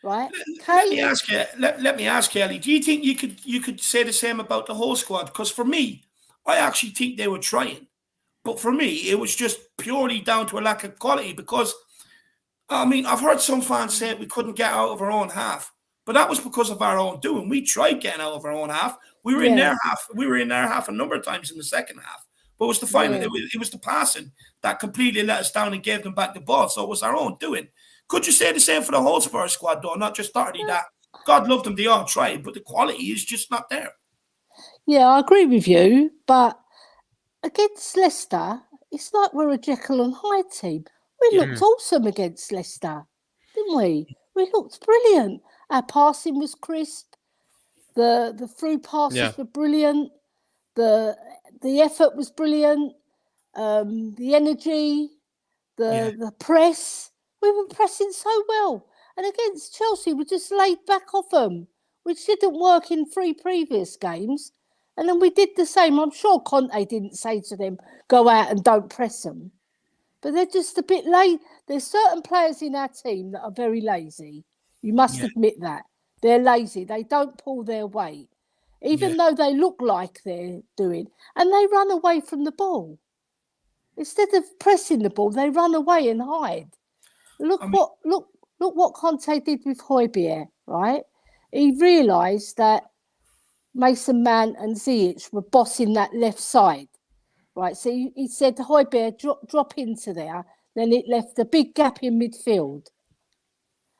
Speaker 8: Right?
Speaker 1: Let me ask you, Ellie. Do you think you could say the same about the whole squad? Because for me, I actually think they were trying, but for me, it was just purely down to a lack of quality. Because I mean, I've heard some fans say we couldn't get out of our own half, but that was because of our own doing. We tried getting out of our own half. We were in their half. We were in their half a number of times in the second half. But it was the final. It was the passing that completely let us down and gave them back the ball. So it was our own doing. Could you say the same for the whole Spurs squad, though? Not just Doherty, that God loved them, they all tried, but the quality is just not there.
Speaker 8: Yeah, I agree with you. But against Leicester, it's like we're a Jekyll and Hyde team. We looked awesome against Leicester, didn't we? We looked brilliant. Our passing was crisp. The through passes were brilliant. The effort was brilliant. The energy, the press. We were pressing so well. And against Chelsea, we just laid back off them, which didn't work in 3 previous games. And then we did the same. I'm sure Conte didn't say to them, go out and don't press them. But they're just a bit late. There's certain players in our team that are very lazy. You must
Speaker 1: Yeah.
Speaker 8: admit that. They're lazy. They don't pull their weight, even though they look like they're doing. And they run away from the ball. Instead of pressing the ball, they run away and hide. Look what Conte did with Højbjerg, right? He realised that Mason Mount and Ziyech were bossing that left side, right? So he said to Højbjerg, drop into there. Then it left a big gap in midfield.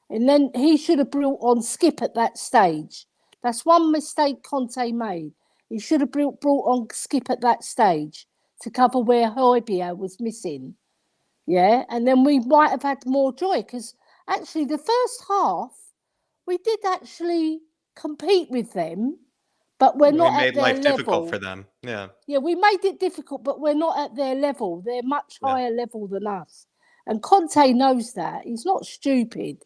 Speaker 8: And then he should have brought on Skip at that stage. That's one mistake Conte made. He should have brought on Skip at that stage to cover where Højbjerg was missing. Yeah, and then we might have had more joy because actually the first half, we did actually compete with them, but we're not at their level. We made life
Speaker 2: difficult for them. Yeah.
Speaker 8: Yeah, we made it difficult, but we're not at their level. They're much higher level than us. And Conte knows that. He's not stupid.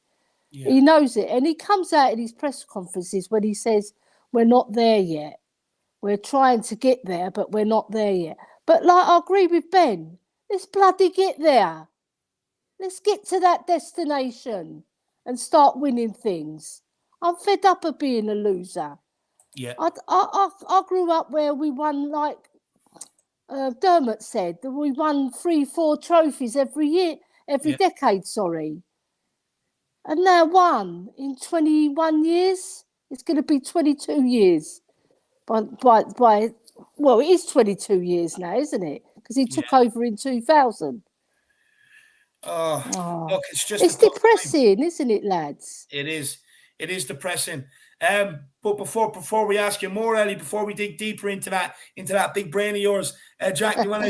Speaker 8: Yeah. He knows it. And he comes out in his press conferences when he says, we're not there yet. We're trying to get there, but we're not there yet. But like I agree with Ben, let's bloody get there. Let's get to that destination and start winning things. I'm fed up of being a loser.
Speaker 1: Yeah.
Speaker 8: I grew up where we won, like Dermot said, that we won 3-4 trophies every year, every decade, sorry. And now one in 21 years, it's going to be 22 years. Well, it is 22 years now, isn't it? Because he took over in 2000.
Speaker 1: Look,
Speaker 8: it's depressing, isn't it, lads?
Speaker 1: It is. It is depressing. But before we ask you more, Ellie, before we dig deeper into that big brain of yours, Jack, do you want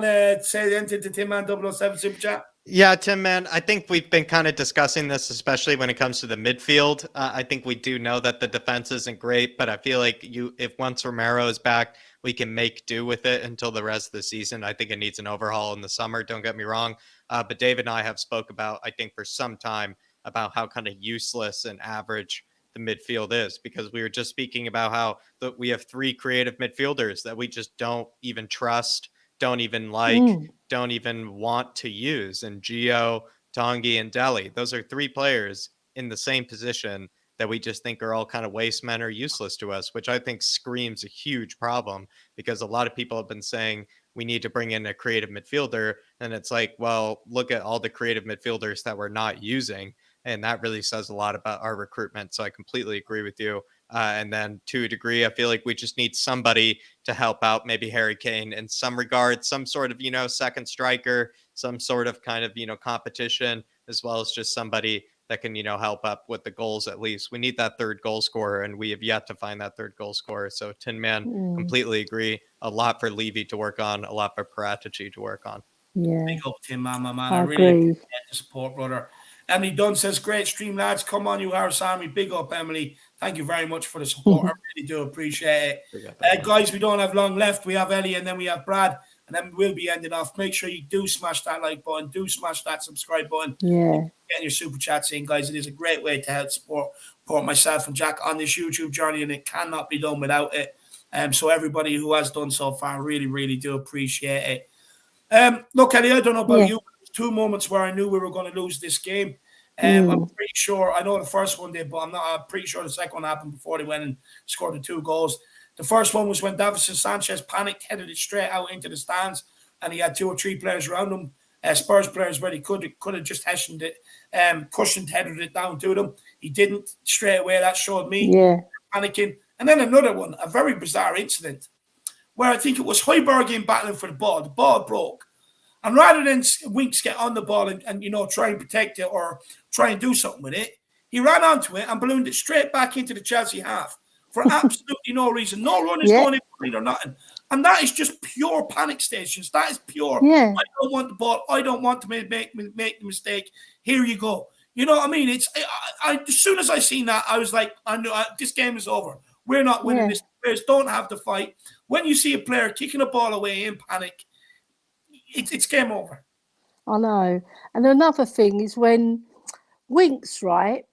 Speaker 1: to say anything to Tim Man 007 Super Chat?
Speaker 2: Yeah, Tim, man, I think we've been kind of discussing this, especially when it comes to the midfield. I think we do know that the defense isn't great, but I feel like if once Romero is back, we can make do with it until the rest of the season. I think it needs an overhaul in the summer. Don't get me wrong. But David and I have spoke about, I think for some time, about how kind of useless and average the midfield is, because we were just speaking about how we have three creative midfielders that we just don't even trust, don't even like, don't even want to use. And Gio, Tanguy, and Dele, those are three players in the same position that we just think are all kind of waste men or useless to us, which I think screams a huge problem, because a lot of people have been saying we need to bring in a creative midfielder. And it's like, well, look at all the creative midfielders that we're not using. And that really says a lot about our recruitment. So I completely agree with you. And then to a degree, I feel like we just need somebody to help out, maybe Harry Kane in some regard, some sort of, second striker, some sort of kind of, competition, as well as just somebody that can, help up with the goals at least. We need that third goal scorer, and we have yet to find that third goal scorer. So Tin Man, completely agree. A lot for Levy to work on, a lot for Paratici to work on.
Speaker 8: Yeah.
Speaker 1: Big up, Tim Man, my man.
Speaker 8: I
Speaker 1: really
Speaker 8: agree.
Speaker 1: appreciate the support, brother. Emily Dunn says, great stream, lads. Come on, you Harris Army. Big up, Emily. Thank you very much for the support. I really do appreciate it. Guys, we don't have long left. We have Ellie and then we have Brad, and then we'll be ending off. Make sure you do smash that like button. Do smash that subscribe button.
Speaker 8: Yeah.
Speaker 1: Getting your super chats in, guys. It is a great way to help support myself and Jack on this YouTube journey, and it cannot be done without it. So everybody who has done so far, really, really do appreciate it. Look, Ellie, I don't know about you. 2 moments where I knew we were going to lose this game. I'm pretty sure, I know the first one did, but I'm pretty sure the second one happened before they went and scored the 2 goals. The first one was when Davinson Sanchez panicked, headed it straight out into the stands, and he had 2 or 3 players around him, Spurs players, where he could have just cushioned it, headed it down to them. He didn't straight away. That showed me panicking. And then another one, a very bizarre incident, where I think it was Højbjerg battling for the ball broke. And rather than Winks get on the ball and try and protect it or try and do something with it, he ran onto it and ballooned it straight back into the Chelsea half for absolutely no reason. No run is going in or nothing. And that is just pure panic stations. That is pure.
Speaker 8: Yeah.
Speaker 1: I don't want the ball. I don't want to make the mistake. Here you go. You know what I mean? As soon as I seen that, I was like, I knew this game is over. We're not winning this. Players don't have the fight. When you see a player kicking a ball away in panic, it's game over.
Speaker 8: I know. And another thing is when Winks, right,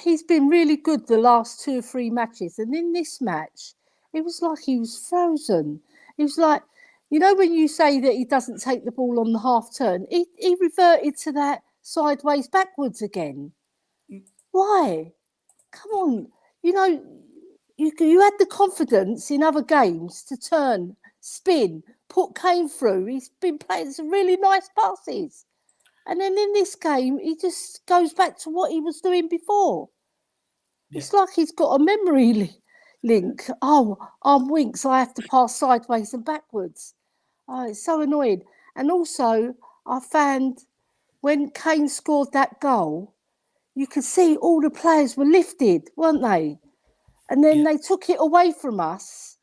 Speaker 8: he's been really good the last 2 or 3 matches. And in this match, it was like he was frozen. It was like, when you say that he doesn't take the ball on the half turn, he reverted to that sideways backwards again. Why? Come on. You know, you had the confidence in other games to turn, spin, put Kane through. He's been playing some really nice passes. And then in this game, he just goes back to what he was doing before.
Speaker 1: Yeah.
Speaker 8: It's like he's got a memory link. Oh, I'm Winks. I have to pass sideways and backwards. Oh, it's so annoying. And also, I found when Kane scored that goal, you could see all the players were lifted, weren't they? And then they took it away from us.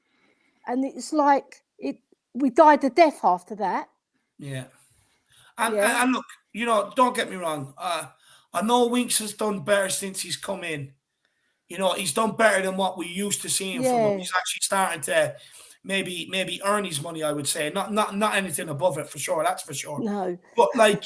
Speaker 8: And it's like we died a death after that.
Speaker 1: Yeah. And look, you know, don't get me wrong. I know Winks has done better since he's come in. You know, he's done better than what we used to seeing from him. He's actually starting to maybe earn his money, I would say. Not anything above it for sure, that's for sure.
Speaker 8: No.
Speaker 1: But like,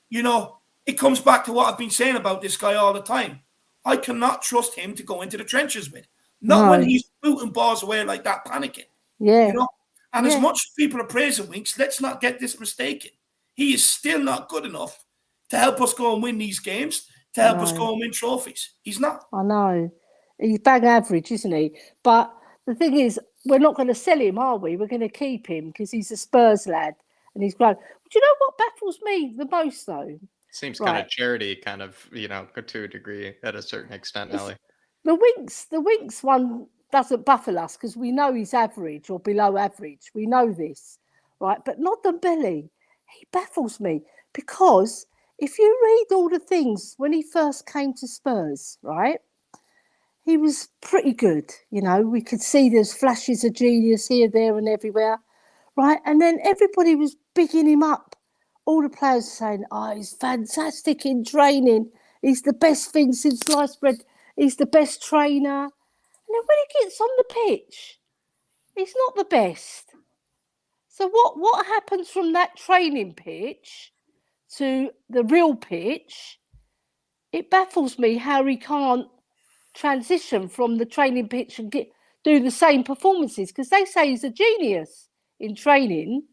Speaker 1: you know, it comes back to what I've been saying about this guy all the time. I cannot trust him to go into the trenches with. Not when he's booting balls away like that, panicking.
Speaker 8: Yeah.
Speaker 1: You know? And as much as people are praising Winks, let's not get this mistaken. He is still not good enough to help us go and win these games, to help us go and win trophies. He's not.
Speaker 8: I know. He's bang average, isn't he? But the thing is, we're not going to sell him, are we? We're going to keep him because he's a Spurs lad and he's grown. But you know what baffles me the most, though?
Speaker 2: Seems kind of charity, kind of, you know, to a degree, at a certain extent, Ellie.
Speaker 8: The Winks one doesn't baffle us because we know he's average or below average. We know this, right? But not Ndombele. He baffles me because if you read all the things when he first came to Spurs, right? He was pretty good, you know. We could see there's flashes of genius here, there, and everywhere, right? And then everybody was bigging him up. All the players saying, "Oh, he's fantastic in training. He's the best thing since sliced bread. He's the best trainer." And then when he gets on the pitch, he's not the best. So what happens from that training pitch to the real pitch? It baffles me how he can't transition from the training pitch and do the same performances because they say he's a genius in training.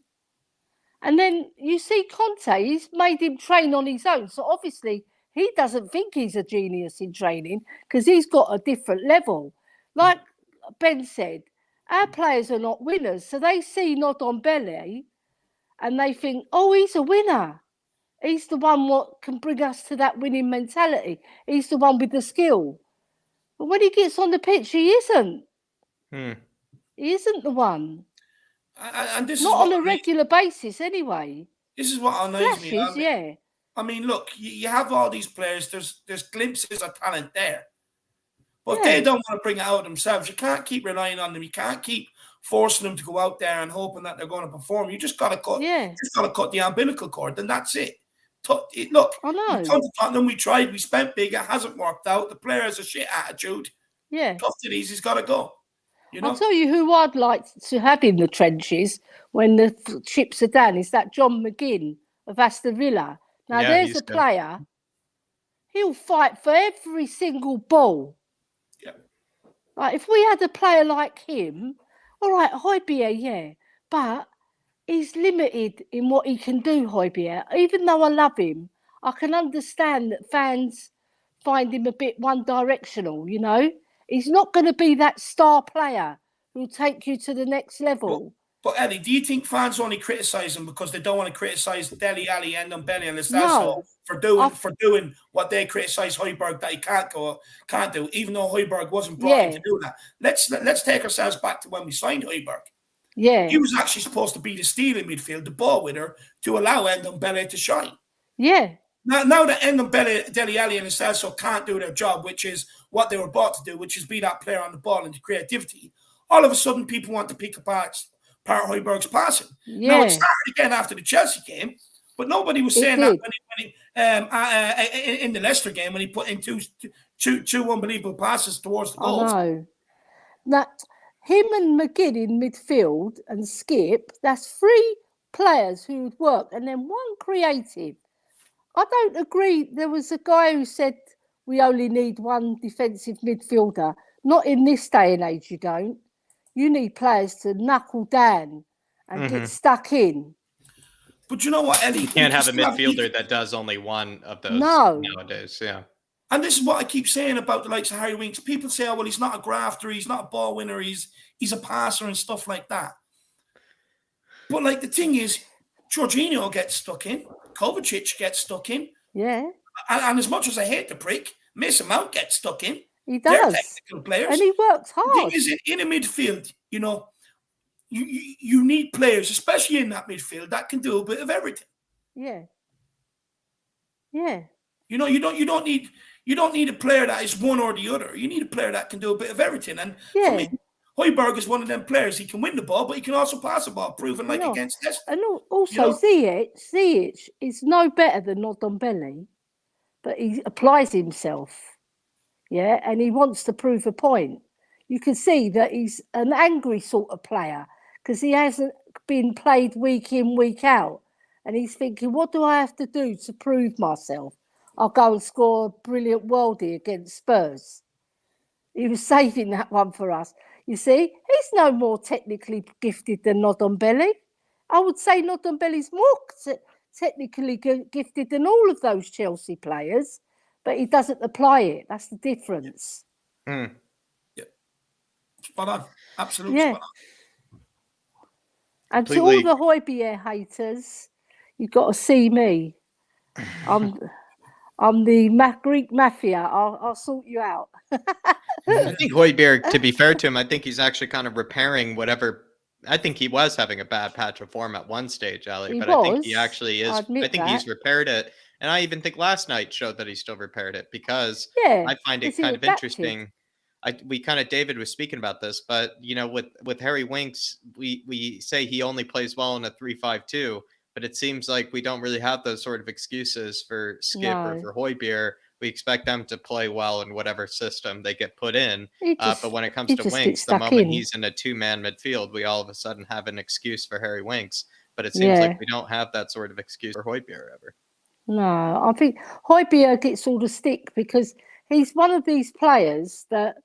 Speaker 8: And then you see Conte, he's made him train on his own. So obviously he doesn't think he's a genius in training because he's got a different level. Like Ben said, our players are not winners. So they see Ndombele and they think, oh, he's a winner. He's the one what can bring us to that winning mentality. He's the one with the skill. But when he gets on the pitch, he isn't. He isn't the one.
Speaker 1: And this
Speaker 8: not
Speaker 1: is
Speaker 8: on a regular basis, anyway.
Speaker 1: This is what annoys me.
Speaker 8: Yeah.
Speaker 1: I mean, look, you have all these players. There's glimpses of talent there, but they don't want to bring it out themselves. You can't keep relying on them. You can't keep forcing them to go out there and hoping that they're going to perform. You just got to cut. Just got to cut the umbilical cord, and that's it. Look,
Speaker 8: I know.
Speaker 1: We come to Tottenham, we tried, we spent big, it hasn't worked out. The player has a shit attitude.
Speaker 8: Yeah.
Speaker 1: Tough to these, he's got to go. You know?
Speaker 8: I'll tell you who I'd like to have in the trenches when the chips are down is that John McGinn of Aston Villa. Now, there's a player, he'll fight for every single ball.
Speaker 1: Yeah.
Speaker 8: Like, if we had a player like him, all right, Højbjerg, but he's limited in what he can do, Højbjerg. Even though I love him, I can understand that fans find him a bit one-directional, you know? He's not going to be that star player who'll take you to the next level.
Speaker 1: But Eddie, do you think fans only criticise him because they don't want to criticise Dele Alli and Ndombele and Celso for doing what they criticise Højbjerg that he can't do, even though Højbjerg wasn't brought in to do that? Let's take ourselves back to when we signed Højbjerg.
Speaker 8: Yeah.
Speaker 1: He was actually supposed to be the stealing midfield, the ball winner, to allow Ndombele to shine.
Speaker 8: Yeah.
Speaker 1: Now that Ndombele, Dele Alli and Celso can't do their job, which is what they were brought to do, which is be that player on the ball and the creativity, all of a sudden people want to pick apart Højbjerg's passing.
Speaker 8: Yeah.
Speaker 1: Now, it started again after the Chelsea game, but nobody was saying that in the Leicester game when he put in two unbelievable passes towards the goals.
Speaker 8: I know. That him and McGinn in midfield and Skip, that's 3 players who would work, and then 1 creative. I don't agree. There was a guy who said we only need 1 defensive midfielder. Not in this day and age, you don't. You need players to knuckle down and get stuck in.
Speaker 1: But you know what, Ellie?
Speaker 2: You can't have a midfielder that does only one of those nowadays. Yeah.
Speaker 1: And this is what I keep saying about the likes of Harry Winks. People say, oh, well, he's not a grafter, he's not a ball winner, he's a passer and stuff like that. But like the thing is, Jorginho gets stuck in, Kovacic gets stuck in.
Speaker 8: Yeah.
Speaker 1: And as much as I hate the prick, Mason Mount gets stuck in.
Speaker 8: He
Speaker 1: They're
Speaker 8: does.
Speaker 1: technical players.
Speaker 8: And he works
Speaker 1: The
Speaker 8: hard.
Speaker 1: thing is, in a midfield, you know, you need players, especially in that midfield, that can do a bit of everything.
Speaker 8: Yeah. Yeah.
Speaker 1: You know, you don't need a player that is one or the other. You need a player that can do a bit of everything. And for me, Højbjerg is one of them players. He can win the ball, but he can also pass the ball, proven like against this.
Speaker 8: And also, Ziyech is no better than Ndombele, but he applies himself. Yeah, and he wants to prove a point. You can see that he's an angry sort of player because he hasn't been played week in, week out. And he's thinking, what do I have to do to prove myself? I'll go and score a brilliant worldie against Spurs. He was saving that one for us. You see, he's no more technically gifted than Ndombele. I would say Ndombele's more technically gifted than all of those Chelsea players, but he doesn't apply it. That's the difference.
Speaker 1: Yeah. Spot on. Absolutely spot on.
Speaker 8: And to all the Højbjerg haters, you've got to see me. I'm the Greek mafia. I'll sort you out.
Speaker 2: I think Højbjerg, to be fair to him, I think he's actually kind of repairing whatever. I think he was having a bad patch of form at one stage, Ellie, I think he actually is. I think he's repaired it. And I even think last night showed that he still repaired it because I find it kind of interesting. David was speaking about this, but you know, with Harry Winks, we say he only plays well in a 3-5-2, but it seems like we don't really have those sort of excuses for Skip or for Højbjerg. We expect them to play well in whatever system they get put in. But when it comes to Winks, the moment he's in a two-man midfield, we all of a sudden have an excuse for Harry Winks. But it seems like we don't have that sort of excuse for Højbjerg ever.
Speaker 8: No, I think Højbjerg gets all the stick because he's one of these players that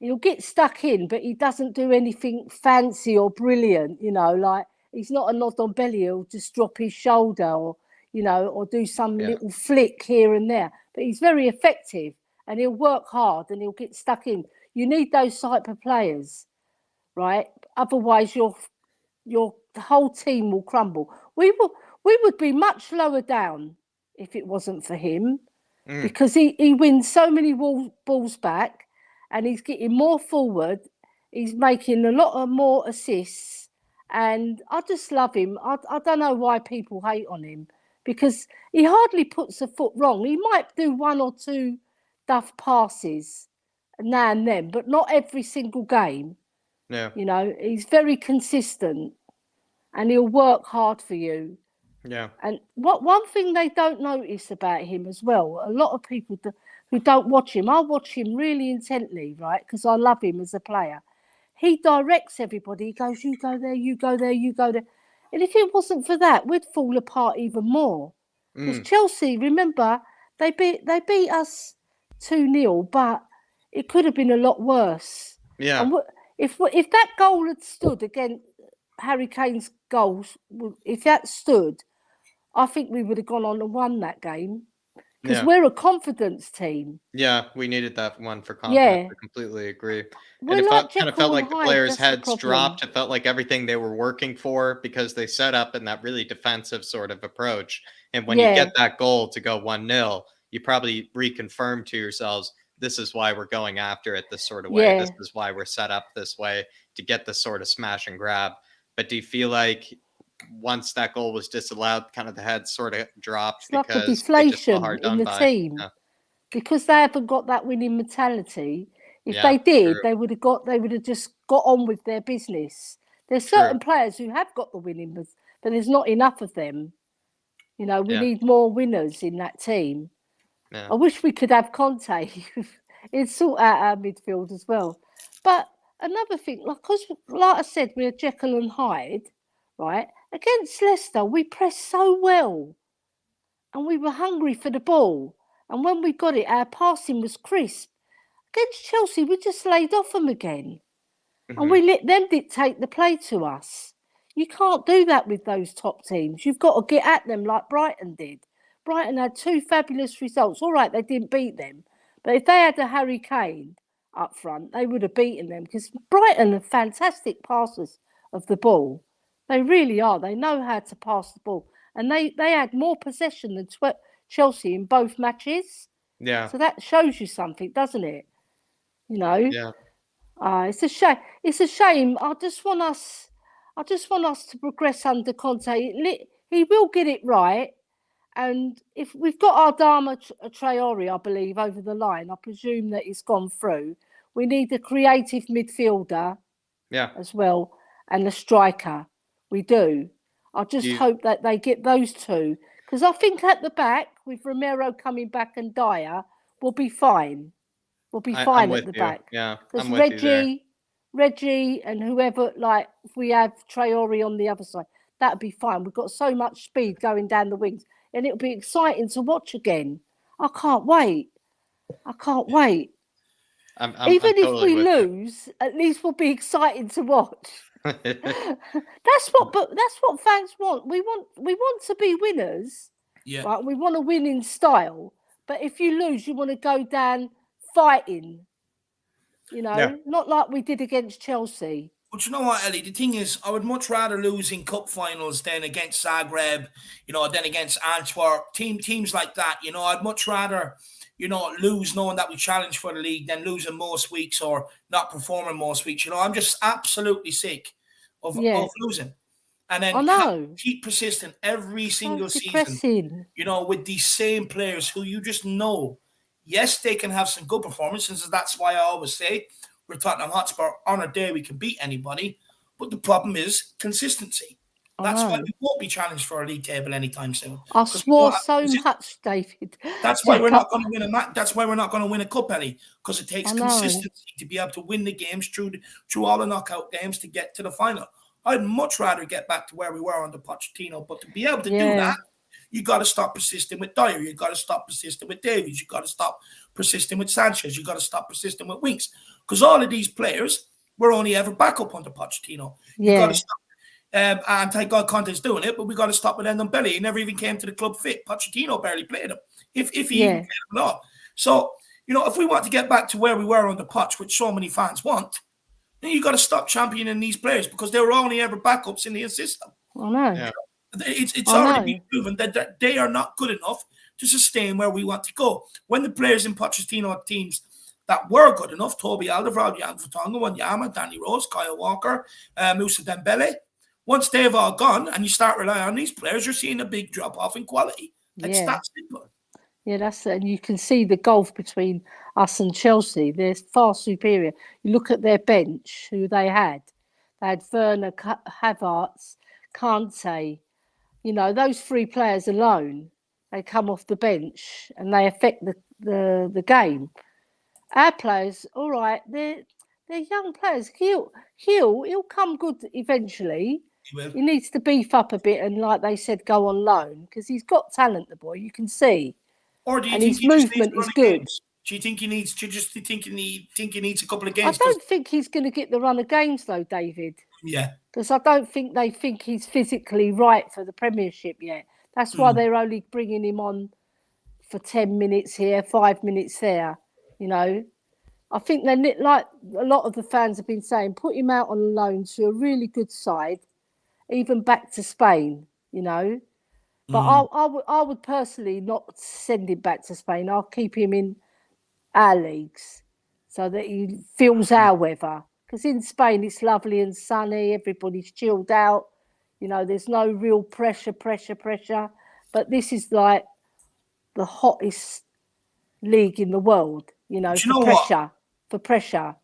Speaker 8: he'll get stuck in, but he doesn't do anything fancy or brilliant, you know, like he's not a Ndombele who'll just drop his shoulder or, you know, or do some little flick here and there. But he's very effective and he'll work hard and he'll get stuck in. You need those type of players, right? Otherwise, the whole team will crumble. We would be much lower down if it wasn't for him because he wins so many balls back and he's getting more forward. He's making a lot of more assists and I just love him. I don't know why people hate on him because he hardly puts a foot wrong. He might do one or two duff passes now and then, but not every single game. Yeah. You know, he's very consistent and he'll work hard for you. Yeah. And one thing they don't notice about him as well, a lot of people who don't watch him, I watch him really intently, right? Because I love him as a player. He directs everybody. He goes, you go there, you go there, you go there. And if it wasn't for that, we'd fall apart even more. Because Chelsea, remember, they beat us 2-0, but it could have been a lot worse. Yeah. And if that goal had stood against Harry Kane's goals, if that stood, I think we would have gone on and won that game. Because we're a confidence team.
Speaker 2: Yeah, we needed that one for confidence. I completely agree. And it kind of felt like the players' heads dropped. It felt like everything they were working for because they set up in that really defensive sort of approach. And when you get that goal to go 1-0, you probably reconfirm to yourselves, this is why we're going after it this sort of way. This is why we're set up this way to get this sort of smash and grab. But do you feel like once that goal was disallowed, kind of the head sort of dropped
Speaker 8: it's because like a deflation in the team because they haven't got that winning mentality. If they did, they would have just got on with their business. There's certain players who have got the winning, but there's not enough of them. You know, we need more winners in that team. Yeah. I wish we could have Conte. He'd sort out our midfield as well. But another thing, like I said, we're Jekyll and Hyde, right? Against Leicester, we pressed so well and we were hungry for the ball. And when we got it, our passing was crisp. Against Chelsea, we just laid off them again. And we let them dictate the play to us. You can't do that with those top teams. You've got to get at them like Brighton did. Brighton had 2 fabulous results. All right, they didn't beat them, But if they had a Harry Kane up front, they would have beaten them because Brighton are fantastic passers of the ball. They really are. They know how to pass the ball. And they had more possession than Chelsea in both matches.
Speaker 2: Yeah.
Speaker 8: So that shows you something, doesn't it? You know?
Speaker 2: Yeah.
Speaker 8: It's a shame. It's a shame. I just want us to progress under Conte. He will get it right. And if we've got Adama Traore, I believe, over the line, I presume that he's gone through. We need a creative midfielder as well and a striker. We do. I just hope that they get those two. Because I think at the back, with Romero coming back and Dyer, we'll be fine. We'll be fine at the back.
Speaker 2: Yeah,
Speaker 8: because
Speaker 2: I'm with you
Speaker 8: Reggie and whoever, like, if we have Traore on the other side, that'd be fine. We've got so much speed going down the wings, and it'll be exciting to watch again. I can't wait. Even if we lose, at least we'll be excited to watch. That's what fans want. We want to be winners.
Speaker 1: Yeah.
Speaker 8: Right? We want to win in style. But if you lose, you want to go down fighting. You know, not like we did against Chelsea.
Speaker 1: But you know what, Ellie? The thing is, I would much rather lose in cup finals than against Zagreb, than against Antwerp, teams like that. I'd much rather, lose knowing that we challenge for the league than losing most weeks or not performing most weeks. I'm just absolutely sick of losing. And then keep persistent every single season, with these same players who you just know. Yes, they can have some good performances, and that's why I always say we're Tottenham Hotspur. On a day, we can beat anybody. But the problem is consistency. That's why we won't be challenged for a league table anytime soon.
Speaker 8: I swore so much, David.
Speaker 1: That's why we're not going to win a match. That's why we're not going to win a cup, Ellie, because it takes consistency to be able to win the games through all the knockout games to get to the final. I'd much rather get back to where we were under Pochettino, but to be able to do that, you got to stop persisting with Dyer. You got to stop persisting with Davies. You got to stop persisting with Sanchez. You got to stop persisting with Winks, because all of these players were only ever backup under Pochettino. You got to stop. And thank God Conte's doing it, but we got to stop with Ndombele. He never even came to the club fit. Pochettino barely played him, if he even played him at all. So, if we want to get back to where we were under Poch, which so many fans want, then you got to stop championing these players because they were only ever backups in the system.
Speaker 8: I know.
Speaker 2: Yeah.
Speaker 1: It's already been proven that they are not good enough to sustain where we want to go. When the players in Pochettino teams that were good enough, Toby Alderweireld, Jan Vertonghen, Wanyama, Danny Rose, Kyle Walker, Moussa Dembele, once they've all gone and you start relying on these players, you're seeing a big drop-off in quality. It's that simple.
Speaker 8: Yeah, that's it. And you can see the gulf between us and Chelsea. They're far superior. You look at their bench, who they had. They had Werner, Havertz, Conte. Those three players alone, they come off the bench and they affect the game. Our players, all right, they're young players. He'll come good eventually. He needs to beef up a bit and, like they said, go on loan because he's got talent, the boy. You can see.
Speaker 1: Or do you
Speaker 8: and
Speaker 1: think
Speaker 8: his movement is good?
Speaker 1: Games? Do you think he needs to just think he needs a couple of games?
Speaker 8: I don't think he's going to get the run of games though, David.
Speaker 1: Yeah.
Speaker 8: Because I don't think they think he's physically right for the Premiership yet. That's why they're only bringing him on for 10 minutes here, 5 minutes there. I think they're like a lot of the fans have been saying, put him out on loan to a really good side, even back to Spain, But I would personally not send him back to Spain. I'll keep him in our leagues so that he feels our weather. Because in Spain, it's lovely and sunny. Everybody's chilled out. There's no real pressure. But this is like the hottest league in the world, for pressure.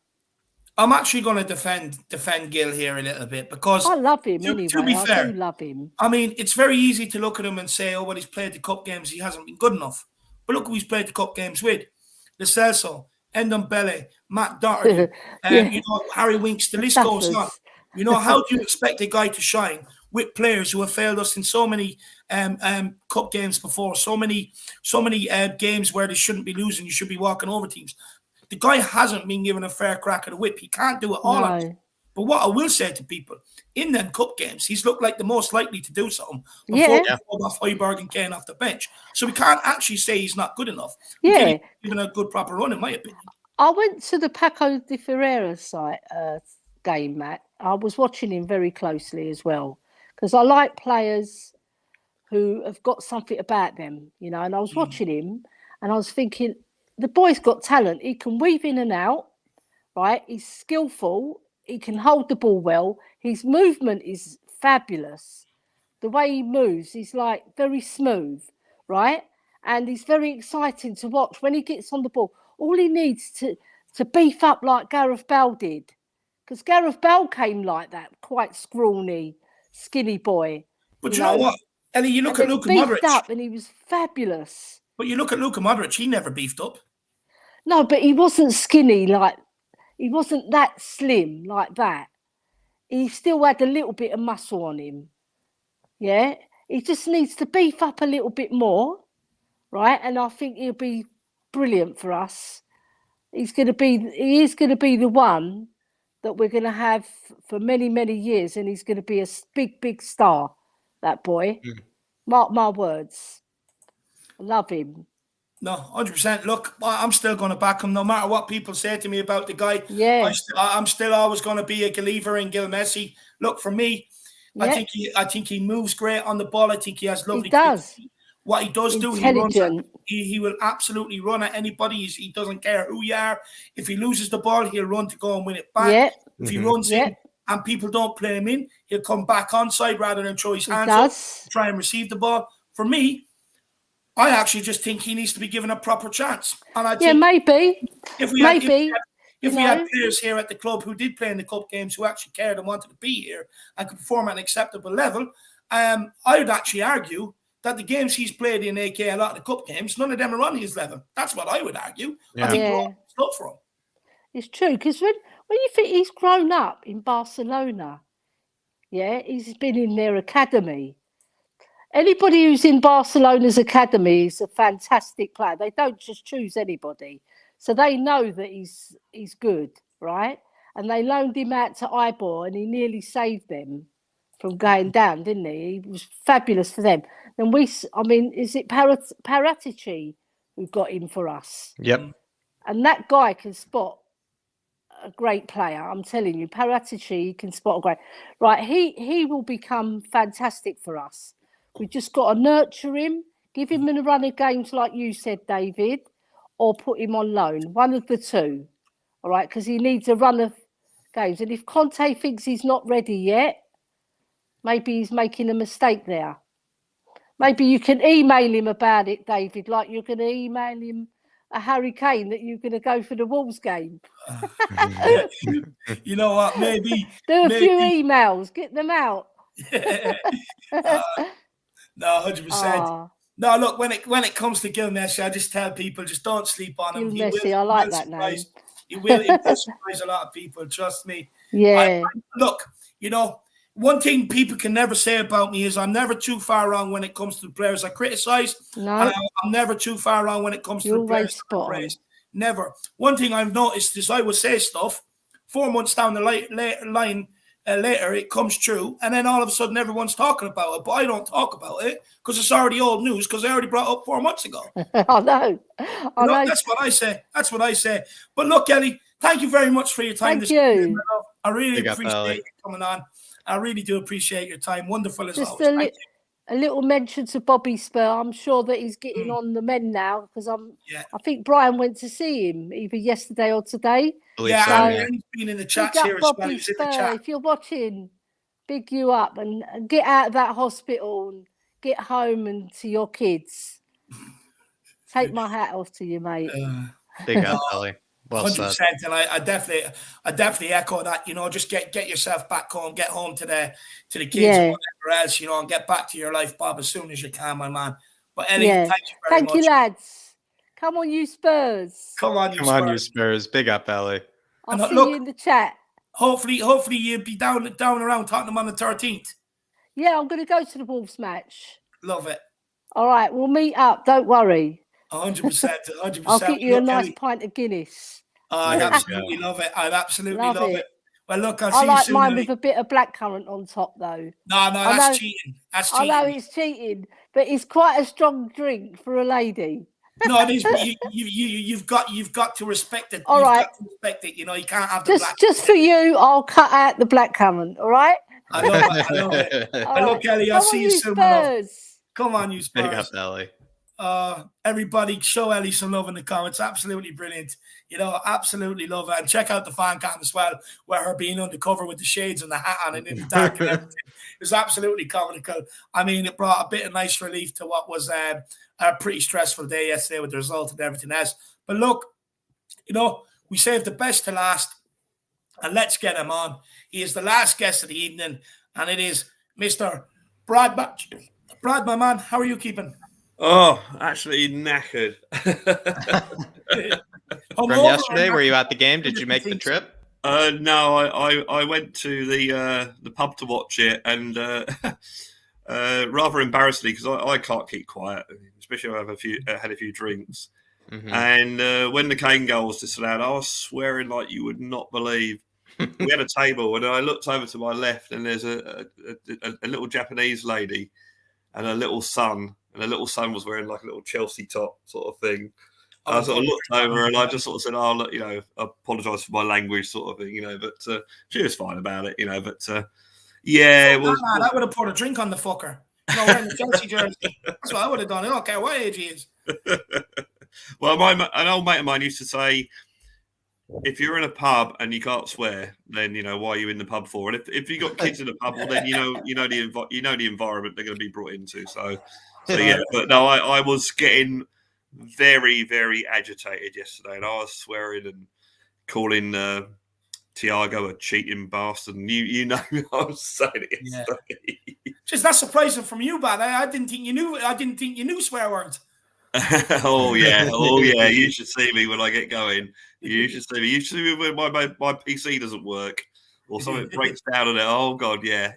Speaker 1: I'm actually going to defend Gil here a little bit because
Speaker 8: I love him anyway.
Speaker 1: To be fair,
Speaker 8: I do love him.
Speaker 1: I mean, it's very easy to look at him and say, oh, well, he's played the cup games. He hasn't been good enough. But look who he's played the cup games with. The Celso, Ndombele, Matt Doherty, Harry Winks, the list goes on. How do you expect a guy to shine with players who have failed us in so many cup games before, so many games where they shouldn't be losing, you should be walking over teams. The guy hasn't been given a fair crack at the whip. He can't do it all.
Speaker 8: No.
Speaker 1: But what I will say to people, in them cup games, he's looked like the most likely to do something before
Speaker 8: Yeah.
Speaker 1: he pulled off Højbjerg and Kane off the bench. So we can't actually say he's not good enough.
Speaker 8: Yeah.
Speaker 1: Given a good proper run, in my opinion.
Speaker 8: I went to the Paco de Ferreira site game, Matt. I was watching him very closely as well because I like players who have got something about them, you know. And I was watching him and I was thinking, the boy's got talent. He can weave in and out, right? He's skillful. He can hold the ball well. His movement is fabulous. The way he moves, he's like very smooth, right? And he's very exciting to watch when he gets on the ball. All he needs to beef up like Gareth Bale did, because Gareth Bale came like that, quite scrawny, skinny boy.
Speaker 1: But you know what, Ellie? You look at Luka Modric,
Speaker 8: up, and he was fabulous.
Speaker 1: But you look at Luka Modric; he never beefed up.
Speaker 8: No, but he wasn't skinny like. He wasn't that slim like that. He still had a little bit of muscle on him. Yeah, he just needs to beef up a little bit more, right? And I think he'll be brilliant for us. He is going to be the one that we're going to have for many, many years, and he's going to be a big, big star. That boy, mark my words. I love him.
Speaker 1: No, 100%. Look, I'm still going to back him, no matter what people say to me about the guy.
Speaker 8: Yeah,
Speaker 1: I'm still always going to be a believer in Gil Messi. Look, for me,
Speaker 8: yeah.
Speaker 1: I think he moves great on the ball. I think he has lovely.
Speaker 8: He does.
Speaker 1: What he does do, he will absolutely run at anybody. He doesn't care who you are. If he loses the ball, he'll run to go and win it back.
Speaker 8: Yeah.
Speaker 1: If he runs in and people don't play him in, he'll come back onside rather than throw his hands up, try and receive the ball. For me, I actually just think he needs to be given a proper chance. And I think
Speaker 8: maybe.
Speaker 1: If we had players here at the club who did play in the cup games, who actually cared and wanted to be here and could perform at an acceptable level, I would actually argue that the games he's played in, aka a lot of the cup games, none of them are on his level. That's what I would argue. I think we're all up for him.
Speaker 8: It's true, because when you think he's grown up in Barcelona, he's been in their academy. Anybody who's in Barcelona's academy is a fantastic player. They don't just choose anybody. So they know that he's good, right? And they loaned him out to Ybor and he nearly saved them from going down, didn't he? He was fabulous for them. Then is it Paratici who got him for us?
Speaker 2: Yep.
Speaker 8: And that guy can spot a great player. I'm telling you, Paratici can spot a great. Right, he will become fantastic for us. We've just got to nurture him, give him a run of games like you said, David, or put him on loan. One of the two, all right? Because he needs a run of games. And if Conte thinks he's not ready yet, maybe he's making a mistake there. Maybe you can email him about it, David, like you're going to email him a Harry Kane that you're going to go for the Wolves game.
Speaker 1: You know what? Maybe.
Speaker 8: Do a few emails, get them out.
Speaker 1: No, 100%. No, look, when it comes to Gil Messi, I just tell people, just don't sleep on him.
Speaker 8: Gil Messi, I like that name.
Speaker 1: He will surprise a lot of people, trust me.
Speaker 8: Yeah.
Speaker 1: Look, one thing people can never say about me is I'm never too far wrong when it comes to the players I criticise. No. And I'm never too far wrong when it comes to the players I praise. Never. One thing I've noticed is I will say stuff 4 months down the line, later it comes true, and then all of a sudden everyone's talking about it, but I don't talk about it because it's already old news because I already brought it up 4 months ago.
Speaker 8: I know.
Speaker 1: That's what I say. But look, Ellie, thank you very much for your time.
Speaker 8: Thank you.
Speaker 1: I really appreciate you coming on. I really do appreciate your time. Wonderful as always. Thank you.
Speaker 8: A little mention to Bobby Spur. I'm sure that he's getting on the men now because I think Brian went to see him either yesterday or today.
Speaker 1: Yeah, he's been in the chat here as well. He's in the chat.
Speaker 8: If you're watching, big you up and get out of that hospital and get home and to your kids. Take my hat off to you, mate.
Speaker 2: Big up, Ellie. Well
Speaker 1: 100%, and I definitely echo that. Just get yourself back home, get home to the kids and whatever else, and get back to your life, Bob, as soon as you can, my man. But Ellie, thank you very much.
Speaker 8: Thank you, lads. Come on, you Spurs.
Speaker 1: Come on, you Spurs.
Speaker 2: Big up, Ellie.
Speaker 8: I'll see you in the chat.
Speaker 1: Hopefully you'll be down around Tottenham on the 13th.
Speaker 8: Yeah, I'm going to go to the Wolves match.
Speaker 1: Love it.
Speaker 8: All right, we'll meet up. Don't worry.
Speaker 1: 100%.
Speaker 8: I'll get you a nice pint of Guinness.
Speaker 1: I absolutely love it. I absolutely love it. Well, look, I'll
Speaker 8: I
Speaker 1: see you
Speaker 8: like
Speaker 1: soon.
Speaker 8: mine
Speaker 1: Ellie.
Speaker 8: with a bit of blackcurrant on top, though.
Speaker 1: No,
Speaker 8: I
Speaker 1: that's
Speaker 8: know-
Speaker 1: cheating. That's
Speaker 8: I
Speaker 1: cheating.
Speaker 8: know it's cheating, but it's quite a strong drink for a lady.
Speaker 1: No, it is. But you've got to respect it.
Speaker 8: All
Speaker 1: You've
Speaker 8: right.
Speaker 1: got to respect it. You know, you can't have the black.
Speaker 8: Just for you, I'll cut out the blackcurrant. All right.
Speaker 1: I love it. I love it.
Speaker 8: All
Speaker 1: Well,
Speaker 8: right.
Speaker 1: look, Ellie, I'll
Speaker 8: Come
Speaker 1: see
Speaker 8: on,
Speaker 1: you
Speaker 8: you
Speaker 1: soon, my love.
Speaker 8: Spurs.
Speaker 1: Come on, you
Speaker 2: Big
Speaker 1: Spurs.
Speaker 2: up, Ellie.
Speaker 1: Everybody, show Ellie some love in the comments. Absolutely brilliant. You know, absolutely love it. And check out the fan cam as well, where her being undercover with the shades and the hat on and in the dark and everything. It was absolutely comical. I mean, it brought a bit of nice relief to what was a pretty stressful day yesterday with the result and everything else. But look, you know, we saved the best to last, and let's get him on. He is the last guest of the evening, and it is Mr. Brad. Brad, my man, how are you keeping?
Speaker 9: Oh, absolutely knackered.
Speaker 2: From yesterday, were you at the game? Did you make the trip?
Speaker 9: No, I went to the pub to watch it, and rather embarrassingly, because I can't keep quiet, especially if I've had a few drinks.
Speaker 2: Mm-hmm.
Speaker 9: And when the Kane goal was disallowed, I was swearing like you would not believe. We had a table, and I looked over to my left, and there's a little Japanese lady and a little son. And the little son was wearing like a little Chelsea top sort of thing. I sort of looked over and I just sort of said, "Oh, look, you know, I apologise for my language," sort of thing, you know. But she was fine about it, you know. But yeah, it was.
Speaker 1: I would have poured a drink on the fucker. No, wearing the Chelsea jersey. That's what I would have done. I don't care what age he is.
Speaker 9: Well, an old mate of mine used to say, if you're in a pub and you can't swear, then you know why are you in the pub for. And if you got kids in the pub, well, then you know the environment they're going to be brought into. So yeah, but no, I was getting very, very agitated yesterday, and I was swearing and calling Thiago a cheating bastard. And you know, I was saying it yesterday.
Speaker 1: Just that's surprising from you, Bad. I didn't think you knew. I didn't think you knew swear words.
Speaker 9: Oh yeah. You should see me when I get going. You should see me. You should see me when my PC doesn't work or something breaks down on it. Oh god, yeah.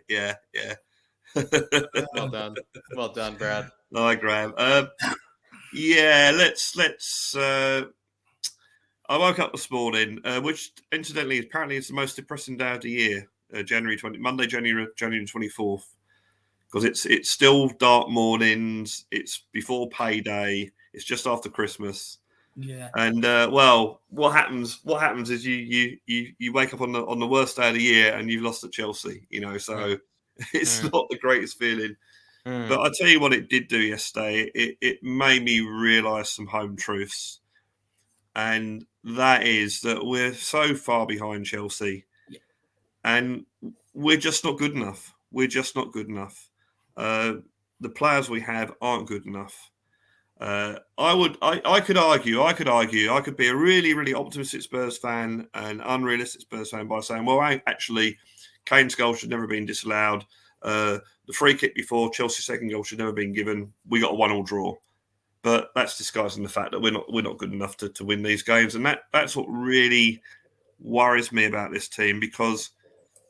Speaker 2: Well done, Brad.
Speaker 9: Hi, Graham. Yeah, let's. I woke up this morning, which incidentally, apparently, is the most depressing day of the year. Monday, January 24th, because it's still dark mornings. It's before payday. It's just after Christmas.
Speaker 1: Yeah.
Speaker 9: And well, what happens? What happens is you wake up on the worst day of the year and you've lost at Chelsea. You know, so it's not the greatest feeling. But I tell you what, it did do yesterday. It made me realise some home truths, and that is that we're so far behind Chelsea, and we're just not good enough. We're just not good enough. The players we have aren't good enough. I could argue. I could be a really, really optimistic Spurs fan and unrealistic Spurs fan by saying, well, actually, Kane's goal should never have been disallowed. The free kick before Chelsea's second goal should never have been given. We got a 1-1 draw. But that's disguising the fact that we're not good enough to win these games. And that's what really worries me about this team, because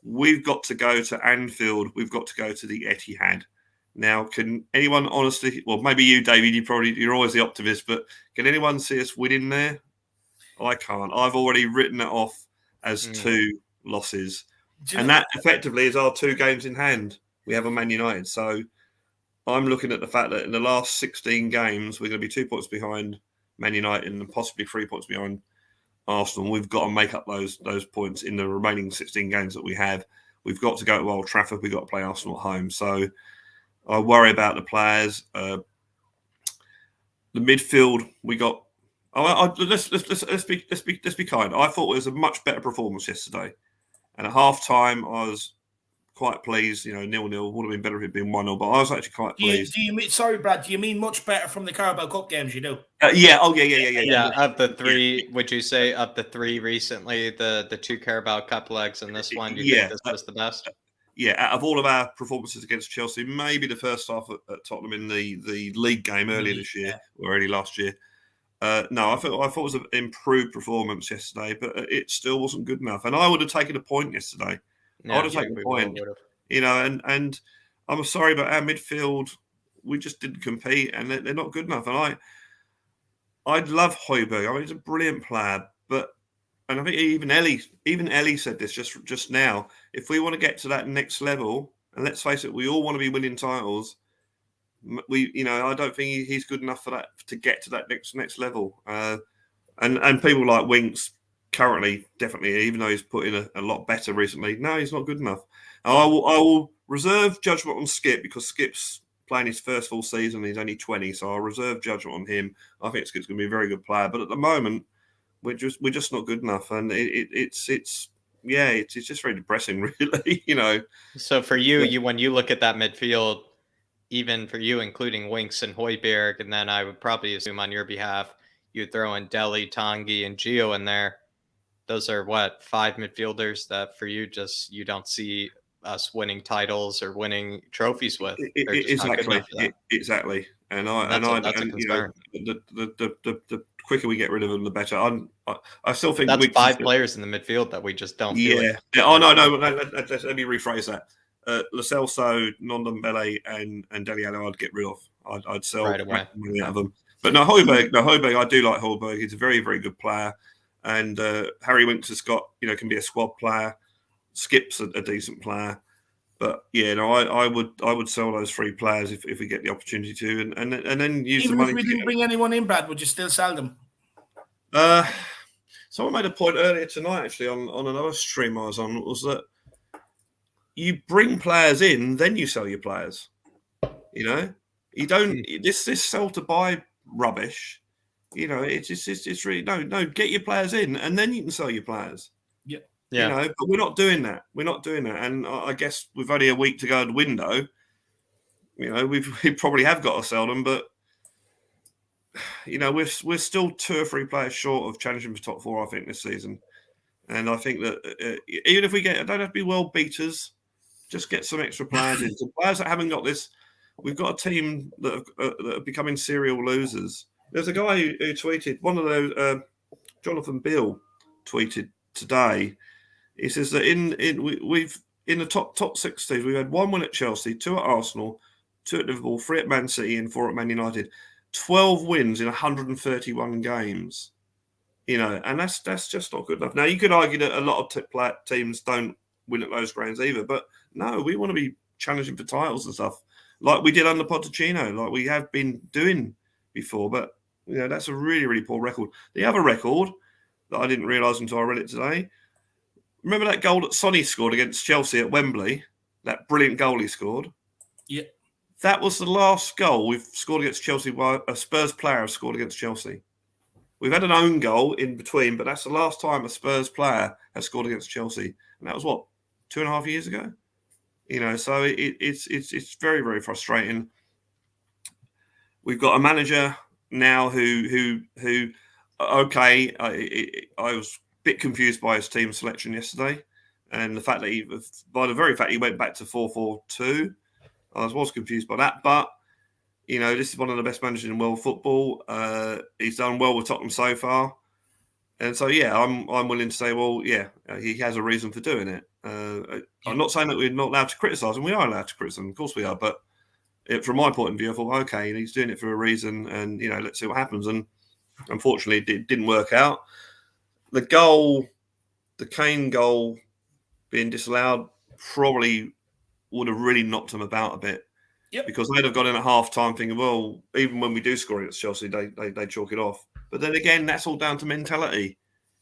Speaker 9: we've got to go to Anfield. We've got to go to the Etihad. Now, can anyone honestly, well, maybe you, David, you're always the optimist, but can anyone see us winning there? I can't. I've already written it off as 2 losses. And that effectively is our 2 games in hand. We have a Man United. So I'm looking at the fact that in the last 16 games, we're going to be 2 points behind Man United and possibly 3 points behind Arsenal. We've got to make up those points in the remaining 16 games that we have. We've got to go to Old Trafford. We've got to play Arsenal at home. So I worry about the players. The midfield, we got. Let's be kind. I thought it was a much better performance yesterday, and at half time I was quite pleased. You know, 0-0 would have been better if it'd been 1-0, but I was actually quite pleased.
Speaker 1: Sorry, Brad. Do you mean much better from the Carabao Cup games? You do?
Speaker 9: Yeah. Oh, yeah.
Speaker 2: Yeah, of the 3, would you say of the 3 recently, the 2 Carabao Cup legs and this one, you think this was the best?
Speaker 9: Yeah, out of all of our performances against Chelsea, maybe the first half at Tottenham in the league game earlier this year or early last year. No, I thought it was an improved performance yesterday, but it still wasn't good enough. And I would have taken a point yesterday. I would have taken a point. You know, and I'm sorry, but our midfield, we just didn't compete, and they're not good enough. And I'd love Højbjerg. I mean, he's a brilliant player, but and I think even Ellie said this just now. If we want to get to that next level, and let's face it, we all want to be winning titles. I don't think he's good enough for that to get to that next level. And people like Winks currently, definitely, even though he's put in a lot better recently, no, he's not good enough. I will reserve judgment on Skip because Skip's playing his first full season. He's only 20, so I'll reserve judgment on him. I think Skip's going to be a very good player, but at the moment, we're just not good enough, and it's just very depressing, really.
Speaker 2: So for you, when you look at that midfield, even for you, including Winks and Højbjerg, and then I would probably assume on your behalf, you throw in Dele, Tanguy, and Gio in there. Those are what, 5 midfielders that for you you don't see us winning titles or winning trophies with.
Speaker 9: Exactly. And that's a concern. The quicker we get rid of them, the better. I still think
Speaker 2: that's 5 players in the midfield that we just don't.
Speaker 9: Yeah. Oh no. Let me rephrase that. Celso, Ndombele, and Dele Alli, I'd get rid of. I'd sell
Speaker 2: right away
Speaker 9: out of them. But no, Højbjerg, I do like Højbjerg. He's a very, very good player. And Harry Winks has got, can be a squad player. Skip's a decent player. But yeah, no, I would sell those 3 players if we get the opportunity to, and then use
Speaker 1: even
Speaker 9: the money.
Speaker 1: If we didn't bring anyone in, Brad, would you still sell them?
Speaker 9: Someone made a point earlier tonight, actually, on another stream I was on, was that you bring players in, then you sell your players. You don't this sell to buy rubbish. It's really no. Get your players in, and then you can sell your players.
Speaker 2: Yeah.
Speaker 9: But we're not doing that. And I guess with only a week to go in the window, we probably have got to sell them. But we're still 2 or 3 players short of challenging for top 4, I think, this season. And I think that even if we don't have to be world beaters, just get some extra players in. Some players that haven't got this. We've got a team that are becoming serial losers. There's a guy who tweeted, one of those, Jonathan Bill tweeted today. He says that we've in the top 6 teams, we've had 1 win at Chelsea, 2 at Arsenal, 2 at Liverpool, 3 at Man City, and 4 at Man United. 12 wins in 131 games. And that's just not good enough. Now you could argue that a lot of teams don't win at those grounds either, but no, we want to be challenging for titles and stuff like we did under Pochettino, like we have been doing before. But that's a really, really poor record. The other record that I didn't realise until I read it today. Remember that goal that Sonny scored against Chelsea at Wembley? That brilliant goal he scored?
Speaker 1: Yeah.
Speaker 9: That was the last goal we've scored against Chelsea while a Spurs player has scored against Chelsea. We've had an own goal in between, but that's the last time a Spurs player has scored against Chelsea. And that was, 2.5 years ago? So it's very, very frustrating. We've got a manager now who okay, I was bit confused by his team selection yesterday, and the fact that by the very fact he went back to 4-4-2, I was confused by that. But this is one of the best managers in world football. He's done well with Tottenham so far, and so I'm willing to say, he has a reason for doing it. I'm not saying that we're not allowed to criticise him. We are allowed to criticise him, of course we are. But from my point of view, I thought, okay, he's doing it for a reason, and let's see what happens. And unfortunately, it didn't work out. The Kane goal being disallowed probably would have really knocked them about a bit.
Speaker 1: Yep.
Speaker 9: Because they'd have gone in at half time thinking, well, even when we do score against Chelsea, they chalk it off. But then again, that's all down to mentality.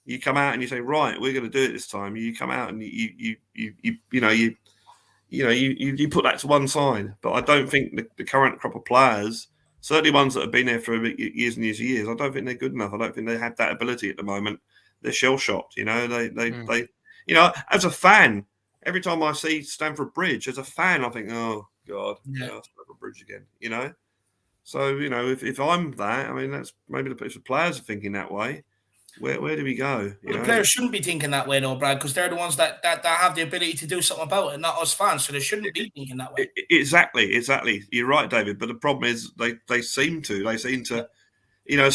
Speaker 9: You come out and you say, right, we're going to do it this time. You come out and you put that to one side. But I don't think the current crop of players, certainly ones that have been there for years and years and years, I don't think they're good enough. I don't think they have that ability at the moment. They're shell shocked, They as a fan, every time I see Stamford Bridge, as a fan, I think, oh God, Stamford Bridge again, So if I'm that, I mean, that's maybe the players are thinking that way. Where do we go?
Speaker 1: The players shouldn't be thinking that way, though, Brad, because they're the ones that have the ability to do something about it, not us fans. So they shouldn't be thinking that way.
Speaker 9: Exactly. You're right, David. But the problem is they seem to. As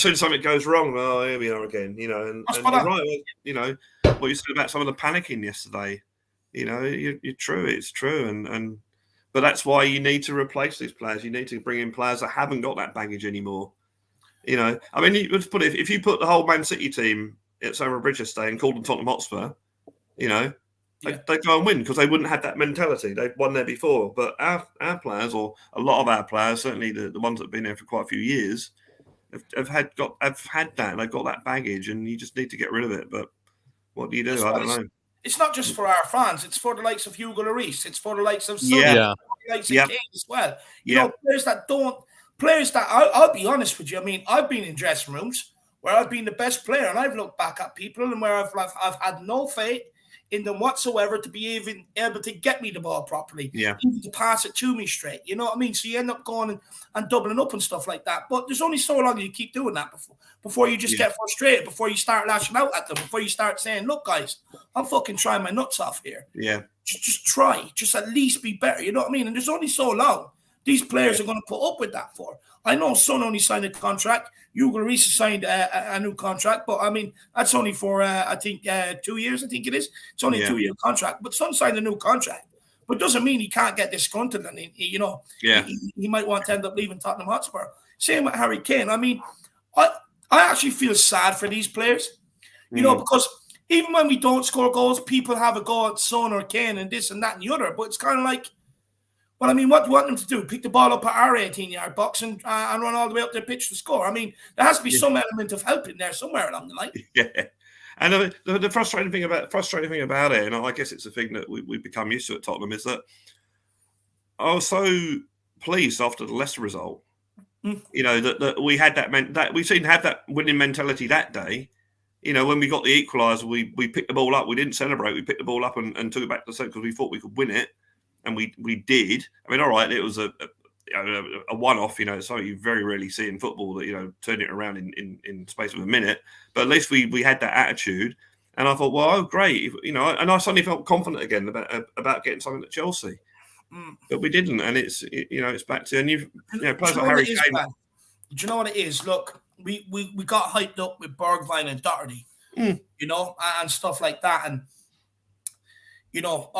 Speaker 9: soon as something goes wrong, oh, here we are again. And you're right. What you said about some of the panicking yesterday. You're true. It's true. But that's why you need to replace these players. You need to bring in players that haven't got that baggage anymore. I mean, let's put it. If you put the whole Man City team at Stamford Bridge yesterday and called them Tottenham Hotspur, you know,
Speaker 1: Yeah.
Speaker 9: they'd go and win because they wouldn't have that mentality. They've won there before. But our players, or a lot of our players, certainly the ones that have been there for quite a few years, have had that. They've got that baggage, and you just need to get rid of it. But what do you do? I don't know.
Speaker 1: It's not just for our fans. It's for the likes of Hugo Lloris. It's for the likes of Son.
Speaker 9: Yeah.
Speaker 1: The likes of Kane as well. You
Speaker 9: Yeah.
Speaker 1: know, players that I'll be honest with you. I mean, I've been in dressing rooms where I've been the best player, and I've looked back at people and where I've had no faith in them whatsoever to be even able to get me the ball properly, even to pass it to me straight. You know what I mean? So you end up going and doubling up and stuff like that. But there's only so long you keep doing that before you just get frustrated, before you start lashing out at them, before you start saying, look, guys, I'm fucking trying my nuts off here.
Speaker 9: Yeah.
Speaker 1: Just try. Just at least be better. You know what I mean? And there's only so long these players are going to put up with that for. I know Son only signed a contract. Hugo Lloris signed a new contract, but I mean, that's only for, I think, 2 years, I think it is. It's only a 2-year contract. But Son signed a new contract. But doesn't mean he can't get disgruntled and, he might want to end up leaving Tottenham Hotspur. Same with Harry Kane. I mean, I actually feel sad for these players, you know, because even when we don't score goals, people have a go at Son or Kane and this and that and the other. But it's kind of like, well, I mean, what do you want them to do? Pick the ball up at our 18-yard box and run all the way up their pitch to score? I mean, there has to be some element of help in there somewhere along the line.
Speaker 9: Yeah. And the frustrating thing about it, and I guess it's a thing that we've become used to at Tottenham, is that I was so pleased after the Leicester result. You know, that we had that we seemed to have that winning mentality that day. You know, when we got the equaliser, we picked the ball up. We didn't celebrate. We picked the ball up and took it back to the centre because we thought we could win it. And we did. I mean, all right, it was a one-off, you know, it's something you very rarely see in football that, you know, turn it around in space of a minute. But at least we had that attitude. And I thought, well, oh, great. You know, and I suddenly felt confident again about getting something at Chelsea. But we didn't. And it's back to, and players like Harry Kane.
Speaker 1: Do you know what it is? Look, we got hyped up with Bergwijn and Doherty, you know, and stuff like that. And, you know,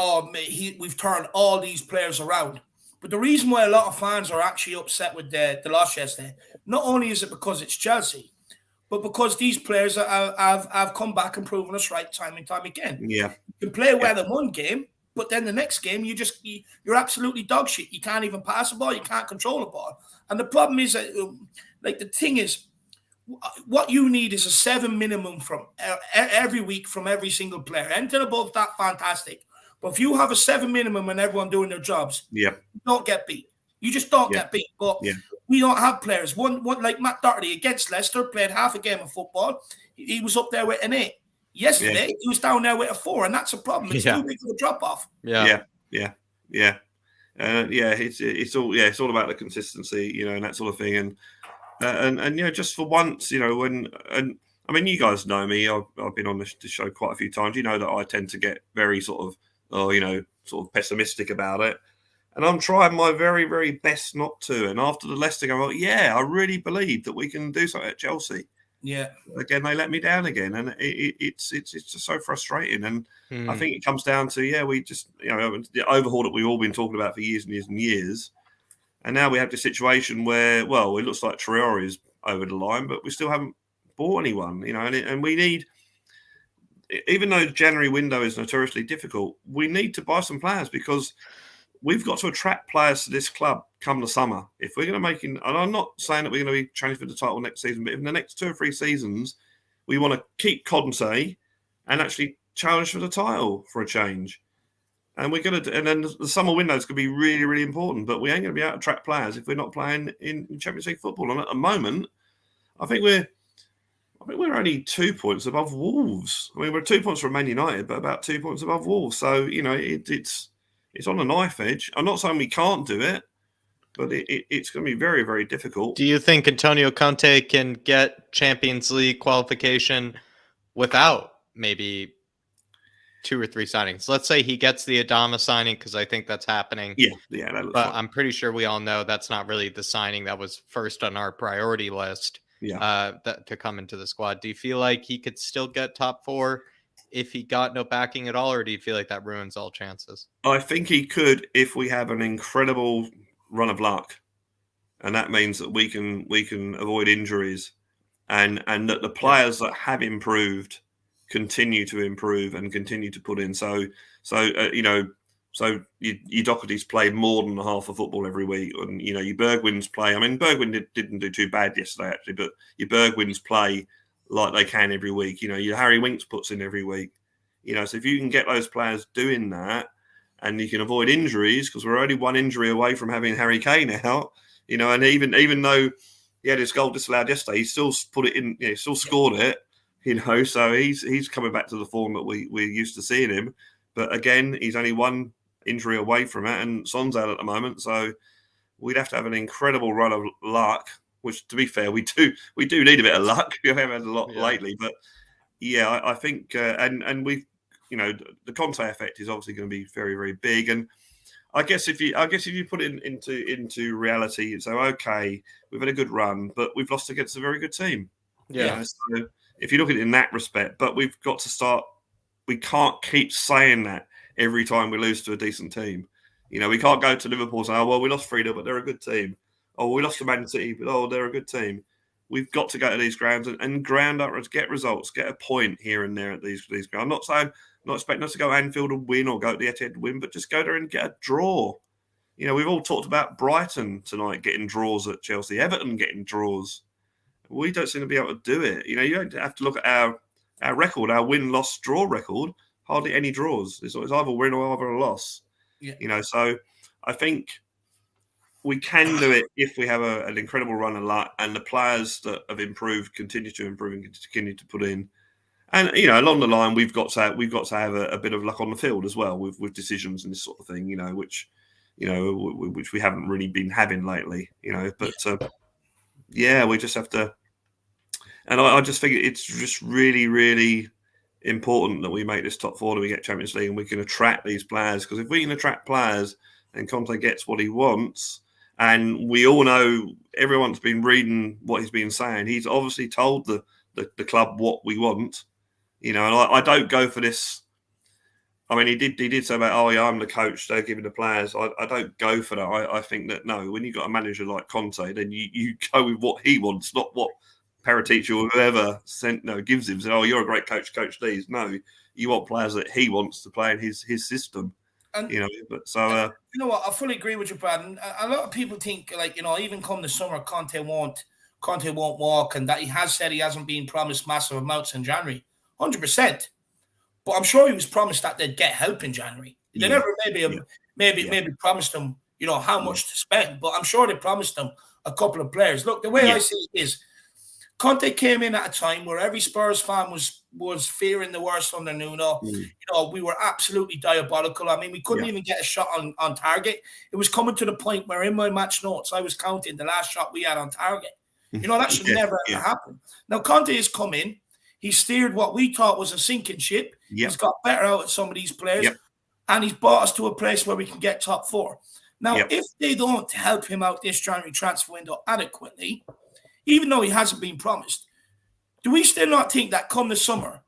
Speaker 1: we've turned all these players around. But the reason why a lot of fans are actually upset with the loss yesterday, not only is it because it's Chelsea, but because these players have come back and proven us right time and time again. Yeah. You can play well in one game, but then the next game, you're absolutely dog shit. You can't even pass the ball. You can't control the ball. And the problem is that, the thing is, what you need is a 7 minimum from every week from every single player. Anything above that, fantastic. But if you have a 7 minimum and everyone doing their jobs, you don't get beat. You just don't get beat. But we don't have players. One like Matt Doherty against Leicester played half a game of football. He was up there with an 8. Yesterday, he was down there with a 4, and that's a problem. It's too big of a drop off. It's all about the consistency, you know, and that sort of thing. And you know, just for once, you know, I mean, you guys know me. I've been on this show quite a few times. You know that I tend to get very sort of pessimistic about it. And I'm trying my very, very best not to. And after the Leicester game, I really believe that we can do something at Chelsea. Yeah. Again, they let me down again, and it's just so frustrating. And I think it comes down to we just, you know, the overhaul that we've all been talking about for years and years and years. And now we have this situation where, well, it looks like Traore is over the line, but we still haven't bought anyone, you know. And we need, even though the January window is notoriously difficult, we need to buy some players because we've got to attract players to this club come the summer. If we're going to and I'm not saying that we're going to be training for the title next season, but in the next 2 or 3 seasons, we want to keep Conte and actually challenge for the title for a change. And we're going to, and then the summer window is going to be really, really important. But we ain't going to be able to attract players if we're not playing in Champions League football. And at the moment, I think we're only 2 points above Wolves. I mean, we're 2 points from Man United, but about 2 points above Wolves. So you know, it's on a knife edge. I'm not saying we can't do it, but it's going to be very, very difficult.
Speaker 2: Do you think Antonio Conte can get Champions League qualification without maybe 2 or 3 signings? Let's say he gets the Adama signing, because I think that's happening. But I'm pretty sure we all know that's not really the signing that was first on our priority list to come into the squad. Do you feel like he could still get top 4 if he got no backing at all, or do you feel like that ruins all chances?
Speaker 9: I think he could if we have an incredible run of luck, and that means that we can avoid injuries, and that the players that have improved continue to improve and continue to put in. So your Doherty's play more than half of football every week, and your Bergwins play. I mean, Bergwin didn't do too bad yesterday actually, but your Bergwins play like they can every week. Your Harry Winks puts in every week. So if you can get those players doing that, and you can avoid injuries, because we're only one injury away from having Harry Kane out. And even though he had his goal disallowed yesterday, he still put it in. Still scored it. So he's coming back to the form that we're used to seeing him. But again, he's only one injury away from it, and Son's out at the moment. So we'd have to have an incredible run of luck. Which, to be fair, we do need a bit of luck. We haven't had a lot lately, but I think and we've the Conte effect is obviously going to be very, very big. And I guess if you put it into reality, you say, okay, we've had a good run, but we've lost against a very good team.
Speaker 2: Yeah.
Speaker 9: So if you look at it in that respect, but we've got to start. We can't keep saying that every time we lose to a decent team. We can't go to Liverpool and say, oh, well, we lost 3-0, but they're a good team. Oh, we lost to Man City, but oh, they're a good team. We've got to go to these grounds and ground up, get results, get a point here and there at these grounds. I'm not expecting us to go to Anfield and win or go to the Etihad and win, but just go there and get a draw. We've all talked about Brighton tonight getting draws at Chelsea, Everton getting draws. We don't seem to be able to do it. You don't have to look at our record, our win-loss draw record. Hardly any draws. It's either a win or either a loss. Yeah. So I think we can do it if we have an incredible run of luck, and the players that have improved continue to improve and continue to put in. And along the line, we've got to have a bit of luck on the field as well with decisions and this sort of thing. Which we haven't really been having lately. But we just have to. And I just think it's just really, really important that we make this top four, that we get Champions League, and we can attract these players. Because if we can attract players, and Conte gets what he wants, and we all know, everyone's been reading what he's been saying. He's obviously told the club what we want. And I don't go for this. I mean, he did say about, I'm the coach, they're giving the players. I don't go for that. I think that, no, when you've got a manager like Conte, then you go with what he wants, not what Paratici or whoever gives him. Say, you're a great coach, coach these. No, you want players that he wants to play in his system.
Speaker 1: And,
Speaker 9: but so...
Speaker 1: you know what? I fully agree with you, Brad. And a lot of people think, even come the summer, Conte won't walk, and that he has said he hasn't been promised massive amounts in January. 100%. But I'm sure he was promised that they'd get help in January. They never maybe promised him, how much to spend, but I'm sure they promised him a couple of players. Look, the way I see it is, Conte came in at a time where every Spurs fan was fearing the worst under Nuno. We were absolutely diabolical. I mean, we couldn't even get a shot on target. It was coming to the point where in my match notes, I was counting the last shot we had on target. That should never ever happen. Now, Conte has come in. He steered what we thought was a sinking ship. He's got better out of some of these players. And he's brought us to a place where we can get top four. Now, if they don't help him out this January transfer window adequately, even though he hasn't been promised, do we still not think that come the summer,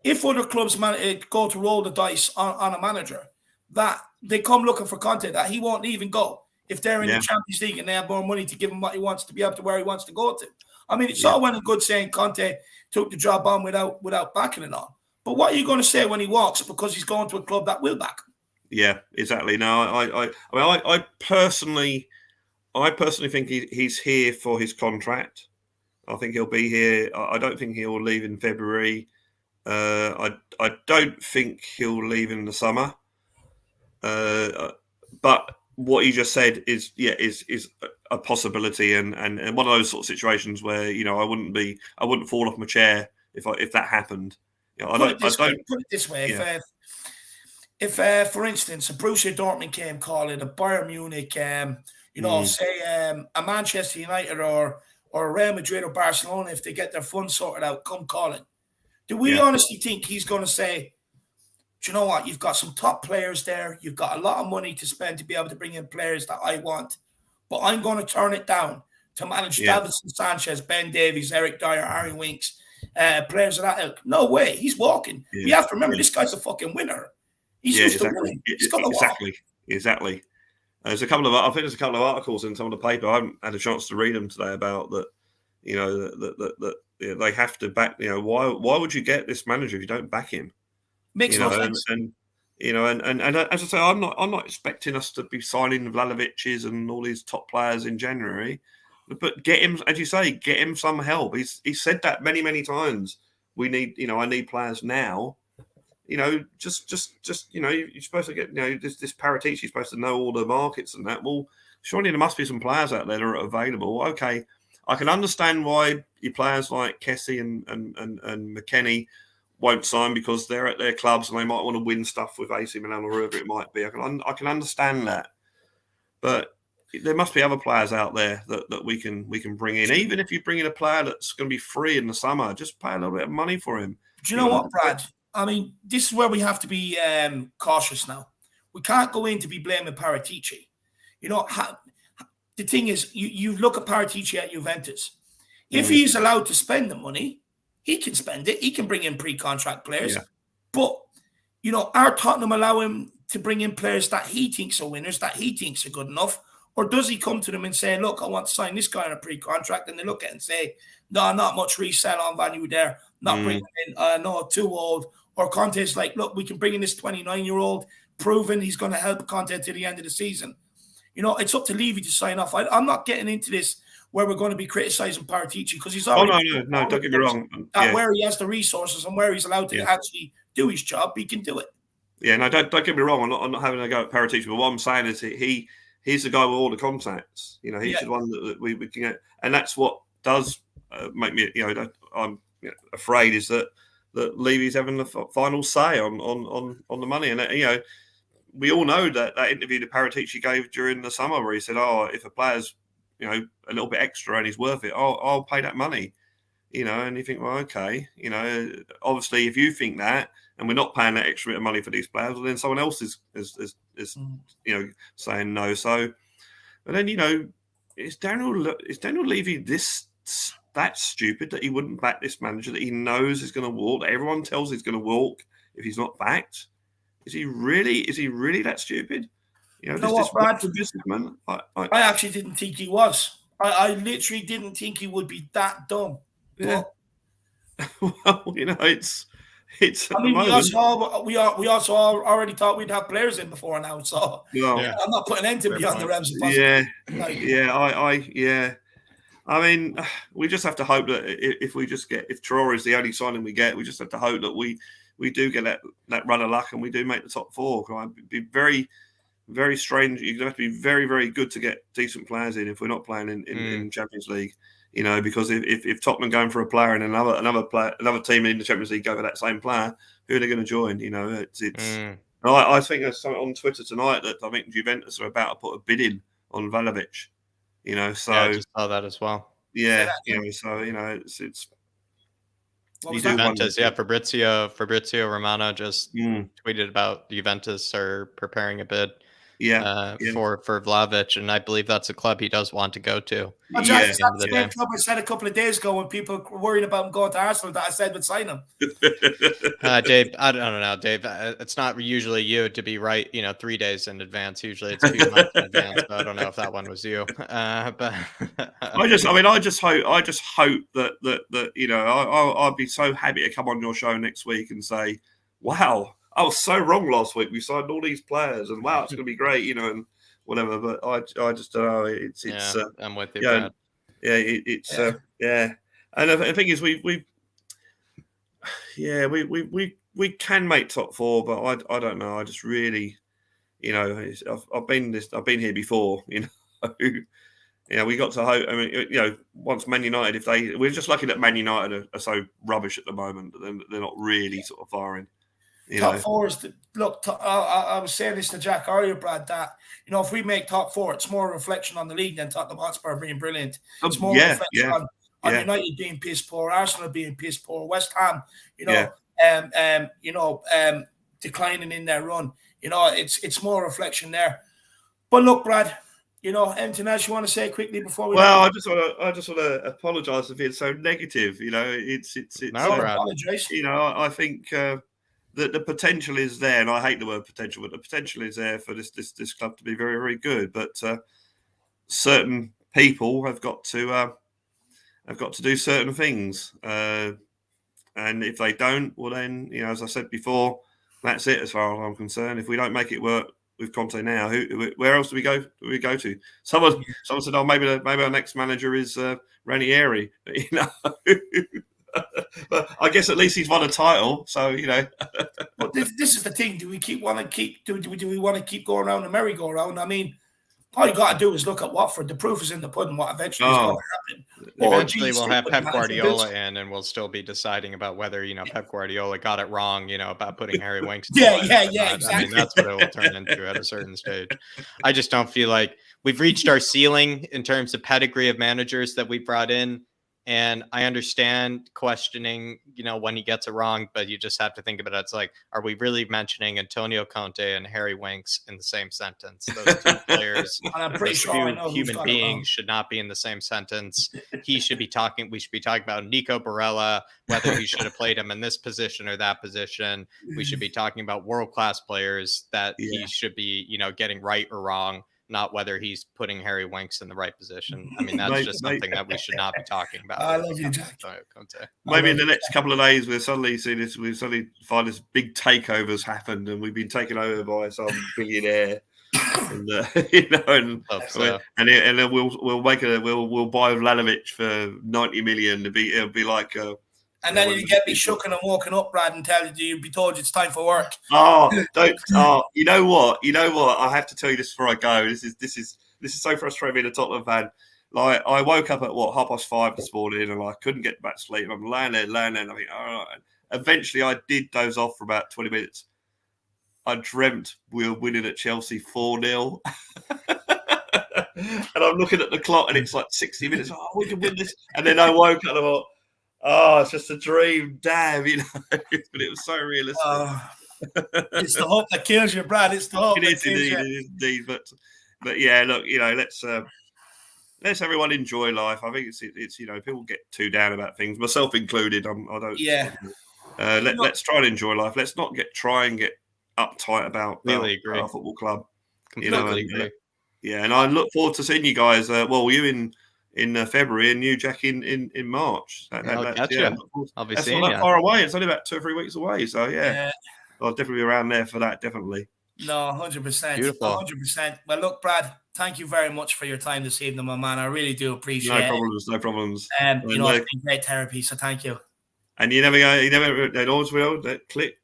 Speaker 1: if other clubs go to roll the dice on a manager, that they come looking for Conte, that he won't even go if they're in the Champions League and they have more money to give him what he wants to be up to where he wants to go to? I mean, it's all well and good saying Conte took the job on without backing it on. But what are you going to say when he walks because he's going to a club that will back him? Yeah, exactly. No, I personally think he's here for his contract. I think he'll be here. I don't think he'll leave in February. I don't think he'll leave in the summer. But what you just said is a possibility, and one of those sort of situations where I wouldn't fall off my chair if that happened. Put it this way: if for instance, a Borussia Dortmund came calling, a Bayern Munich, say a Manchester United or a Real Madrid or Barcelona, if they get their funds sorted out, come calling, do we honestly think he's going to say, do you know what? You've got some top players there. You've got a lot of money to spend to be able to bring in players that I want, but I'm going to turn it down to manage Davinson Sanchez, Ben Davies, Eric Dyer, Harry Winks, players of that ilk. No way. He's walking. You have to remember, this guy's a fucking winner. He's used to winning. He's going to walk.
Speaker 9: Exactly. There's a couple of articles in some of the paper. I haven't had a chance to read them today about that. That they have to back. Why would you get this manager if you don't back him?
Speaker 1: Makes no sense.
Speaker 9: And as I say, I'm not expecting us to be signing Vlahovic's and all these top players in January, but get him, as you say, get him some help. He's said that many times. We need, I need players now. Just you're supposed to get, this Paratici's supposed to know all the markets and that. Well, surely there must be some players out there that are available. Okay, I can understand why your players like Kessie and McKennie won't sign because they're at their clubs and they might want to win stuff with AC Milan or whoever it might be. I can understand that, but there must be other players out there that we can bring in. Even if you bring in a player that's going to be free in the summer, just pay a little bit of money for him.
Speaker 1: Do you know what, Brad? I mean, this is where we have to be cautious now. We can't go in to be blaming Paratici. The thing is, you look at Paratici at Juventus. If he is allowed to spend the money, he can spend it. He can bring in pre-contract players. Yeah. But, our Tottenham allow him to bring in players that he thinks are winners, that he thinks are good enough? Or does he come to them and say, look, I want to sign this guy on a pre-contract, and they look at it and say, no, not much resell on value there, not bringing in, no, too old. Or Conte's like, look, we can bring in this 29-year-old, proven he's going to help Conte to the end of the season. It's up to Levy to sign off. I'm not getting into this where we're going to be criticising Paratici because he's already...
Speaker 9: No, don't get me wrong.
Speaker 1: Where he has the resources and where he's allowed to actually do his job, he can do it.
Speaker 9: Yeah, no, don't get me wrong. I'm not having a go at Paratici, but what I'm saying is he's the guy with all the contacts. He's the one that we can get. And that's what does make me, I'm afraid is that Levy's having the final say on the money. And, we all know that interview that Paratici gave during the summer where he said, if a player's, a little bit extra and he's worth it, I'll pay that money. And you think, well, okay, obviously if you think that and we're not paying that extra bit of money for these players, well, then someone else is saying no. So, but then, is Daniel Levy that stupid that he wouldn't back this manager that he knows is going to walk, that everyone tells he's going to walk if he's not backed? Is he really that stupid?
Speaker 1: Brad? I actually didn't think he was. I literally didn't think he would be that dumb.
Speaker 9: Yeah. Well, it's. I mean,
Speaker 1: we also already thought we'd have players in before now. So I'm not putting anything beyond the realms of possibility.
Speaker 9: I mean, we just have to hope that if Traore is the only signing we get, we just have to hope that we do get that run of luck and we do make the top four. It'd be very, very strange. You're going to have to be very, very good to get decent players in if we're not playing in Champions League. Because if Tottenham going for a player and another team in the Champions League go for that same player, who are they going to join? I think there's something on Twitter tonight that I think Juventus are about to put a bid in on Vlahovic. So
Speaker 2: I just saw that as well.
Speaker 9: Yeah, it's.
Speaker 2: Juventus, Fabrizio Romano just tweeted about Juventus are preparing a bid for Vlahovic, and I believe that's a club he does want to go to.
Speaker 1: That's the same club I said a couple of days ago when people were worried about him going to Arsenal that I said would sign him.
Speaker 2: Dave, I don't know, Dave. It's not usually you to be right, 3 days in advance. Usually it's a few months in advance, but I don't know if that one was you. But
Speaker 9: I just hope that I'd be so happy to come on your show next week and say, wow, I was so wrong last week. We signed all these players, and wow, it's going to be great, and whatever. But I just don't know. It's
Speaker 2: I'm with you, Brad.
Speaker 9: And the thing is, we can make top four, but I don't know. I just really, I've been here before. We got to hope. I mean, once Man United, we're just lucky that Man United are so rubbish at the moment that they're not really sort of firing.
Speaker 1: Top four is I was saying this to Jack earlier, Brad, that if we make top four, it's more a reflection on the league than Tottenham Hotspur being brilliant. It's more a reflection on United being piss poor, Arsenal being piss poor, West Ham, declining in their run. It's more a reflection there. But look, Brad, anything else you want to say quickly before we?
Speaker 9: Well, I just want to apologise for being so negative. It's
Speaker 2: no, Brad.
Speaker 9: I think. The potential is there, and I hate the word potential, but the potential is there for this club to be very, very good. But certain people have got to have got to do certain things. And if they don't, well, then, as I said before, that's it as far as I'm concerned. If we don't make it work with Conte now, where else do we go? To? Someone said, "Oh, maybe our next manager is Ranieri." But I guess at least he's won a title, so
Speaker 1: But this is the thing: do we want to keep going around the merry-go-round? I mean, all you got to do is look at Watford. The proof is in the pudding. What eventually is going to happen.
Speaker 2: Eventually, we'll have Pep Guardiola in, and we'll still be deciding about whether Pep Guardiola got it wrong, about putting Harry Winks.
Speaker 1: Yeah, exactly.
Speaker 2: I mean, that's what it will turn into at a certain stage. I just don't feel like we've reached our ceiling in terms of pedigree of managers that we brought in. And I understand questioning, when he gets it wrong, but you just have to think about it. It's like, are we really mentioning Antonio Conte and Harry Winks in the same sentence? Those two players, those two human beings should not be in the same sentence. We should be talking about Nico Barella, whether he should have played him in this position or that position. We should be talking about world-class players that he should be, getting right or wrong, not whether he's putting Harry Winks in the right position. I mean, that's just something that we should not be talking about.
Speaker 1: I love you, Jack.
Speaker 9: Maybe in the next couple of days, we'll suddenly find this big takeovers happened, and we've been taken over by some billionaire. And then we'll buy Vlahovic for 90 million. It'll be like.
Speaker 1: And then you get me shooken and walking up, Brad, and you'd be told it's time for work.
Speaker 9: Don't. You know what? I have to tell you this before I go. This is so frustrating being a Tottenham fan. Like, I woke up at 5:30 this morning, and I couldn't get back to sleep. I'm laying there. I mean, all right. Eventually, I did doze off for about 20 minutes. I dreamt we were winning at Chelsea 4-0. And I'm looking at the clock, and it's like 60 minutes. Oh, we can win this. And then I woke up and I thought, oh, it's just a dream. Damn, but it was so realistic.
Speaker 1: It's the hope that kills you, Brad. It's the hope.
Speaker 9: It is indeed. But yeah, look, let's everyone enjoy life. I think it's people get too down about things, myself included. I don't.
Speaker 1: Yeah.
Speaker 9: Let's try and enjoy life. Let's not try and get uptight about our football club.
Speaker 2: Completely agree.
Speaker 9: Yeah, and I look forward to seeing you guys. You in February and you, Jack, in March.
Speaker 2: I'll be seeing
Speaker 9: you.
Speaker 2: That's not
Speaker 9: far away. It's only about 2 or 3 weeks away. So yeah. I'll definitely be around there for that. Definitely.
Speaker 1: No, 100%.
Speaker 2: Beautiful.
Speaker 1: 100%. Well, look, Brad, thank you very much for your time this evening, my man. I really do appreciate it.
Speaker 9: No problems.
Speaker 1: It's been great therapy, so thank you.
Speaker 9: And they always will click.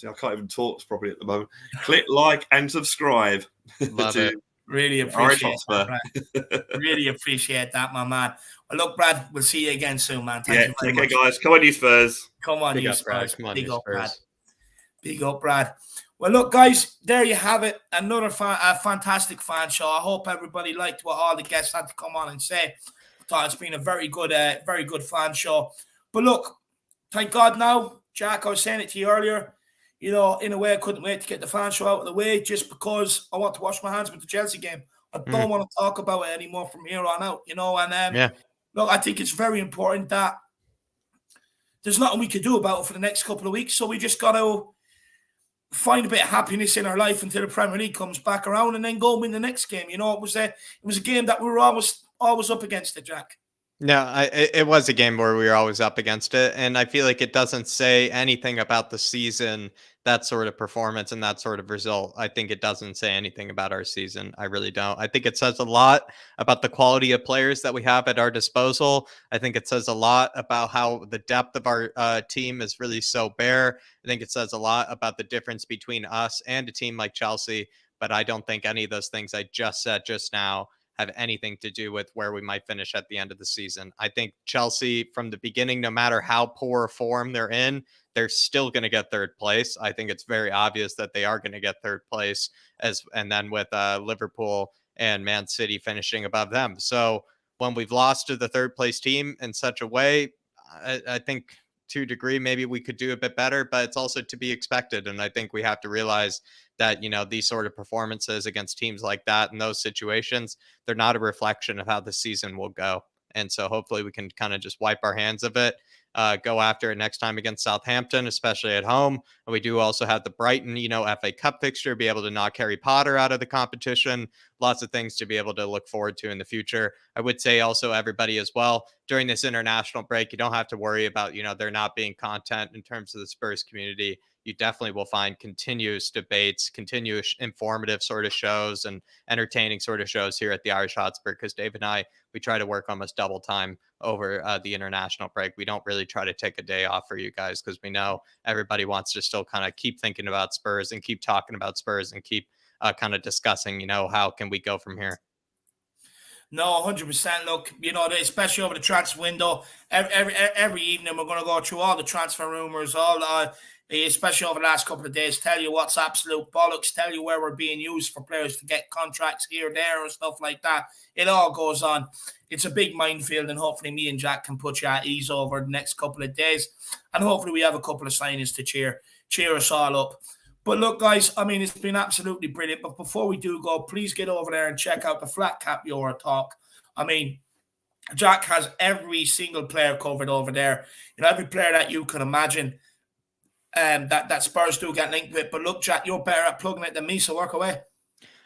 Speaker 9: I can't even talk properly at the moment. Click like and subscribe.
Speaker 2: Love it.
Speaker 1: Really appreciate that, really appreciate that, my man. Well, look, Brad, we'll see you again soon, man. Thank you very much.
Speaker 9: Guys. Come on, you Spurs.
Speaker 1: Come on,
Speaker 2: Big
Speaker 1: you
Speaker 2: up,
Speaker 1: Spurs.
Speaker 2: Come on,
Speaker 1: Big
Speaker 2: you
Speaker 1: up,
Speaker 2: Spurs.
Speaker 1: Brad. Big up, Brad. Well, look, guys, there you have it. Another fantastic fan show. I hope everybody liked what all the guests had to come on and say. I thought it's been a very good fan show. But look, thank God now, Jack, I was saying it to you earlier, in a way, I couldn't wait to get the fan show out of the way just because I want to wash my hands with the Chelsea game. I don't want to talk about it anymore from here on out, and look, I think it's very important that there's nothing we could do about it for the next couple of weeks, so we just got to find a bit of happiness in our life until the Premier League comes back around and then go and win the next game. It was a game that we were always up against it, Jack.
Speaker 2: No, it was a game where we were always up against it, and I feel like it doesn't say anything about the season, that sort of performance and that sort of result. I think it doesn't say anything about our season. I really don't. I think it says a lot about the quality of players that we have at our disposal. I think it says a lot about how the depth of our team is really so bare. I think it says a lot about the difference between us and a team like Chelsea, but I don't think any of those things I just said just now have anything to do with where we might finish at the end of the season. I think Chelsea from the beginning, no matter how poor form they're in, they're still going to get third place. I think it's very obvious that they are going to get third place, and then with Liverpool and Man City finishing above them. So when we've lost to the third place team in such a way, I think to a degree, maybe we could do a bit better, but it's also to be expected. And I think we have to realize that, these sort of performances against teams like that in those situations, they're not a reflection of how the season will go. And so hopefully we can kind of just wipe our hands of it go after it next time against Southampton, especially at home. And we do also have the Brighton, FA Cup fixture, be able to knock Harry Potter out of the competition. Lots of things to be able to look forward to in the future. I would say also everybody as well, during this international break, you don't have to worry about, there not being content in terms of the Spurs community. You definitely will find continuous debates, continuous informative sort of shows and entertaining sort of shows here at the Irish Hotspur, because Dave and I, we try to work almost double time over the international break. We don't really try to take a day off for you guys, because we know everybody wants to still kind of keep thinking about Spurs and keep talking about Spurs and keep kind of discussing, how can we go from here?
Speaker 1: No, 100%. Look, especially over the transfer window, every evening we're going to go through all the transfer rumors, especially over the last couple of days, tell you what's absolute bollocks, tell you where we're being used for players to get contracts here, there, and stuff like that. It all goes on. It's a big minefield, and hopefully me and Jack can put you at ease over the next couple of days. And hopefully we have a couple of signings to cheer us all up. But look, guys, it's been absolutely brilliant. But before we do go, please get over there and check out the Flat Cap Euro Talk. Jack has every single player covered over there. Every player that you can imagine that Spurs do get linked with. But look, Jack, you're better at plugging it than me, so work away.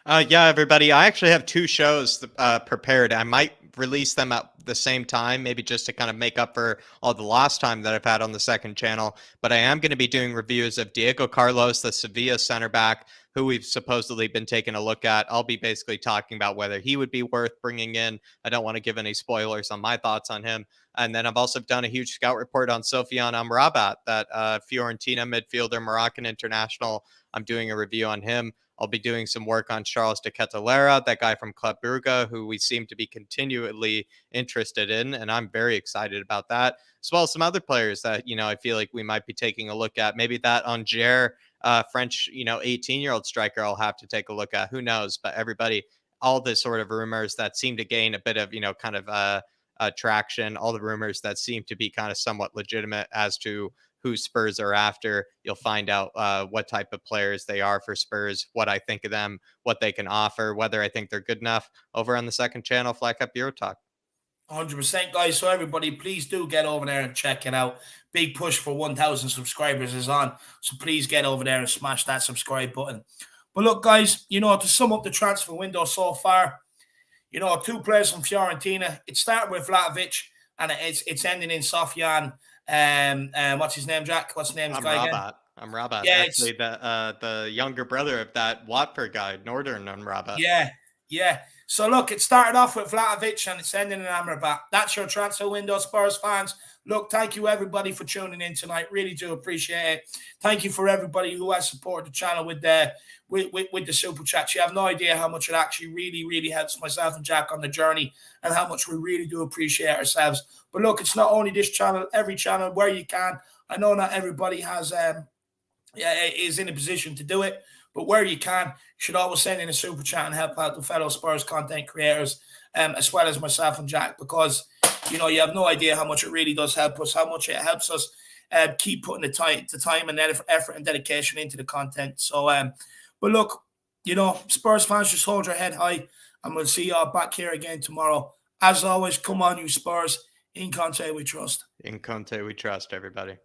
Speaker 2: Yeah, everybody. I actually have 2 shows prepared. I might release them at the same time, maybe just to kind of make up for all the lost time that I've had on the second channel. But I am going to be doing reviews of Diego Carlos, the Sevilla center back, who we've supposedly been taking a look at. I'll be basically talking about whether he would be worth bringing in. I don't want to give any spoilers on my thoughts on him. And then I've also done a huge scout report on Sofiane Amrabat, that Fiorentina midfielder, Moroccan international. I'm doing a review on him. I'll be doing some work on Charles de Ketelaere, that guy from Club Brugge, who we seem to be continually interested in, and I'm very excited about that, as well as some other players that, I feel like we might be taking a look at. Maybe that Angers French, 18-year-old striker I'll have to take a look at. Who knows? But everybody, all the sort of rumors that seem to gain a bit of, kind of traction, all the rumors that seem to be kind of somewhat legitimate as to who Spurs are after. You'll find out what type of players they are for Spurs, what I think of them, what they can offer, whether I think they're good enough, over on the second channel, flatcapeurotalk.
Speaker 1: 100%, guys. So everybody, please do get over there and check it out. Big push for 1,000 subscribers is on. So please get over there and smash that subscribe button. But look, guys, to sum up the transfer window so far, 2 players from Fiorentina. It started with Vlahovic, and it's ending in Sofiane. What's his name, Jack? What's the name of the guy again?
Speaker 2: Amrabat.
Speaker 1: Yeah,
Speaker 2: actually the younger brother of that Watford guy, Northern Amrabat.
Speaker 1: Yeah. So look, it started off with Vlahovic and it's ending in Amrabat. That's your transfer window, Spurs fans. Look, thank you everybody for tuning in tonight. Really do appreciate it. Thank you for everybody who has supported the channel with the super chats. You have no idea how much it actually really, really helps myself and Jack on the journey, and how much we really do appreciate ourselves. But look, it's not only this channel, every channel where you can. I know not everybody has is in a position to do it, but where you can, you should always send in a super chat and help out the fellow Spurs content creators, as well as myself and Jack, because you have no idea how much it really does help us, how much it helps us keep putting the time and effort and dedication into the content. So, but look, Spurs fans, just hold your head high, and we'll see y'all back here again tomorrow. As always, come on, you Spurs. In Conte we trust.
Speaker 2: In Conte we trust, everybody.